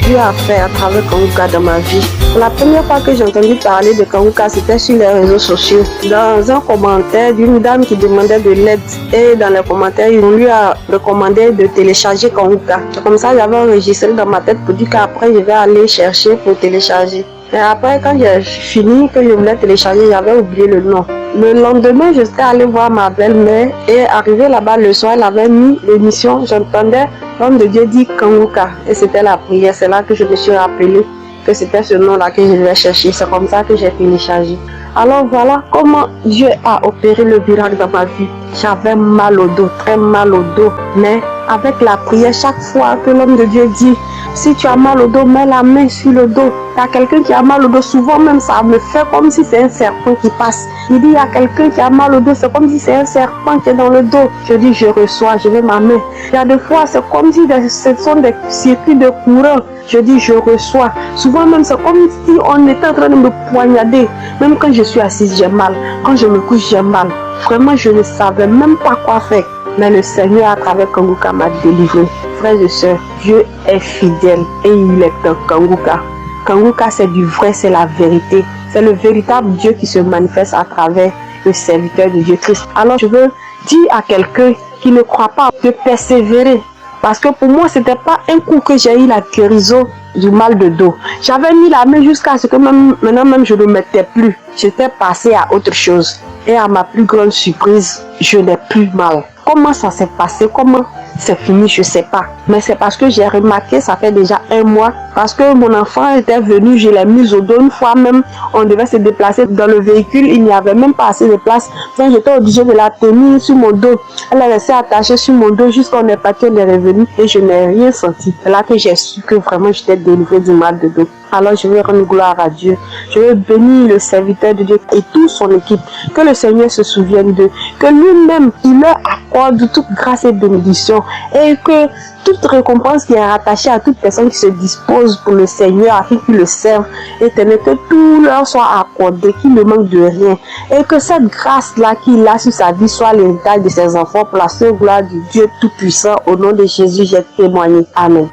Dieu a fait à travers Kanguka dans ma vie. La première fois que j'ai entendu parler de Kanguka, c'était sur les réseaux sociaux. Dans un commentaire d'une dame qui demandait de l'aide. Et dans les commentaires, on lui a recommandé de télécharger Kanguka. Comme ça, j'avais enregistré dans ma tête pour dire qu'après, je vais aller chercher pour télécharger. Et après, quand j'ai fini, que je voulais télécharger, j'avais oublié le nom. Le lendemain, je suis allée voir ma belle-mère et arrivée là-bas le soir, elle avait mis l'émission. J'entendais l'homme de Dieu dire Kanguka et c'était la prière. C'est là que je me suis rappelé que c'était ce nom-là que je devais chercher. C'est comme ça que j'ai téléchargé. Alors voilà comment Dieu a opéré le miracle dans ma vie. J'avais mal au dos, très mal au dos. Mais avec la prière, chaque fois que l'homme de Dieu dit, si tu as mal au dos, mets la main sur le dos. Il y a quelqu'un qui a mal au dos, souvent même ça me fait comme si c'est un serpent qui passe. Il dit, il y a quelqu'un qui a mal au dos, c'est comme si c'est un serpent qui est dans le dos. Je dis, je reçois, je mets ma main. Il y a des fois, c'est comme si ce sont des circuits de courant. Je dis, je reçois. Souvent même, c'est comme si on était en train de me poignarder. Même quand je suis assise, j'ai mal. Quand je me couche, j'ai mal. Vraiment, je ne savais même pas quoi faire. Mais le Seigneur, à travers Kanguka, m'a délivré. Frères et sœurs, Dieu est fidèle et il est un Kanguka. Kanguka, c'est du vrai, c'est la vérité. C'est le véritable Dieu qui se manifeste à travers le serviteur de Dieu Christ. Alors, je veux dire à quelqu'un qui ne croit pas de persévérer. Parce que pour moi, c'était pas un coup que j'ai eu la guérison du mal de dos. J'avais mis la main jusqu'à ce que maintenant même je ne le mettais plus. J'étais passé à autre chose. Et à ma plus grande surprise, je n'ai plus mal. Comment ça s'est passé? Comment c'est fini? Je ne sais pas. Mais c'est parce que j'ai remarqué, ça fait déjà 1 mois. Parce que mon enfant était venu, je l'ai mise au dos. Une fois même, on devait se déplacer dans le véhicule. Il n'y avait même pas assez de place. Donc j'étais obligée de la tenir sur mon dos. Elle est restée attachée sur mon dos jusqu'à on est parti, on est revenu. Et je n'ai rien senti. C'est là que j'ai su que vraiment j'étais délivrée du mal de dos. Alors je vais rendre gloire à Dieu. Je vais bénir le serviteur de Dieu et toute son équipe. Que le Seigneur se souvienne d'eux. Que lui-même, il leur accorde toute grâce et bénédiction. Et que toute récompense qui est rattachée à toute personne qui se dispose pour le Seigneur, afin qu'il le serve, éternel, que tout leur soit accordé, qu'il ne manque de rien. Et que cette grâce-là qu'il a sur sa vie soit l'héritage de ses enfants pour la seule gloire du Dieu Tout-Puissant. Au nom de Jésus, j'ai témoigné. Amen.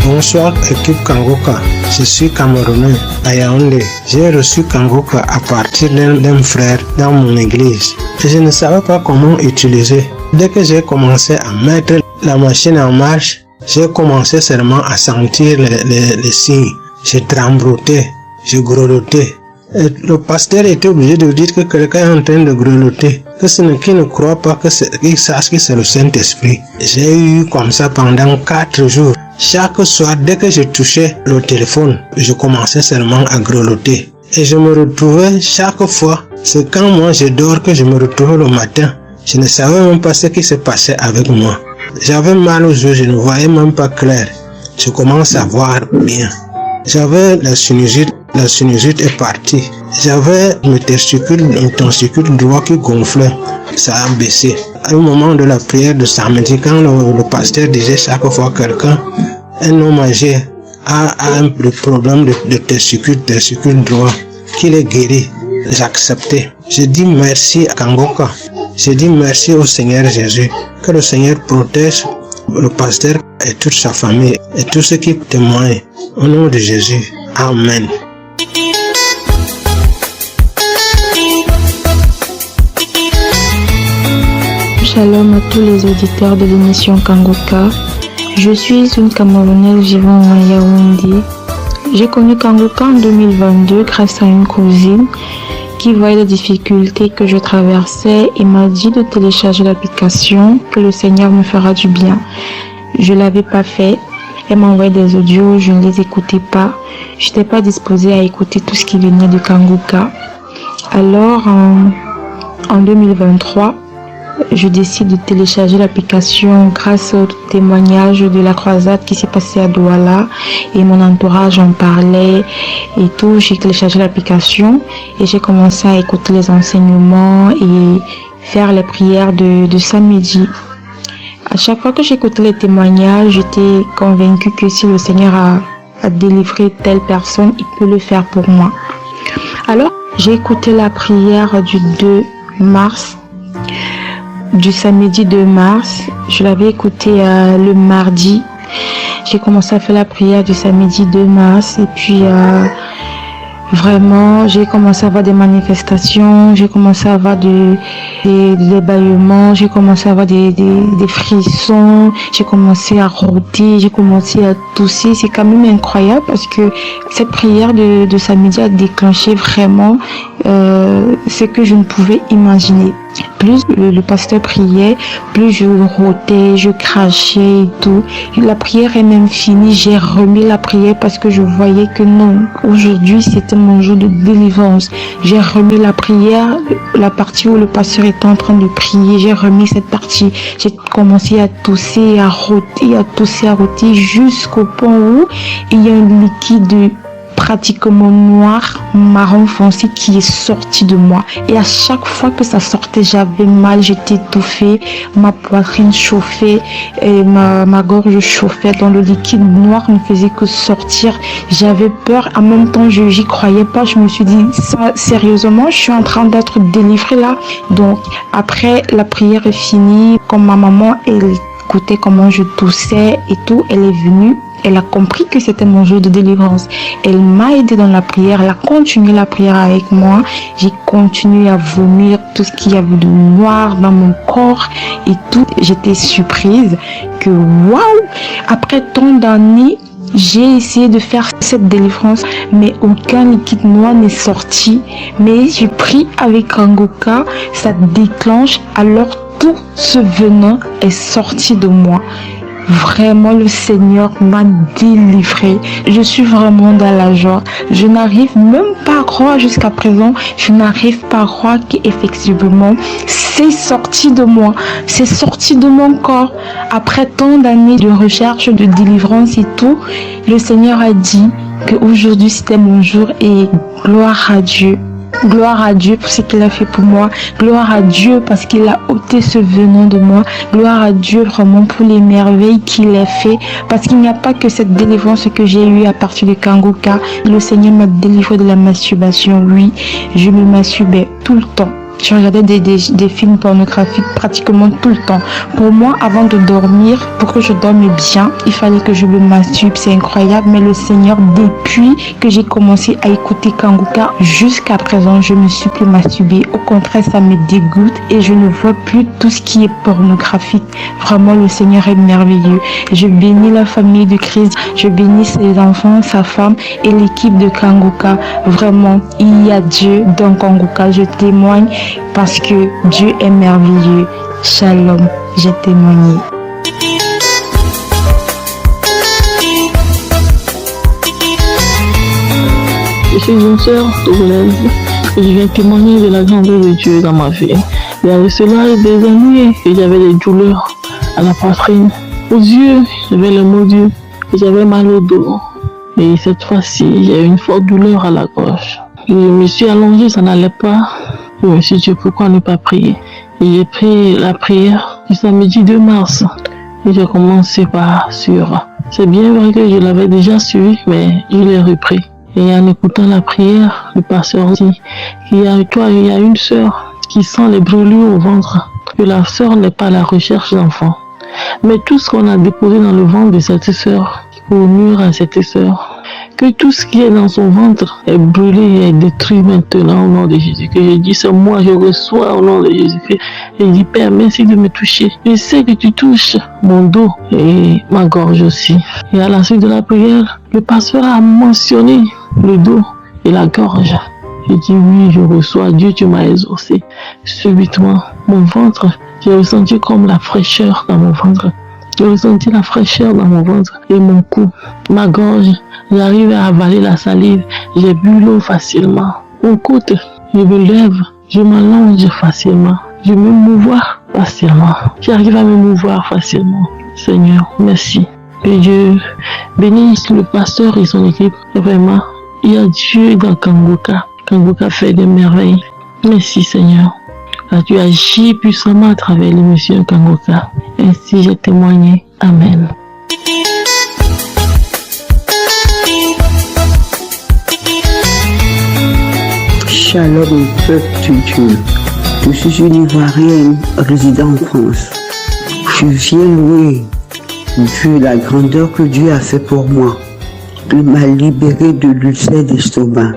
Bonsoir équipe Kanguka, je suis Camerounais à Yaoundé. J'ai reçu Kanguka à partir d'un frère dans mon église. Et je ne savais pas comment utiliser. Dès que j'ai commencé à mettre la machine en marche, j'ai commencé seulement à sentir les signes. Je tremblotais, je grelottais. Et le pasteur était obligé de dire que quelqu'un est en train de grelotter, que ce n'est qui ne croit pas qu'il sache que c'est le Saint-Esprit. J'ai eu comme ça pendant 4 jours. Chaque soir, dès que je touchais le téléphone, je commençais seulement à grelotter. Et je me retrouvais chaque fois, c'est quand moi je dors que je me retrouvais le matin. Je ne savais même pas ce qui se passait avec moi. J'avais mal aux yeux, je ne voyais même pas clair. Je commence à voir bien. J'avais la sinusite est partie. J'avais mon testicule droit qui gonflait. Ça a baissé. À un moment de la prière de samedi, quand le pasteur disait chaque fois quelqu'un, un homme âgé a un problème de testicule droit, qu'il est guéri, j'acceptais. Je dis merci à Kanguka. Je dis merci au Seigneur Jésus. Que le Seigneur protège le pasteur et toute sa famille et tous ceux qui témoignent. Au nom de Jésus. Amen. Shalom à tous les auditeurs de l'émission Kanguka. Je suis une Camerounaise vivant à Yaoundé. J'ai connu Kanguka en 2022 grâce à une cousine qui voyait les difficultés que je traversais et m'a dit de télécharger l'application, que le Seigneur me fera du bien. Je ne l'avais pas fait. Elle m'envoyait des audios, je ne les écoutais pas. Je n'étais pas disposée à écouter tout ce qui venait de Kanguka. Alors, en 2023, je décide de télécharger l'application grâce au témoignage de la croisade qui s'est passée à Douala et mon entourage en parlait et tout. J'ai téléchargé l'application et j'ai commencé à écouter les enseignements et faire les prières de samedi. À chaque fois que j'écoutais les témoignages, j'étais convaincue que si le Seigneur a délivré telle personne, il peut le faire pour moi. Alors, j'ai écouté la prière du 2 mars. Du samedi 2 mars, je l'avais écouté le mardi. J'ai commencé à faire la prière du samedi 2 mars et puis vraiment j'ai commencé à avoir des manifestations, j'ai commencé à avoir des bâillements, j'ai commencé à avoir des frissons, j'ai commencé à rôter, j'ai commencé à tousser. C'est quand même incroyable parce que cette prière de samedi a déclenché vraiment ce que je ne pouvais imaginer. Plus le pasteur priait, plus je rôtais, je crachais et tout. La prière est même finie, j'ai remis la prière parce que je voyais que non, aujourd'hui c'était mon jour de délivrance. J'ai remis la prière, la partie où le pasteur était en train de prier, j'ai remis cette partie. J'ai commencé à tousser, à rôter, à tousser, à rôter jusqu'au point où il y a un liquide pratiquement noir, marron foncé qui est sorti de moi. Et à chaque fois que ça sortait, j'avais mal, j'étais étouffée, ma poitrine chauffait et ma gorge chauffait. Donc le liquide noir ne faisait que sortir. J'avais peur. En même temps, j'y croyais pas. Je me suis dit, ça, sérieusement, je suis en train d'être délivrée là. Donc après, la prière est finie. Comme ma maman, elle écoutait comment je toussais et tout, elle est venue. Elle a compris que c'était mon jour de délivrance. Elle m'a aidé dans la prière. Elle a continué la prière avec moi. J'ai continué à vomir tout ce qu'il y avait de noir dans mon corps et tout. J'étais surprise que waouh! Après tant d'années, j'ai essayé de faire cette délivrance, mais aucun liquide noir n'est sorti. Mais j'ai pris avec Kanguka, ça déclenche, alors tout ce venin est sorti de moi. Vraiment, le Seigneur m'a délivré. Je suis vraiment dans la joie. Je n'arrive même pas à croire jusqu'à présent. Je n'arrive pas à croire qu'effectivement, c'est sorti de moi. C'est sorti de mon corps. Après tant d'années de recherche, de délivrance et tout, le Seigneur a dit qu'aujourd'hui c'était mon jour et gloire à Dieu. Gloire à Dieu pour ce qu'il a fait pour moi. Gloire à Dieu parce qu'il a ôté ce venin de moi. Gloire à Dieu vraiment pour les merveilles qu'il a fait. Parce qu'il n'y a pas que cette délivrance que j'ai eue à partir de Kanguka. Le Seigneur m'a délivré de la masturbation. Oui, je me masturbais tout le temps. Je regardais des films pornographiques pratiquement tout le temps. Pour moi, avant de dormir, pour que je dorme bien, il fallait que je me masturbe. C'est incroyable, mais le Seigneur, depuis que j'ai commencé à écouter Kanguka, jusqu'à présent, je ne me suis plus masturbée. Au contraire, ça me dégoûte et je ne vois plus tout ce qui est pornographique. Vraiment, le Seigneur est merveilleux. Je bénis la famille de Christ, je bénis ses enfants, sa femme et l'équipe de Kanguka. Vraiment, il y a Dieu dans Kanguka. Je témoigne parce que Dieu est merveilleux. Shalom, j'ai témoigné. Je suis une sœur togolaise et je viens témoigner de la grandeur de Dieu dans ma vie. Il y a cela des années que j'avais des douleurs à la poitrine, aux yeux, j'avais le mot Dieu et j'avais mal au dos. Et cette fois-ci, j'ai eu une forte douleur à la gorge. Je me suis allongée, ça n'allait pas. Je me suis dit pourquoi ne pas prier. Et j'ai pris la prière du samedi 2 mars. Et j'ai commencé sur. C'est bien vrai que je l'avais déjà suivi, mais je l'ai repris. Et en écoutant la prière, le pasteur dit qu'il y a une sœur qui sent les brûlures au ventre. Que la sœur n'est pas à la recherche d'enfants. Mais tout ce qu'on a déposé dans le ventre de cette sœur, pour nuire à cette sœur, Que tout ce qui est dans son ventre est brûlé et est détruit maintenant au nom de Jésus. Que je dis ce moi, je reçois au nom de Jésus. Et je dis Père, merci de me toucher. Je sais que tu touches mon dos et ma gorge aussi. Et à la suite de la prière, le pasteur a mentionné le dos et la gorge. J'ai dit oui, je reçois. Dieu, tu m'as exaucé. Subitement, mon ventre, j'ai ressenti comme la fraîcheur dans mon ventre. J'ai ressenti la fraîcheur dans mon ventre et mon cou, ma gorge. J'arrive à avaler la salive. J'ai bu l'eau facilement. Mon côte, je me lève, je m'allonge facilement. Je me mouvoir facilement. J'arrive à me mouvoir facilement. Seigneur, merci. Que Dieu bénisse le pasteur et son équipe. Vraiment, il y a Dieu dans Kangoka. Kangoka fait des merveilles. Merci Seigneur. Tu agis puissamment à travers l'émission Kangoka. Ainsi j'ai témoigné. Amen. Shalom, peuple de Dieu. Je suis une Ivoirienne résidant en France. Je viens louer Dieu, la grandeur que Dieu a fait pour moi. Il m'a libéré de l'ulcère d'estomac.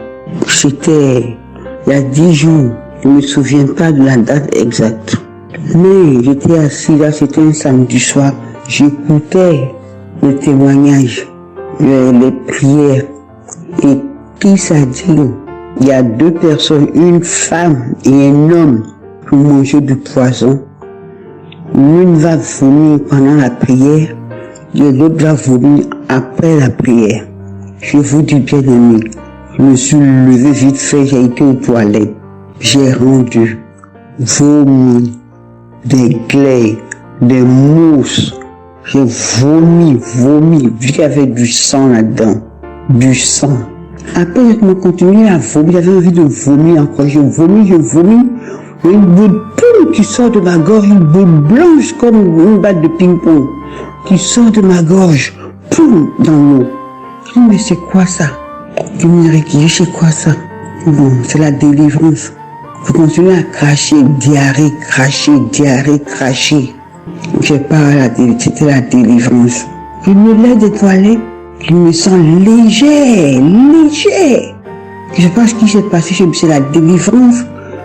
C'était il y a 10 jours. Je ne me souviens pas de la date exacte. Mais j'étais assis là, c'était un samedi soir. J'écoutais le témoignage, les prières. Et qui ça dit? Il y a 2 personnes, une femme et un homme qui mangeaient du poison. L'une va vomir pendant la prière et l'autre va vomir après la prière. Je vous dis bien aimé, je me suis levé vite fait, j'ai été aux toilettes. J'ai rendu vomi, des glaies, des mousses. J'ai vomi, vu qu'il y avait du sang là-dedans. Du sang. Après, je continué à vomir. J'avais envie de vomir encore. Je vomis. Une boule qui sort de ma gorge, une boule blanche comme une balle de ping-pong qui sort de ma gorge, poum, dans l'eau. Je dis, mais c'est quoi ça? Je me dis, c'est quoi ça? Bon, c'est la délivrance. Je continue à cracher, diarrhée, cracher. J'ai pas c'était la délivrance. Je me lève des toilettes, je me sens léger. Je sais pas ce qui s'est passé, c'est la délivrance.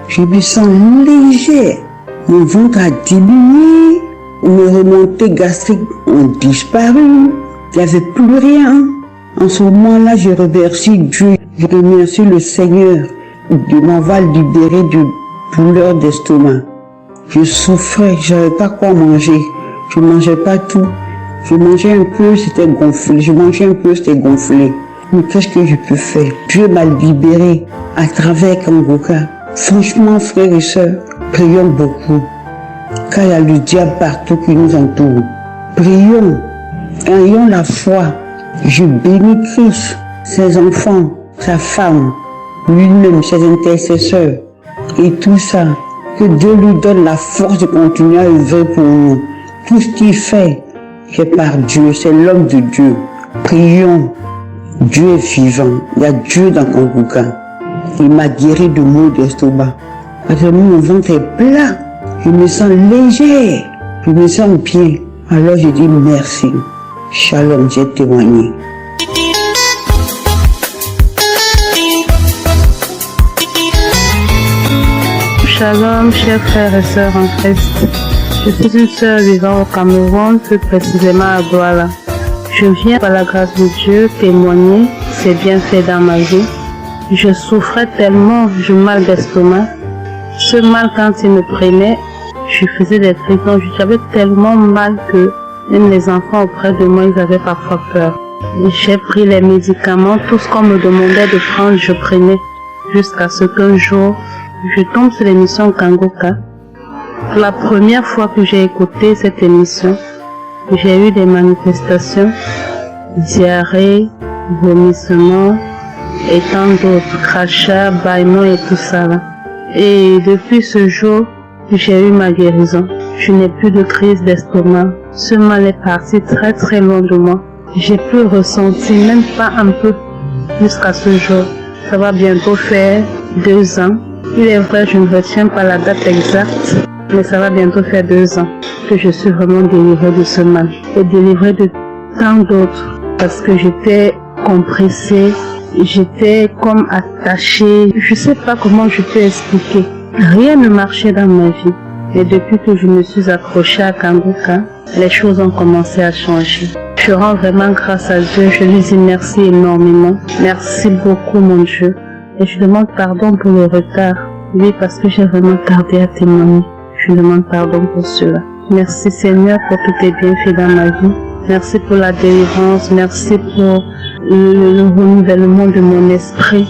Je me sens léger. Mon ventre a diminué, mes remontées gastriques ont disparu. Il n'y avait plus rien. En ce moment-là, je remercie Dieu. Je remercie le Seigneur de m'avoir libéré de douleur d'estomac. Je souffrais, je n'avais pas quoi manger. Je ne mangeais pas tout. Je mangeais un peu, c'était gonflé. Je mangeais un peu, c'était gonflé. Mais qu'est-ce que je peux faire? Dieu m'a libéré à travers Kangoka. Franchement, frères et sœurs, prions beaucoup. Car il y a le diable partout qui nous entoure. Prions, ayons la foi. Je bénis Christ, ses enfants, sa femme, lui-même, ses intercesseurs et tout ça. Que Dieu lui donne la force de continuer à œuvrer pour nous. Tout ce qu'il fait, c'est par Dieu, c'est l'homme de Dieu. Prions. Dieu est vivant. Il y a Dieu dans Kangoka. Il m'a guéri de maux d'estomac. Parce que mon ventre est plat. Je me sens léger. Je me sens bien. Alors je dis merci. Shalom, j'ai témoigné. Shalom, chers frères et sœurs en Christ. Je suis une sœur vivant au Cameroun, plus précisément à Douala. Je viens par la grâce de Dieu témoigner ses bienfaits dans ma vie. Je souffrais tellement du mal d'estomac. Ce mal, quand il me prenait, je faisais des cris. J'avais tellement mal que même les enfants auprès de moi, ils avaient parfois peur. J'ai pris les médicaments, tout ce qu'on me demandait de prendre, je prenais. Jusqu'à ce qu'un jour, je tombe sur l'émission Kangoka. La première fois que j'ai écouté cette émission, j'ai eu des manifestations, diarrhée, vomissements et tant d'autres, crachats, bâillements et tout ça là. Et depuis ce jour, j'ai eu ma guérison. Je n'ai plus de crise d'estomac. Ce mal est parti très très loin de moi. J'ai plus ressenti, même pas un peu, jusqu'à ce jour. Ça va bientôt faire 2 ans. Il est vrai, je ne retiens pas la date exacte, mais ça va bientôt faire 2 ans que je suis vraiment délivrée de ce mal. Et délivrée de tant d'autres, parce que j'étais compressée. J'étais comme attachée. Je sais pas comment je peux expliquer. Rien ne marchait dans ma vie. Et depuis que je me suis accrochée à Kanguka, les choses ont commencé à changer. Je rends vraiment grâce à Dieu. Je lui dis merci énormément. Merci beaucoup, mon Dieu. Et je demande pardon pour le retard. Oui, parce que j'ai vraiment tardé à témoigner. Je demande pardon pour cela. Merci Seigneur pour tous tes bienfaits dans ma vie. Merci pour la délivrance. Merci pour le renouvellement de mon esprit.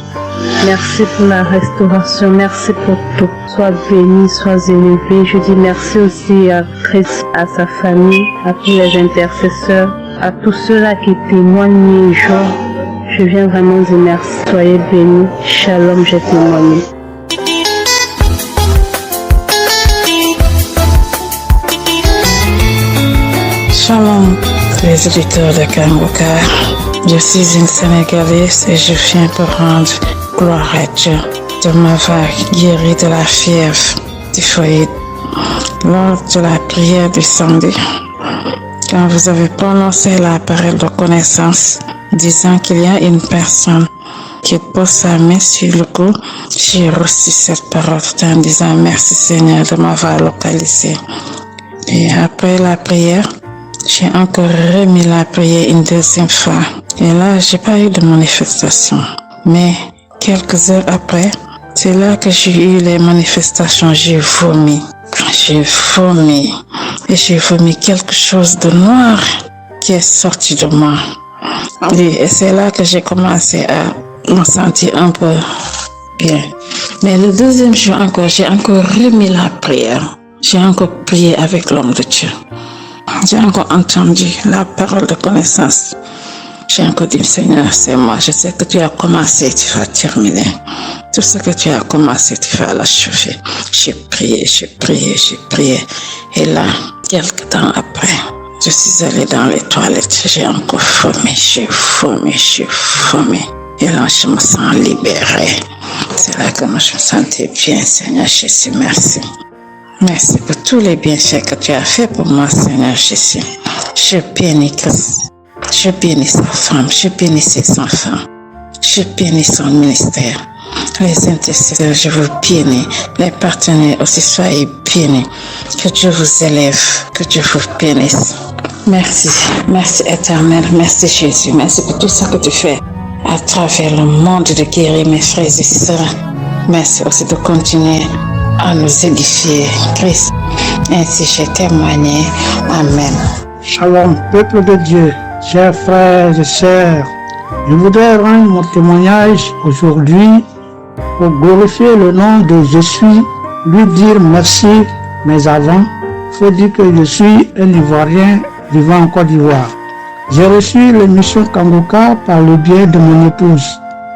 Merci pour la restauration. Merci pour tout. Sois béni, sois élevé. Je dis merci aussi à Christ, à sa famille, à tous les intercesseurs, à tous ceux-là qui témoignent les jours. Je viens vraiment dire merci. Soyez bénis. Shalom, j'ai témoigné. Shalom, les auditeurs de Kanguka. Je suis une Sénégalaise et je viens pour rendre gloire à Dieu de m'avoir guéri de la fièvre typhoïde lors de la prière du samedi. Quand vous avez prononcé la parole de connaissance, disant qu'il y a une personne qui pose sa main sur le cou, j'ai reçu cette parole en disant merci Seigneur de m'avoir localisé. Et après la prière, j'ai encore remis la prière une deuxième fois. Et là, j'ai pas eu de manifestation. Mais quelques heures après, c'est là que j'ai eu les manifestations. J'ai vomi. Et j'ai vomi quelque chose de noir qui est sorti de moi. Et c'est là que j'ai commencé à me sentir un peu bien. Mais le deuxième jour encore, j'ai encore remis la prière. J'ai encore prié avec l'homme de Dieu. J'ai encore entendu la parole de connaissance. J'ai encore dit, Seigneur, c'est moi. Je sais que tu as commencé, tu vas terminer. Tout ce que tu as commencé, tu vas l'achever. J'ai prié. Et là, quelques temps après, je suis allée dans les toilettes. J'ai encore vomi. Et là, je me sens libérée. C'est là que je me sentais bien, Seigneur Jésus, merci. Merci pour tous les bienfaits que tu as fait pour moi, Seigneur Jésus. Je bénis Christ. Je bénis sa femme. Je bénis ses enfants. Je bénis son ministère. Les intercesseurs, je vous bénis. Les partenaires aussi, soyez bénis. Que Dieu vous élève. Que Dieu vous bénisse. Merci. Merci éternel. Merci Jésus. Merci pour tout ce que tu fais à travers le monde de guérir mes frères et sœurs. Merci aussi de continuer à nous édifier, Christ. Ainsi j'ai témoigné. Amen. Shalom, peuple de Dieu, chers frères et sœurs. Je voudrais rendre mon témoignage aujourd'hui pour glorifier le nom de Jésus, lui dire merci, mais avant, il faut dire que je suis un Ivoirien vivant en Côte d'Ivoire. J'ai reçu l'émission Kanguka par le biais de mon épouse.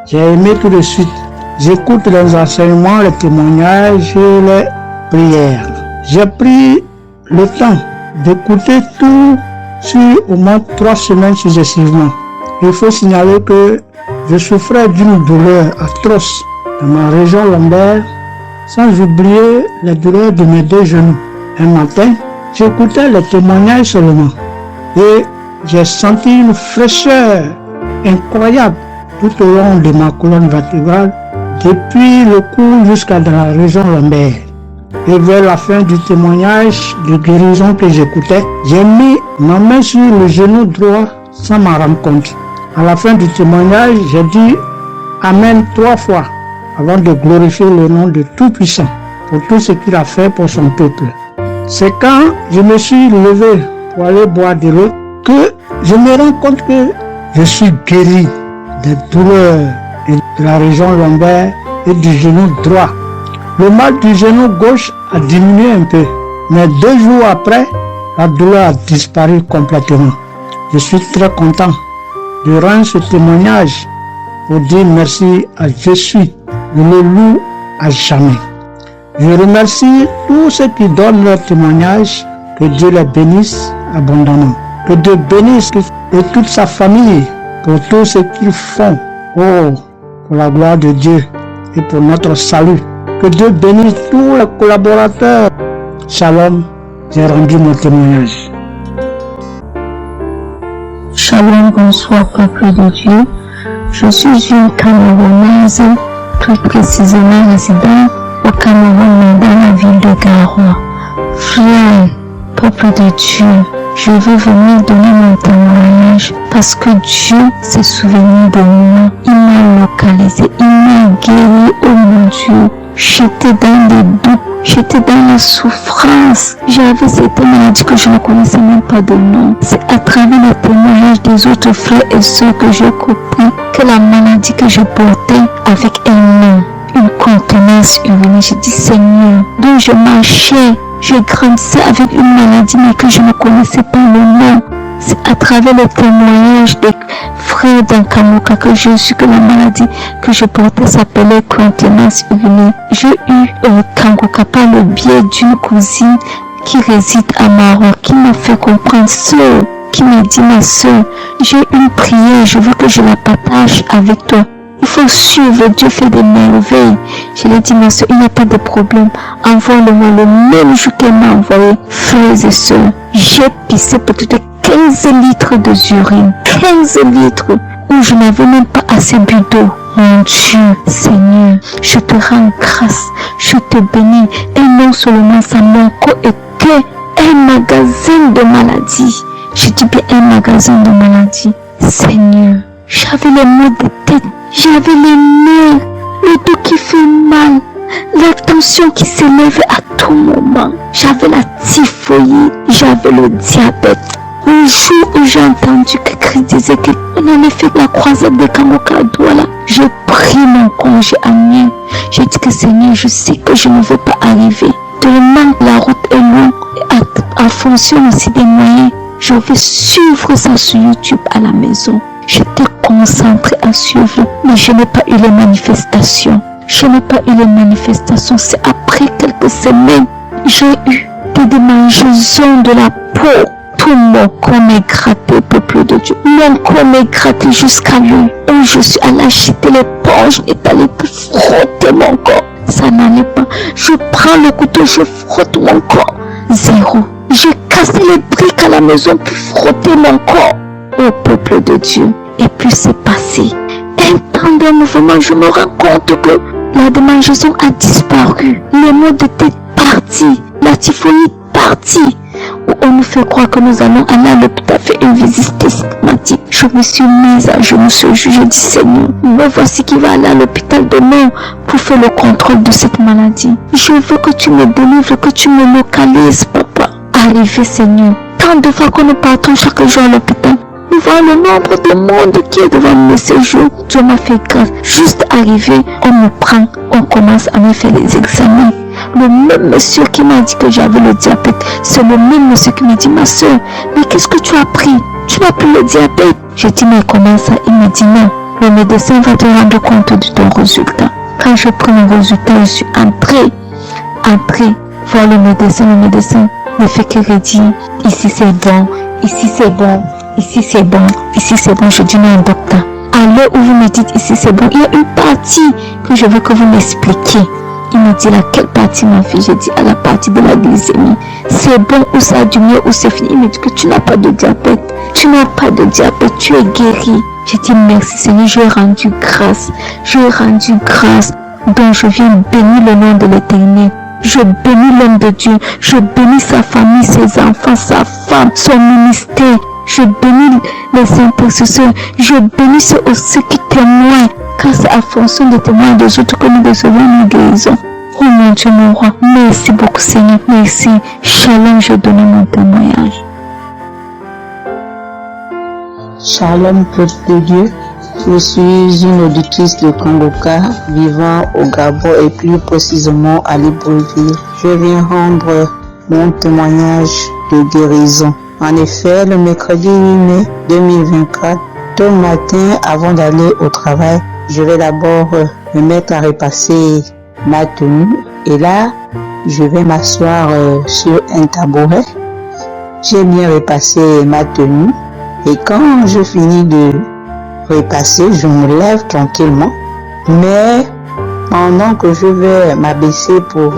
J'ai aimé tout de suite. J'écoute les enseignements, les témoignages et les prières. J'ai pris le temps d'écouter tout sur au moins 3 semaines successivement. Il faut signaler que je souffrais d'une douleur atroce dans ma région lombaire, sans oublier les douleurs de mes 2 genoux. Un matin, j'écoutais les témoignages seulement et j'ai senti une fraîcheur incroyable tout au long de ma colonne vertébrale, depuis le cou jusqu'à dans la région lombaire. Et vers la fin du témoignage de guérison que j'écoutais, j'ai mis ma main sur le genou droit sans m'en rendre compte. À la fin du témoignage, j'ai dit Amen 3 fois avant de glorifier le nom de Tout-Puissant pour tout ce qu'il a fait pour son peuple. C'est quand je me suis levé pour aller boire de l'eau que je me rends compte que je suis guéri des douleurs de la région lombaire et du genou droit. Le mal du genou gauche a diminué un peu, mais 2 jours après, la douleur a disparu complètement. Je suis très content de rendre ce témoignage pour dire merci à Jésus. Je le loue à jamais. Je remercie tous ceux qui donnent leur témoignage. Que Dieu les bénisse abondamment. Que Dieu bénisse et toute sa famille pour tout ce qu'ils font. Oh, pour la gloire de Dieu et pour notre salut. Que Dieu bénisse tous les collaborateurs. Shalom, j'ai rendu mon témoignage. Shalom, bonsoir peuple de Dieu. Je suis une Camerounaise, plus précisément résident au Cameroun, dans la ville de Garoua. Frère, peuple de Dieu, je veux venir donner mon témoignage parce que Dieu s'est souvenu de moi. Il m'a localisé, il m'a guéri, oh mon Dieu. J'étais dans les doutes, j'étais dans la souffrance. J'avais cette maladie que je ne connaissais même pas de nom. C'est à travers le témoignage des autres frères et sœurs que j'ai compris que la maladie que je portais avec elle-même, une contenance urinée. J'ai dit Seigneur, donc je marchais, je grandissais avec une maladie mais que je ne connaissais pas le nom. C'est à travers le témoignage des frères d'Ankamoka que j'ai su que la maladie que je portais s'appelait contenance urinée. J'ai eu Kangoka par le biais d'une cousine qui réside à Maroc, qui m'a fait comprendre sœur, qui m'a dit ma sœur, j'ai une prière, je veux que je la partage avec toi. Il faut suivre, Dieu fait des merveilles. Je lui ai dit, ma soeur, il n'y a pas de problème. Envoie-le-moi le même jour qu'elle m'a envoyé. Frères et sœurs, j'ai pissé peut-être 15 litres de urine. 15 litres où je n'avais même pas assez bu d'eau. Mon Dieu, Seigneur, je te rends grâce. Je te bénis. Et non seulement ça, mon corps était un magasin de maladies. Je dis bien un magasin de maladies. Seigneur, j'avais les maux de tête. J'avais les nerfs, le dos qui fait mal, la tension qui s'élève à tout moment. J'avais la typhoïde, j'avais le diabète. Le jour où j'ai entendu que Christ disait qu'on allait faire la croisade de Kangoka à Douala, j'ai pris mon congé annuel. J'ai dit que Seigneur, je sais que je ne veux pas arriver. Tellement la route est longue, en fonction aussi des moyens, je vais suivre ça sur YouTube à la maison. J'étais concentrée à suivre, mais je n'ai pas eu les manifestations. C'est après quelques semaines, j'ai eu des démangeaisons de la peau. Tout mon corps m'est gratté, peuple de Dieu. Mon corps m'est gratté jusqu'à l'œil. Et je suis allée acheter l'éponge et allée frotter mon corps. Ça n'allait pas. Je prends le couteau, je frotte mon corps. Zéro. J'ai cassé les briques à la maison pour frotter mon corps. Au peuple de Dieu. Et puis c'est passé. Un temps d'un mouvement, je me rends compte que la démangeaison a disparu. Les maux de tête partis. La typhoïde partie. Où on nous fait croire que nous allons aller à l'hôpital faire une visite systématique. Je me suis mise à genoux ce jour. Je dis Seigneur, me voici qui va aller à l'hôpital demain pour faire le contrôle de cette maladie. Je veux que tu me délivres, que tu me localises, papa. Arrivé Seigneur. Tant de fois que nous partons chaque jour à l'hôpital, nous voyons le nombre de monde qui est devant nous ce jour. Dieu m'a fait grâce. Juste arrivé, on me prend, on commence à me faire les examens. Le même monsieur qui m'a dit que j'avais le diabète, c'est le même monsieur qui m'a dit, ma soeur, mais qu'est-ce que tu as pris? Tu n'as plus le diabète. J'ai dit, mais comment ça? Il m'a dit, non, le médecin va te rendre compte de ton résultat. Quand je prends le résultat, je suis entrée voir le médecin ne fait que redire, ici c'est bon, ici c'est bon, ici c'est bon, ici c'est bon. Je dis, non, docteur, à l'heure où vous me dites ici c'est bon, il y a une partie que je veux que vous m'expliquiez. Il me dit, laquelle partie, ma fille? J'ai dit, à la partie de la glycémie. C'est bon ou ça a du mieux ou c'est fini? Il me dit que tu n'as pas de diabète. Tu n'as pas de diabète, tu es guéri. J'ai dit, merci Seigneur, j'ai rendu grâce. Donc je viens bénir le nom de l'Éternel. Je bénis l'homme de Dieu. Je bénis sa famille, ses enfants, sa femme, son ministère. Je bénis les intercesseurs. Je bénis ceux aussi qui témoignent. Car c'est à fonction des témoins des autres que nous recevons nos guérisons. Oh mon Dieu, mon roi. Merci beaucoup Seigneur. Merci. Shalom, je donne mon témoignage. Shalom, peuple de Dieu. Je suis une auditrice de Kangoka vivant au Gabon et plus précisément à Libreville. Je viens rendre mon témoignage de guérison. En effet, le mercredi 8 mai 2024, tôt le matin, avant d'aller au travail, je vais d'abord me mettre à repasser ma tenue et là, je vais m'asseoir sur un tabouret. J'ai bien repassé ma tenue et quand je finis de repasser, je me lève tranquillement. Mais pendant que je vais m'abaisser pour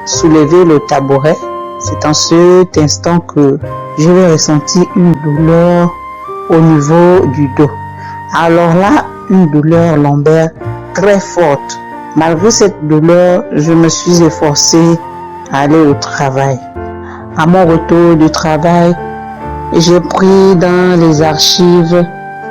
soulever le tabouret, c'est en cet instant que je vais ressentir une douleur au niveau du dos. Alors là, une douleur lombaire très forte. Malgré cette douleur, je me suis efforcée à aller au travail. À mon retour du travail, j'ai pris dans les archives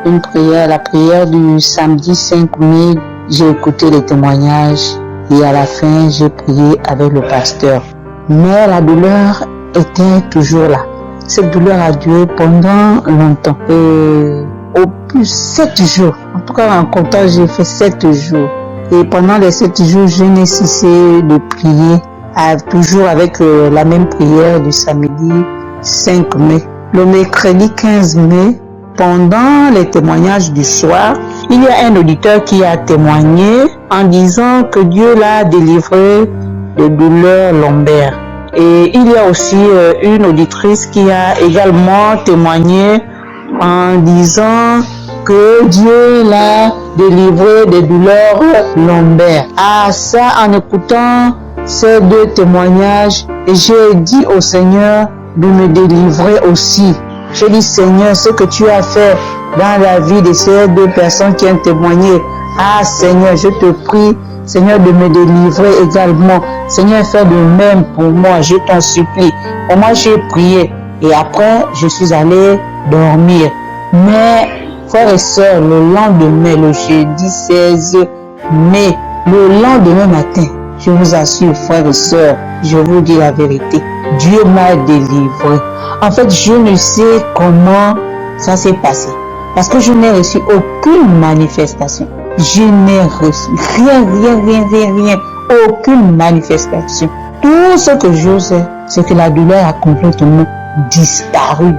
une prière, la prière du samedi 5 mai. J'ai écouté les témoignages et à la fin, j'ai prié avec le pasteur. Mais la douleur était toujours là. Cette douleur a duré pendant longtemps. Et au plus 7 jours. En tout cas, en comptant, j'ai fait 7 jours. Et pendant les 7 jours, je n'ai cessé de prier, toujours avec la même prière du samedi 5 mai. Le mercredi 15 mai, pendant les témoignages du soir, il y a un auditeur qui a témoigné en disant que Dieu l'a délivré de douleurs lombaires. Et il y a aussi une auditrice qui a également témoigné en disant que Dieu l'a délivré des douleurs lombaires. À ça, en écoutant ces deux témoignages, j'ai dit au Seigneur de me délivrer aussi. J'ai dit, Seigneur, ce que tu as fait dans la vie de ces deux personnes qui ont témoigné, ah Seigneur, je te prie, Seigneur, de me délivrer également. Seigneur, fais de même pour moi, je t'en supplie. Et moi, j'ai prié et après, je suis allé dormir. Mais, frères et sœurs, le lendemain, le jeudi 16 mai, le lendemain matin, je vous assure, frères et sœurs, je vous dis la vérité, Dieu m'a délivré. En fait, je ne sais comment ça s'est passé. Parce que je n'ai reçu aucune manifestation. Je n'ai reçu rien, aucune manifestation. Tout ce que je sais, c'est que la douleur a complètement disparu.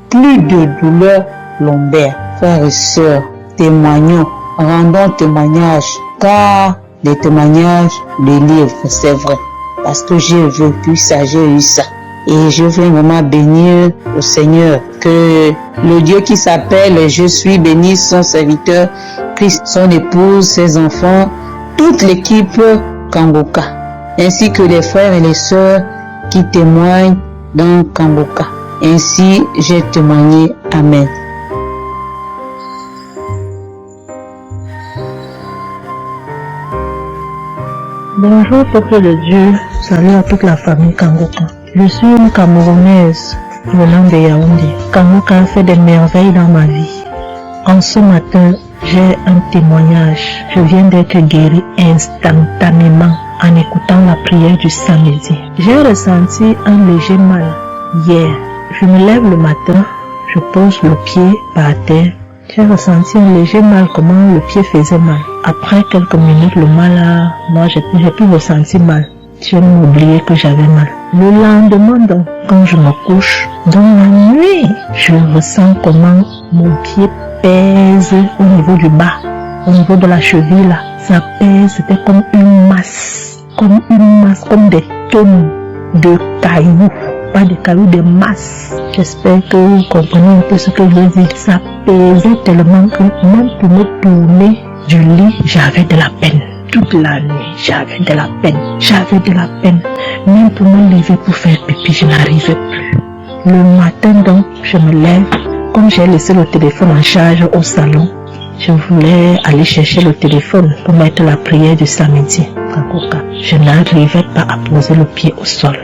Plus de douleur lombaire. Frères et sœurs, témoignons, rendons témoignage, car les témoignages délivrent, c'est vrai. Parce que j'ai vécu ça, j'ai eu ça. Et je veux vraiment bénir au Seigneur que le Dieu qui s'appelle Je suis béni, son serviteur, Christ, son épouse, ses enfants, toute l'équipe Kangoka, ainsi que les frères et les sœurs qui témoignent dans Kangoka. Ainsi, j'ai témoigné. Amen. Bonjour peuple de Dieu, salut à toute la famille Kangoka. Je suis une Camerounaise venant de Yaoundé. Kangoka a fait des merveilles dans ma vie. En ce matin, j'ai un témoignage. Je viens d'être guérie instantanément en écoutant la prière du samedi. J'ai ressenti un léger mal hier. Je me lève le matin, je pose le pied par terre. J'ai ressenti un léger mal, comment le pied faisait mal. Après quelques minutes, le mal j'ai plus ressenti mal. J'ai oublié que j'avais mal. Le lendemain, donc, quand je me couche, dans la nuit, je ressens comment mon pied pèse au niveau du bas, au niveau de la cheville là. Ça pèse, c'était comme une masse, comme des tonnes de cailloux. Pas des cailloux, des masses. J'espère que vous comprenez un peu ce que je veux dire. Ça pesait tellement que même pour me tourner du lit, j'avais de la peine. Toute la nuit, j'avais de la peine. Même pour me lever pour faire pipi, je n'arrivais plus. Le matin donc, je me lève. Comme j'ai laissé le téléphone en charge au salon, je voulais aller chercher le téléphone pour mettre la prière du samedi. Je n'arrivais pas à poser le pied au sol.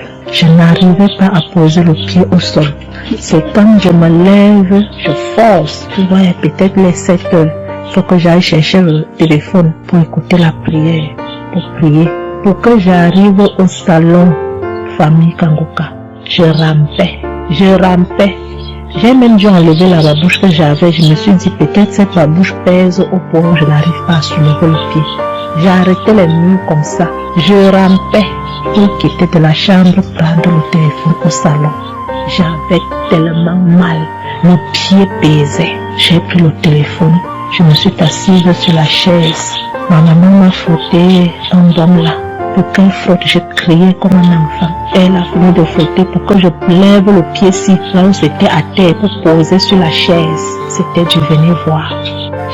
C'est quand je me lève, je force. Tu vois, peut-être les 7 heures. Il faut que j'aille chercher le téléphone pour écouter la prière, pour prier. Pour que j'arrive au salon, famille Kangoka, je rampais. J'ai même dû enlever la babouche que j'avais. Je me suis dit, peut-être cette babouche pèse au point où je n'arrive pas à soulever le pied. J'ai arrêté les murs comme ça. Je rampais pour quitter de la chambre, prendre le téléphone au salon. J'avais tellement mal. Le pied pesait. J'ai pris le téléphone. Je me suis assise sur la chaise. Ma maman m'a frotté un baume là. Pour qu'elle frotte, j'ai crié comme un enfant. Elle a fini de frotter pour que je lève le pied-ci, là où c'était à terre, pour poser sur la chaise. C'était du venez voir.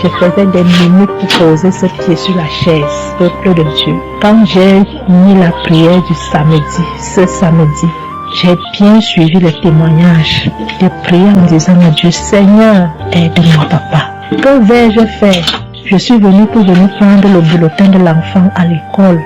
Je faisais des minutes pour poser ce pied sur la chaise, peuple de Dieu. Quand j'ai mis la prière du samedi, ce samedi, j'ai bien suivi les témoignages. J'ai prié en disant à Dieu, Seigneur, aide-moi papa. Que vais-je faire? Je suis venue pour venir prendre le bulletin de l'enfant à l'école.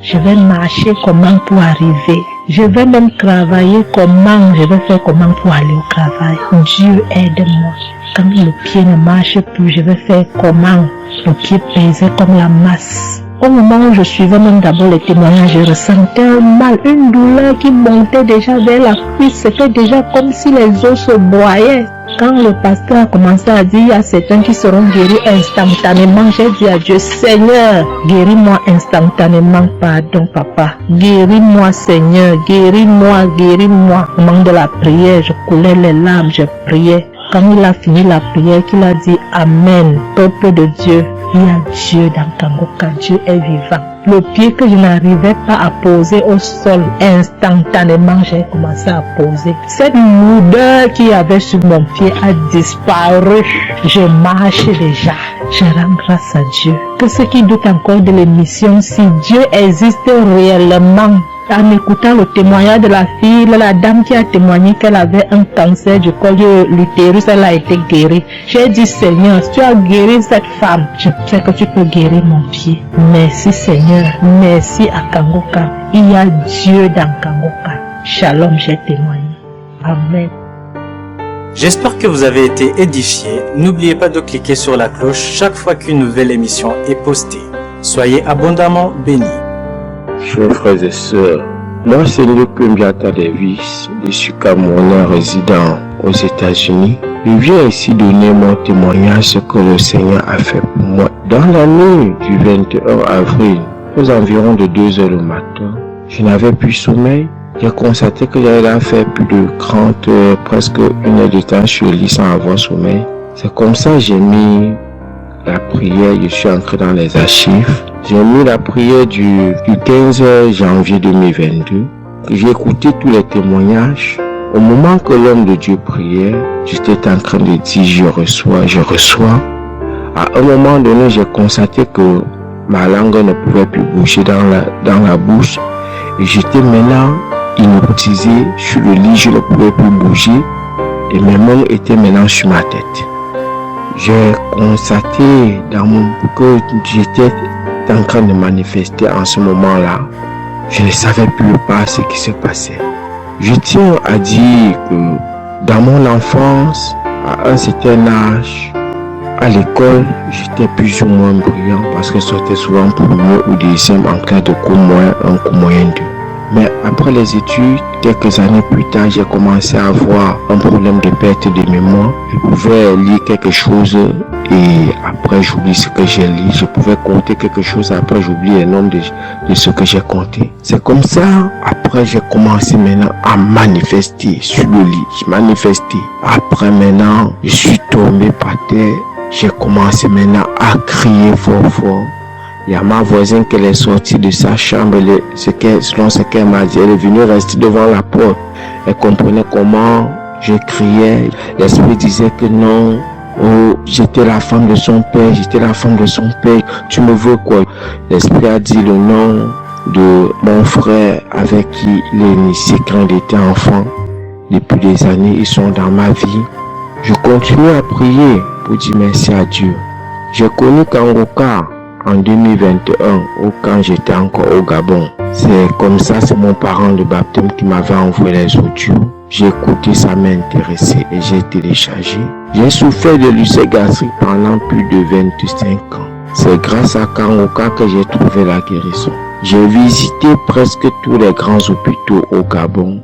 Je vais marcher comment pour arriver. Je vais même travailler comment. Je vais faire comment pour aller au travail. Dieu aide-moi. Quand le pied ne marche plus, je vais faire comment? Le pied pesait comme la masse. Au moment où je suivais même d'abord les témoignages, je ressentais un mal, une douleur qui montait déjà vers la cuisse. C'était déjà comme si les os se broyaient. Quand le pasteur a commencé à dire, il y a certains qui seront guéris instantanément, j'ai dit à Dieu, Seigneur, guéris-moi instantanément, pardon papa. Guéris-moi Seigneur, guéris-moi, guéris-moi. Au moment de la prière, je coulais les larmes, je priais. Quand il a fini la prière, qu'il a dit Amen, peuple de Dieu, il y a Dieu dans Kangoka, Dieu est vivant. Le pied que je n'arrivais pas à poser au sol, instantanément j'ai commencé à poser. Cette lourdeur qui avait sur mon pied a disparu. Je marche déjà. Je rends grâce à Dieu. Que ceux qui doutent encore de l'émission, si Dieu existe réellement, en écoutant le témoignage de la fille, la dame qui a témoigné qu'elle avait un cancer du col de l'utérus, elle a été guérie. J'ai dit, Seigneur, si tu as guéri cette femme, je sais que tu peux guérir mon pied. Merci Seigneur, merci à Kangoka. Il y a Dieu dans Kangoka. Shalom, j'ai témoigné. Amen. J'espère que vous avez été édifiés. N'oubliez pas de cliquer sur la cloche chaque fois qu'une nouvelle émission est postée. Soyez abondamment bénis. Chers frères et sœurs, moi c'est Luc Mbiata Davis, je suis Camerounais résident aux États-Unis. Je viens ici donner mon témoignage ce que le Seigneur a fait pour moi. Dans la nuit du 21 avril, aux environs de 2 heures le matin, je n'avais plus sommeil. J'ai constaté que j'avais fait plus de 30 heures, presque 1 heure de temps sur le lit sans avoir sommeil. C'est comme ça que j'ai mis la prière, je suis entré dans les archives. J'ai mis la prière du 15 janvier 2022. J'ai écouté tous les témoignages. Au moment que l'homme de Dieu priait, j'étais en train de dire je reçois. À un moment donné, j'ai constaté que ma langue ne pouvait plus bouger dans la bouche. Et j'étais maintenant hypnotisé sur le lit, je ne pouvais plus bouger. Et mes mains étaient maintenant sur ma tête. J'ai constaté que j'étais en train de manifester en ce moment-là. Je ne savais plus pas ce qui se passait. Je tiens à dire que dans mon enfance, à un certain âge, à l'école, j'étais plus ou moins brillant parce que je sortais souvent premier ou deuxième en classe de cours moyen 1, cours moyen 2. Mais après les études, quelques années plus tard, j'ai commencé à avoir un problème de perte de mémoire. Je pouvais lire quelque chose et après j'oublie ce que j'ai lu. Je pouvais compter quelque chose et après j'oublie le nombre de ce que j'ai compté. C'est comme ça, après j'ai commencé maintenant à manifester sur le lit. Je manifestais. Après maintenant, je suis tombé par terre. J'ai commencé maintenant à crier fort fort. Il y a ma voisine qui est sortie de sa chambre, selon ce qu'elle m'a dit, elle est venue rester devant la porte. Elle comprenait comment je criais. L'esprit disait que non, oh, j'étais la femme de son père, tu me veux quoi? L'esprit a dit le nom de mon frère avec qui il est initié quand il était enfant. Depuis des années, ils sont dans ma vie. Je continue à prier pour dire merci à Dieu. J'ai connu Kangoka en 2021, quand j'étais encore au Gabon. C'est comme ça, c'est mon parent de baptême qui m'avait envoyé les audios. J'ai écouté, ça m'a intéressé et j'ai téléchargé. J'ai souffert de l'ulcère gastrique pendant plus de 25 ans. C'est grâce à Kangoka que j'ai trouvé la guérison. J'ai visité presque tous les grands hôpitaux au Gabon,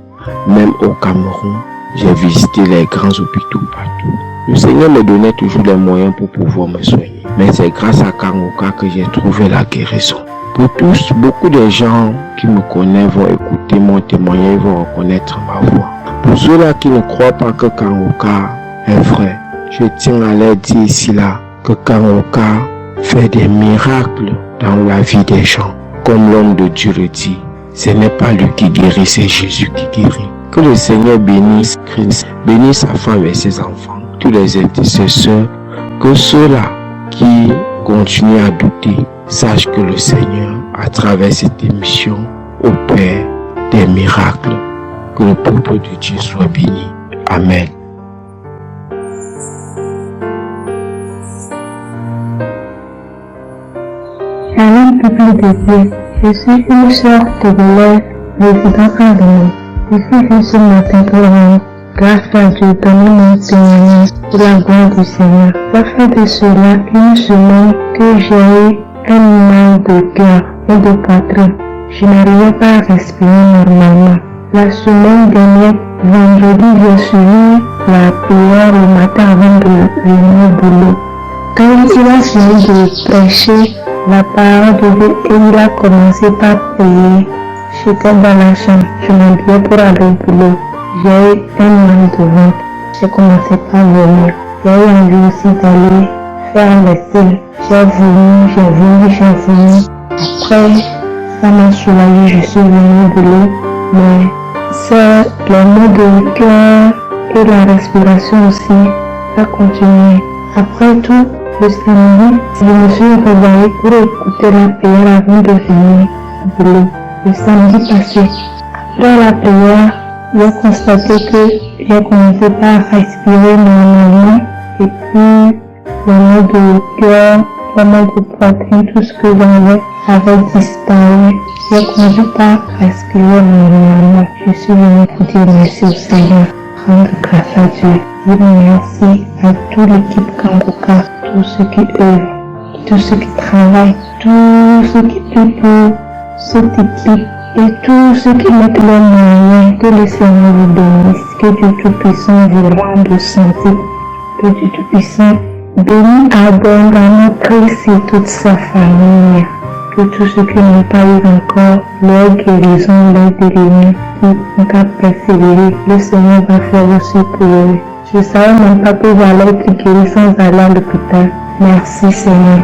même au Cameroun. J'ai visité les grands hôpitaux partout. Le Seigneur me donnait toujours les moyens pour pouvoir me soigner. Mais c'est grâce à Kangoka que j'ai trouvé la guérison. Pour tous, beaucoup de gens qui me connaissent vont écouter mon témoignage, vont reconnaître ma voix. Pour ceux-là qui ne croient pas que Kangoka est vrai, je tiens à leur dire ici là que Kangoka fait des miracles dans la vie des gens. Comme l'homme de Dieu le dit, ce n'est pas lui qui guérit, c'est Jésus qui guérit. Que le Seigneur bénisse Christ, bénisse sa femme et ses enfants, tous les intercesseurs, que ceux-là qui continuent à douter sachent que le Seigneur, à travers cette émission, opère des miracles. Que le peuple de Dieu soit béni. Amen. peuple de Dieu, je suis une sœur togolaise résidant à Lomé. Je suis venue ce matin pour rendre grâce à Dieu, donner mon témoignage pour la gloire du Seigneur. Ça fait de cela une semaine que j'ai eu un mal de cœur et de poitrine. Je n'arrivais pas à respirer normalement. La semaine dernière, vendredi, j'ai suivi la prière le matin avant de venir au boulot. Quand il a fini de prêcher la parole de Dieu et il a commencé par prier, j'étais dans la chambre, je m'habillais pour aller au boulot. J'ai eu un mal de ventre, j'ai commencé par vomir. J'ai eu envie aussi d'aller faire vaisselle. J'ai vomi. Après, ça m'a soulagé, je suis venue au boulot, mais c'est le mot de cœur et la respiration aussi, ça continue. Après tout, le samedi, je me suis réveillée pour écouter la prière avant de venir au boulot. Le samedi passé, après la prière, j'ai constaté que j'ai commencé par respirer normalement et puis le mot de cœur, le mot de poitrine, tout ce que j'avais avait disparu. J'ai commencé par respirer normalement. Je suis venue pour dire merci au Seigneur, rendre grâce à Dieu, dire merci à toute l'équipe Kanguka, tous ceux qui œuvrent, tous ceux qui travaillent, tous ceux qui prient pour cette équipe et tous ceux qui mettent leurs moyens. Que le Seigneur vous bénisse, que Dieu Tout-Puissant vous rende santé, que Dieu Tout-Puissant bénisse abondamment Christ et toute sa famille. Que tous ceux qui n'ont pas eu encore leur guérison, leur délivrance, qui n'ont qu'à persévérer, le Seigneur va faire aussi pour eux. Je ne savais même pas que j'allais être guéri sans aller à l'hôpital. Merci Seigneur.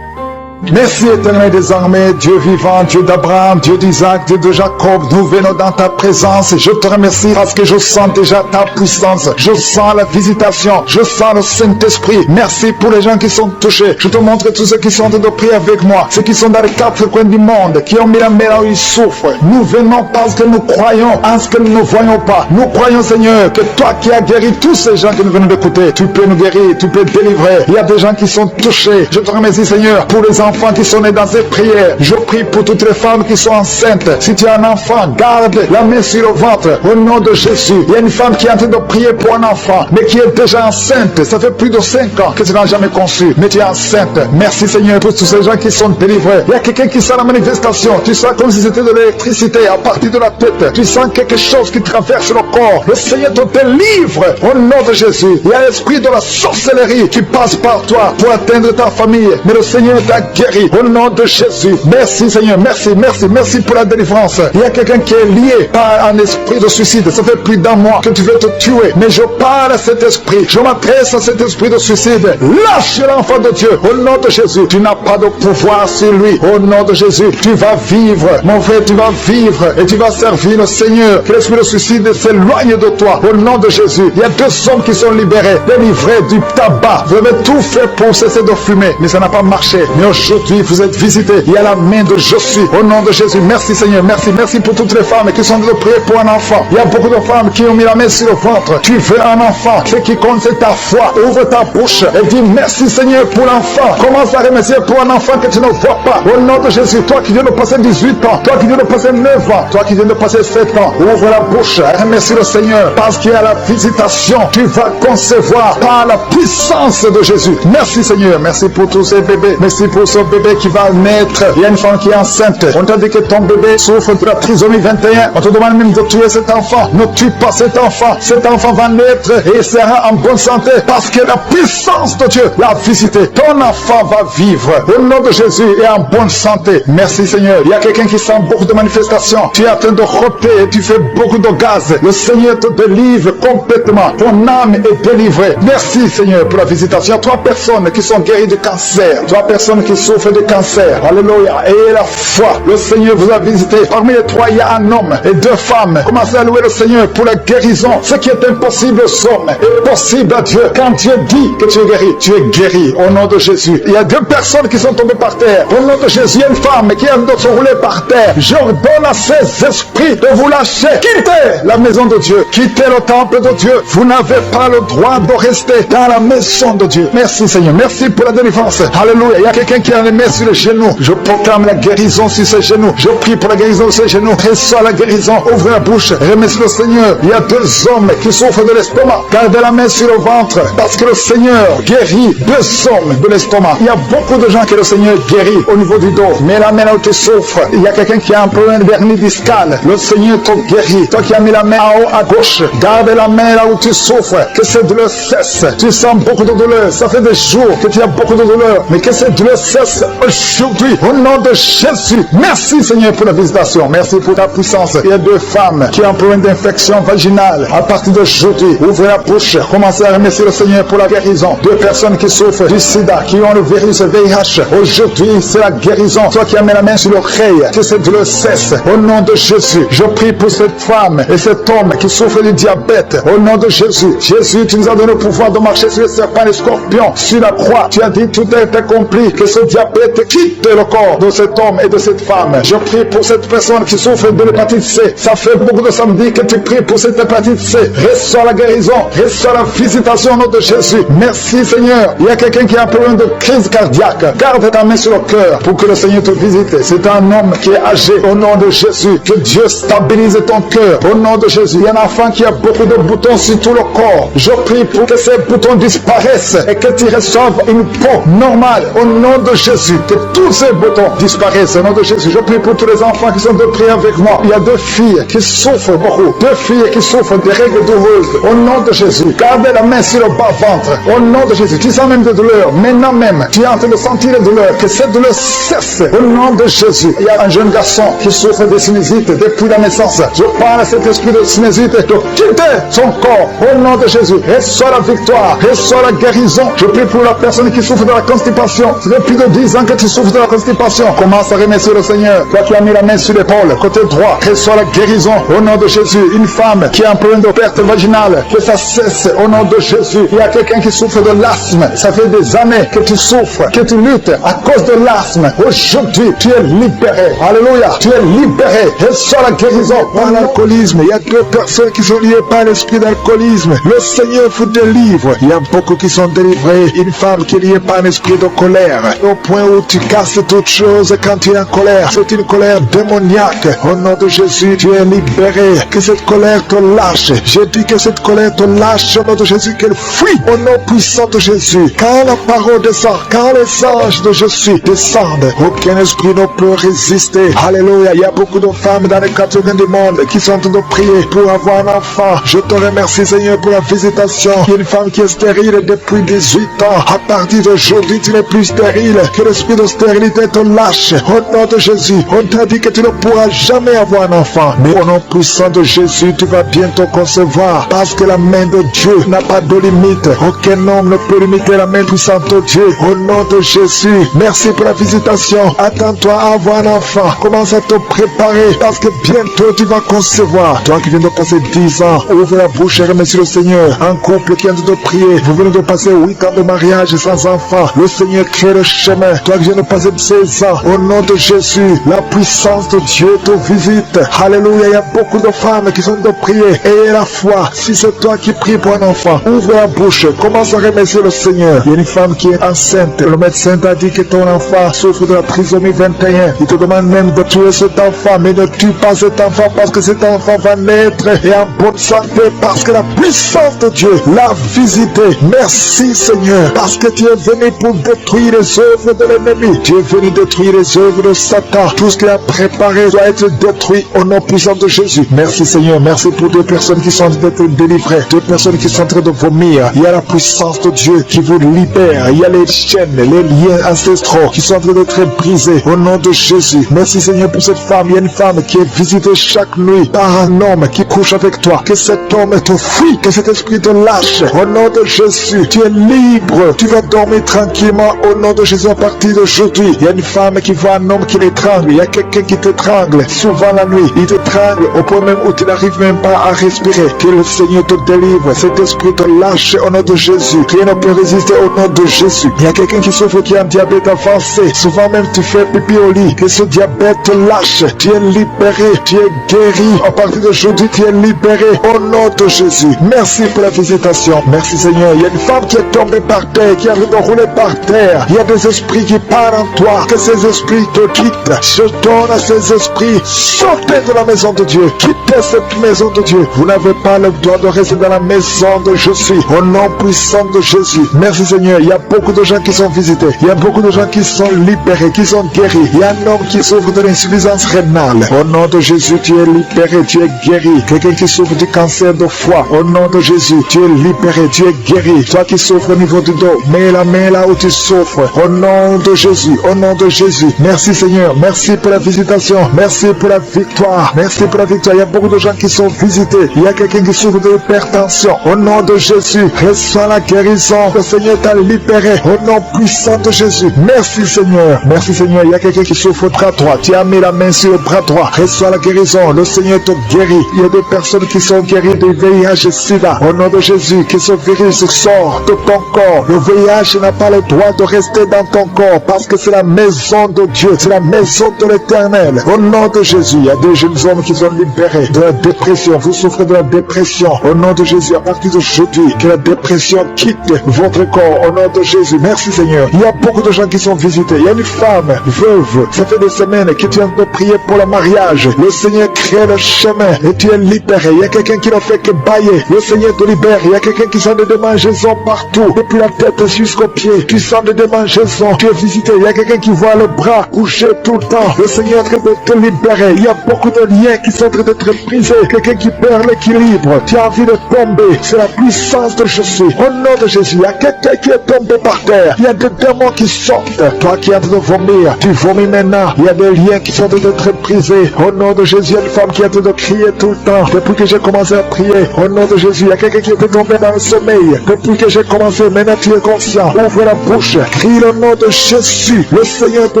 Merci éternel désormais, Dieu vivant, Dieu d'Abraham, Dieu d'Isaac, Dieu de Jacob, nous venons dans ta présence. Je te remercie parce que je sens déjà ta puissance. Je sens la visitation, je sens le Saint-Esprit. Merci pour les gens qui sont touchés. Je te montre tous ceux qui sont en train de prier avec moi, ceux qui sont dans les quatre coins du monde, qui ont mis la main là où ils souffrent. Nous venons parce que nous croyons en ce que nous ne voyons pas. Nous croyons Seigneur que toi qui as guéri tous ces gens que nous venons d'écouter, tu peux nous guérir, tu peux délivrer. Il y a des gens qui sont touchés. Je te remercie Seigneur pour les enfants qui sont nés dans ces prières. Je prie pour toutes les femmes qui sont enceintes. Si tu as un enfant, garde la main sur le ventre au nom de Jésus. Il y a une femme qui est en train de prier pour un enfant, mais qui est déjà enceinte. Ça fait plus de 5 ans que tu n'as jamais conçu, mais tu es enceinte. Merci Seigneur pour tous ces gens qui sont délivrés. Il y a quelqu'un qui sent la manifestation. Tu sens comme si c'était de l'électricité à partir de la tête. Tu sens quelque chose qui traverse le corps. Le Seigneur te délivre au nom de Jésus. Il y a l'esprit de la sorcellerie qui passe par toi pour atteindre ta famille, mais le Seigneur t'a guéri au nom de Jésus. Merci Seigneur, merci pour la délivrance. Il y a quelqu'un qui est lié par un esprit de suicide. Ça fait plus d'un mois que tu veux te tuer, mais je parle à cet esprit, je m'adresse à cet esprit de suicide. Lâche l'enfant de Dieu au nom de Jésus. Tu n'as pas de pouvoir sur lui au nom de Jésus. Tu vas vivre, mon frère, tu vas vivre et tu vas servir le Seigneur. Que l'esprit de suicide s'éloigne de toi au nom de Jésus. Il y a 2 hommes qui sont libérés, délivrés du tabac. Vous avez tout fait pour cesser de fumer, mais ça n'a pas marché. Mais aujourd'hui, vous êtes visités. Il y a la main de Je suis au nom de Jésus. Merci Seigneur, merci pour toutes les femmes qui sont en train de prier pour un enfant. Il y a beaucoup de femmes qui ont mis la main sur le ventre. Tu veux un enfant. Ce qui compte, c'est ta foi. Ouvre ta bouche et dis merci Seigneur pour l'enfant. Commence à remercier pour un enfant que tu ne vois pas. Au nom de Jésus, toi qui viens de passer 18 ans, toi qui viens de passer 9 ans, toi qui viens de passer 7 ans, ouvre la bouche et remercie le Seigneur parce qu'il y a la visitation. Tu vas concevoir par la puissance de Jésus. Merci Seigneur, merci pour tous ces bébés. Merci pour ce bébé qui va naître. Il y a une femme qui est enceinte. On t'a dit que ton bébé souffre de la trisomie 21. On te demande même de tuer cet enfant. Ne tue pas cet enfant. Cet enfant va naître et il sera en bonne santé parce que la puissance de Dieu l'a visité. Ton enfant va vivre au nom de Jésus et en bonne santé. Merci Seigneur. Il y a quelqu'un qui sent beaucoup de manifestations. Tu es en train de rôter et tu fais beaucoup de gaz. Le Seigneur te délivre complètement. Ton âme est délivrée. Merci Seigneur pour la visitation. Il y a 3 personnes qui sont guéries du cancer. 3 personnes qui souffre de cancer. Alléluia. Ayez la foi. Le Seigneur vous a visité. Parmi les trois, il y a un homme et deux femmes. Commencez à louer le Seigneur pour la guérison. Ce qui est impossible aux hommes est possible à Dieu. Quand Dieu dit que tu es guéri au nom de Jésus. Il y a deux personnes qui sont tombées par terre. Au nom de Jésus, il y a une femme qui a d'autres sont roulées par terre. J'ordonne à ces esprits de vous lâcher. Quittez la maison de Dieu. Quittez le temple de Dieu. Vous n'avez pas le droit de rester dans la maison de Dieu. Merci Seigneur. Merci pour la délivrance. Alléluia. Il y a quelqu'un qui a les mains sur les genoux. Je proclame la guérison sur ses genoux. Je prie pour la guérison de ses genoux. Reçois la guérison. Ouvre la bouche. Remercie le Seigneur. Il y a deux hommes qui souffrent de l'estomac. Gardez la main sur le ventre. Parce que le Seigneur guérit deux hommes de l'estomac. Il y a beaucoup de gens que le Seigneur guérit au niveau du dos. Mais la main là où tu souffres, il y a quelqu'un qui a un problème de hernie discale. Le Seigneur te guérit. Toi qui as mis la main en haut à gauche, garde la main là où tu souffres. Que cette douleur cesse. Tu sens beaucoup de douleur. Ça fait des jours que tu as beaucoup de douleur. Mais que cette douleur cesse aujourd'hui. Au nom de Jésus. Merci Seigneur pour la visitation. Merci pour ta puissance. Il y a deux femmes qui ont un problème d'infection vaginale. À partir d'aujourd'hui, ouvrez la bouche. Commencez à remercier le Seigneur pour la guérison. Deux personnes qui souffrent du sida, qui ont le virus VIH. Aujourd'hui, c'est la guérison. Toi qui as mis la main sur l'oreille, que cette douleur cesse. Au nom de Jésus, je prie pour cette femme et cet homme qui souffre du diabète. Au nom de Jésus. Jésus, tu nous as donné le pouvoir de marcher sur les serpents et les scorpions. Sur la croix, tu as dit tout est accompli. Que ce diabète quitte le corps de cet homme et de cette femme. Je prie pour cette personne qui souffre de l'hépatite C. Ça fait beaucoup de samedis que tu pries pour cette hépatite C. Reçois la guérison. Reçois la visitation au nom de Jésus. Merci Seigneur. Il y a quelqu'un qui a un problème de crise cardiaque. Garde ta main sur le cœur pour que le Seigneur te visite. C'est un homme qui est âgé. Au nom de Jésus. Que Dieu stabilise ton cœur. Au nom de Jésus. Il y a un enfant qui a beaucoup de boutons sur tout le corps. Je prie pour que ces boutons disparaissent et que tu reçoives une peau normale. Au nom de Jésus. Que tous ces boutons disparaissent. Au nom de Jésus. Je prie pour tous les enfants qui sont de prier avec moi. Il y a deux filles qui souffrent beaucoup. Deux filles qui souffrent des règles douloureuses. Au nom de Jésus. Gardez la main sur le bas-ventre. Au nom de Jésus. Tu sens même des douleurs. Maintenant même, tu es en train de sentir les douleurs. Que cette douleur cesse. Au nom de Jésus. Il y a un jeune garçon qui souffre de sinusite depuis la naissance. Je parle à cet esprit de sinusite de quitter son corps. Au nom de Jésus. Reçois la victoire. Reçois la guérison. Je prie pour la personne qui souffre de la constipation. Ça fait plus de 10 ans que tu souffres de la constipation. Commence à remercier le Seigneur. Toi qui as mis la main sur l'épaule, côté droit, reçois la guérison. Au nom de Jésus. Une femme qui a un problème de perte vaginale, que ça cesse. Au nom de Jésus. Il y a quelqu'un qui souffre de l'asthme. Ça fait des années que tu souffres, que tu luttes à cause de l'asthme. Aujourd'hui, tu es libéré. Alléluia. Tu es libéré. Reçois la guérison. Par l'alcoolisme, il y a deux personnes qui sont liées par l'esprit d'alcoolisme. Le Seigneur vous délivre. Il y a beaucoup qui sont délivrés. Une femme qui est liée par un esprit de colère. Au point où tu casses toute chose quand tu es en colère. C'est une colère démoniaque. Au nom de Jésus, tu es libéré. Que cette colère te lâche. Je dis que cette colère te lâche au nom de Jésus, qu'elle fuit au nom puissant de Jésus. Quand la parole descend, quand les anges de Jésus descendent, aucun esprit ne peut résister. Alléluia. Il y a beaucoup de femmes dans les 4 coins du monde qui sont en train de prier pour avoir un enfant. Je te remercie Seigneur pour la visitation. Il y a une femme qui est stérile depuis 18 ans. À partir d'aujourd'hui, tu n'es plus stérile. Que l'esprit de stérilité te lâche. Au nom de Jésus, on t'a dit que tu ne pourras jamais avoir un enfant. Mais au nom puissant de Jésus, tu vas bientôt concevoir. Parce que la main de Dieu n'a pas de limite. Aucun homme ne peut limiter la main puissante de Dieu. Au nom de Jésus, merci pour la visitation. Attends-toi à avoir un enfant. Commence à te préparer parce que bientôt tu vas concevoir. Toi qui viens de passer 10 ans, ouvre la bouche et remercie le Seigneur. Un couple qui vient de prier. Vous venez de passer 8 ans de mariage sans enfant. Le Seigneur crée le chemin. Toi qui viens de passer 16 ans, au nom de Jésus, la puissance de Dieu te visite. Alléluia. Il y a beaucoup de femmes qui sont de prier. Ayez la foi. Si c'est toi qui pries pour un enfant, ouvre la bouche. Commence à remercier le Seigneur. Il y a une femme qui est enceinte. Le médecin t'a dit que ton enfant souffre de la trisomie 21. Il te demande même de tuer cet enfant. Mais ne tue pas cet enfant parce que cet enfant va naître et en bonne santé parce que la puissance de Dieu l'a visité. Merci Seigneur parce que tu es venu pour détruire les œuvres de l'ennemi. Tu es venu détruire les œuvres de Satan. Tout ce qu'il a préparé doit être détruit au nom puissant de Jésus. Merci Seigneur. Merci pour deux personnes qui sont en train d'être délivrées. Deux personnes qui sont en train de vomir. Il y a la puissance de Dieu qui vous libère. Il y a les chaînes, les liens ancestraux qui sont en train d'être brisés au nom de Jésus. Merci Seigneur pour cette femme. Il y a une femme qui est visitée chaque nuit par un homme qui couche avec toi. Que cet homme te fuit. Que cet esprit te lâche. Au nom de Jésus, tu es libre. Tu vas dormir tranquillement au nom de Jésus. partir d'aujourd'hui, il y a une femme qui voit un homme qui l'étrangle. Il y a quelqu'un qui t'étrangle. Souvent la nuit, il t'étrangle au point même où tu n'arrives même pas à respirer. Que le Seigneur te délivre. Cet esprit te lâche au nom de Jésus. Rien ne peut résister au nom de Jésus. Il y a quelqu'un qui souffre qui a un diabète avancé. Souvent même tu fais pipi au lit. Que ce diabète te lâche. Tu es libéré. Tu es guéri. À partir d'aujourd'hui, tu es libéré au nom de Jésus. Merci pour la visitation. Merci Seigneur. Il y a une femme qui est tombée par terre, qui a roulé par terre. Il y a des esprits qui parlent en toi. Que ces esprits te quittent. Je donne à ces esprits. Sortez de la maison de Dieu. Quittez cette maison de Dieu. Vous n'avez pas le droit de rester dans la maison de Jésus. Au nom puissant de Jésus. Merci Seigneur. Il y a beaucoup de gens qui sont visités. Il y a beaucoup de gens qui sont libérés, qui sont guéris. Il y a un homme qui souffre de l'insuffisance rénale. Au nom de Jésus, tu es libéré, tu es guéri. Quelqu'un qui souffre du cancer de foie. Au nom de Jésus, tu es libéré, tu es guéri. Toi qui souffres au niveau du dos, mets la main là où tu souffres. Au nom de Jésus, au nom de Jésus. Merci Seigneur. Merci pour la visitation. Merci pour la victoire. Merci pour la victoire. Il y a beaucoup de gens qui sont visités. Il y a quelqu'un qui souffre de l'hypertension. Au nom de Jésus, reçois la guérison. Le Seigneur t'a libéré. Au nom puissant de Jésus. Merci Seigneur. Merci Seigneur. Il y a quelqu'un qui souffre au bras droit. Tu as mis la main sur le bras droit. Reçois la guérison. Le Seigneur te guérit. Il y a des personnes qui sont guéries de VIH et SIDA. Au nom de Jésus, que ce virus sort de ton corps. Le VIH n'a pas le droit de rester dans ton corps parce que c'est la maison de Dieu. C'est la maison de l'Éternel. Au nom de Jésus, il y a des jeunes hommes qui sont libérés de la dépression. Vous souffrez de la dépression. Au nom de Jésus, à partir d'aujourd'hui, que la dépression quitte votre corps. Au nom de Jésus, merci Seigneur. Il y a beaucoup de gens qui sont visités. Il y a une femme veuve. Ça fait des semaines que tu viens de prier pour le mariage. Le Seigneur crée le chemin et tu es libéré. Il y a quelqu'un qui ne fait que bailler. Le Seigneur te libère. Il y a quelqu'un qui sent des démangeaisons partout. Depuis la tête jusqu'aux pieds. Tu sens des démangeaisons. Tu es visité. Il y a quelqu'un qui voit le bras couché tout le temps. Le Seigneur est en train de te libérer. Il y a beaucoup de liens qui sont en train d'être brisés. Quelqu'un qui perd l'équilibre. Tu as envie de tomber. C'est la puissance de Jésus. Au nom de Jésus, il y a quelqu'un qui est tombé par terre. Il y a des démons qui sortent. Toi qui es en train de vomir, tu vomis maintenant. Il y a des liens qui sont en train d'être brisés. Au nom de Jésus, il y a une femme qui est en train de crier tout le temps. Depuis que j'ai commencé à prier, au nom de Jésus, il y a quelqu'un qui est tombé dans le sommeil. Depuis que j'ai commencé, maintenant tu es conscient. Ouvre la bouche. Crie le nom de Jésus. Le Seigneur te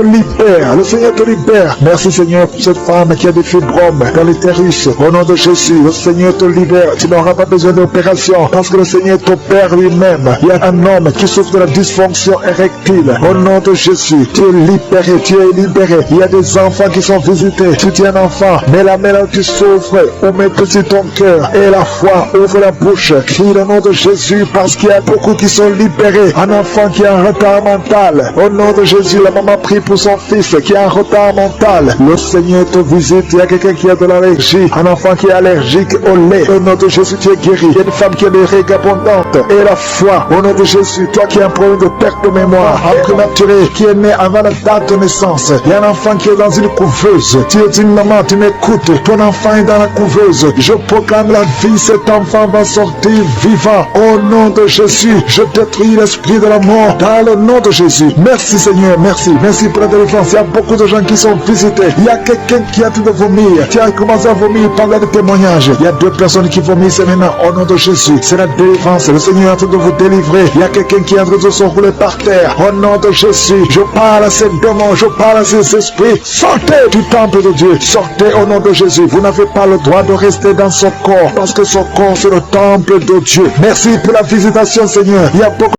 libère. Le Seigneur te libère. Merci Seigneur pour cette femme qui a des fibromes dans l'utérus. Au nom de Jésus, le Seigneur te libère. Tu n'auras pas besoin d'opération parce que le Seigneur t'opère lui-même. Il y a un homme qui souffre de la dysfonction érectile. Au nom de Jésus, tu es libéré. Tu es libéré. Il y a des enfants qui sont visités. Si tu es un enfant, mets la main là où tu souffres. Ou mets petit ton cœur et la foi. Ouvre la bouche. Crie le nom de Jésus parce qu'il y a beaucoup qui sont libérés. Un enfant qui a un retard mental. Au nom de Jésus, la maman prie pour son fils qui a un retard mental. Le Seigneur te visite. Il y a quelqu'un qui a de l'allergie. Un enfant qui est allergique au lait. Au nom de Jésus, tu es guéri. Il y a une femme qui a des règles abondantes. Et la foi. Au nom de Jésus, toi qui as un problème de perte de mémoire, un prématuré qui est né avant la date de naissance. Il y a un enfant qui est dans une couveuse. Tu es une maman, tu m'écoutes. Ton enfant est dans la couveuse. Je proclame la vie. Cet enfant va sortir vivant. Au nom de Jésus, je détruis l'esprit de la mort dans le nom de Jésus. Merci Seigneur, merci. Merci pour la délivrance. Il y a beaucoup de gens qui sont visités. Il y a quelqu'un qui a tout de vomir. Tu as commencé à vomir pendant le témoignage. Il y a 2 personnes qui vomissent maintenant au nom de Jésus. C'est la délivrance. Le Seigneur est en train de vous délivrer. Il y a quelqu'un qui est en train de se rouler par terre. Au nom de Jésus, je parle à ces démons, je parle à ces esprits. Sortez du temple de Dieu. Sortez au nom de Jésus. Vous n'avez pas le droit de rester dans son corps parce que son corps c'est le temple de Dieu. Merci pour la visitation Seigneur. Il y a beaucoup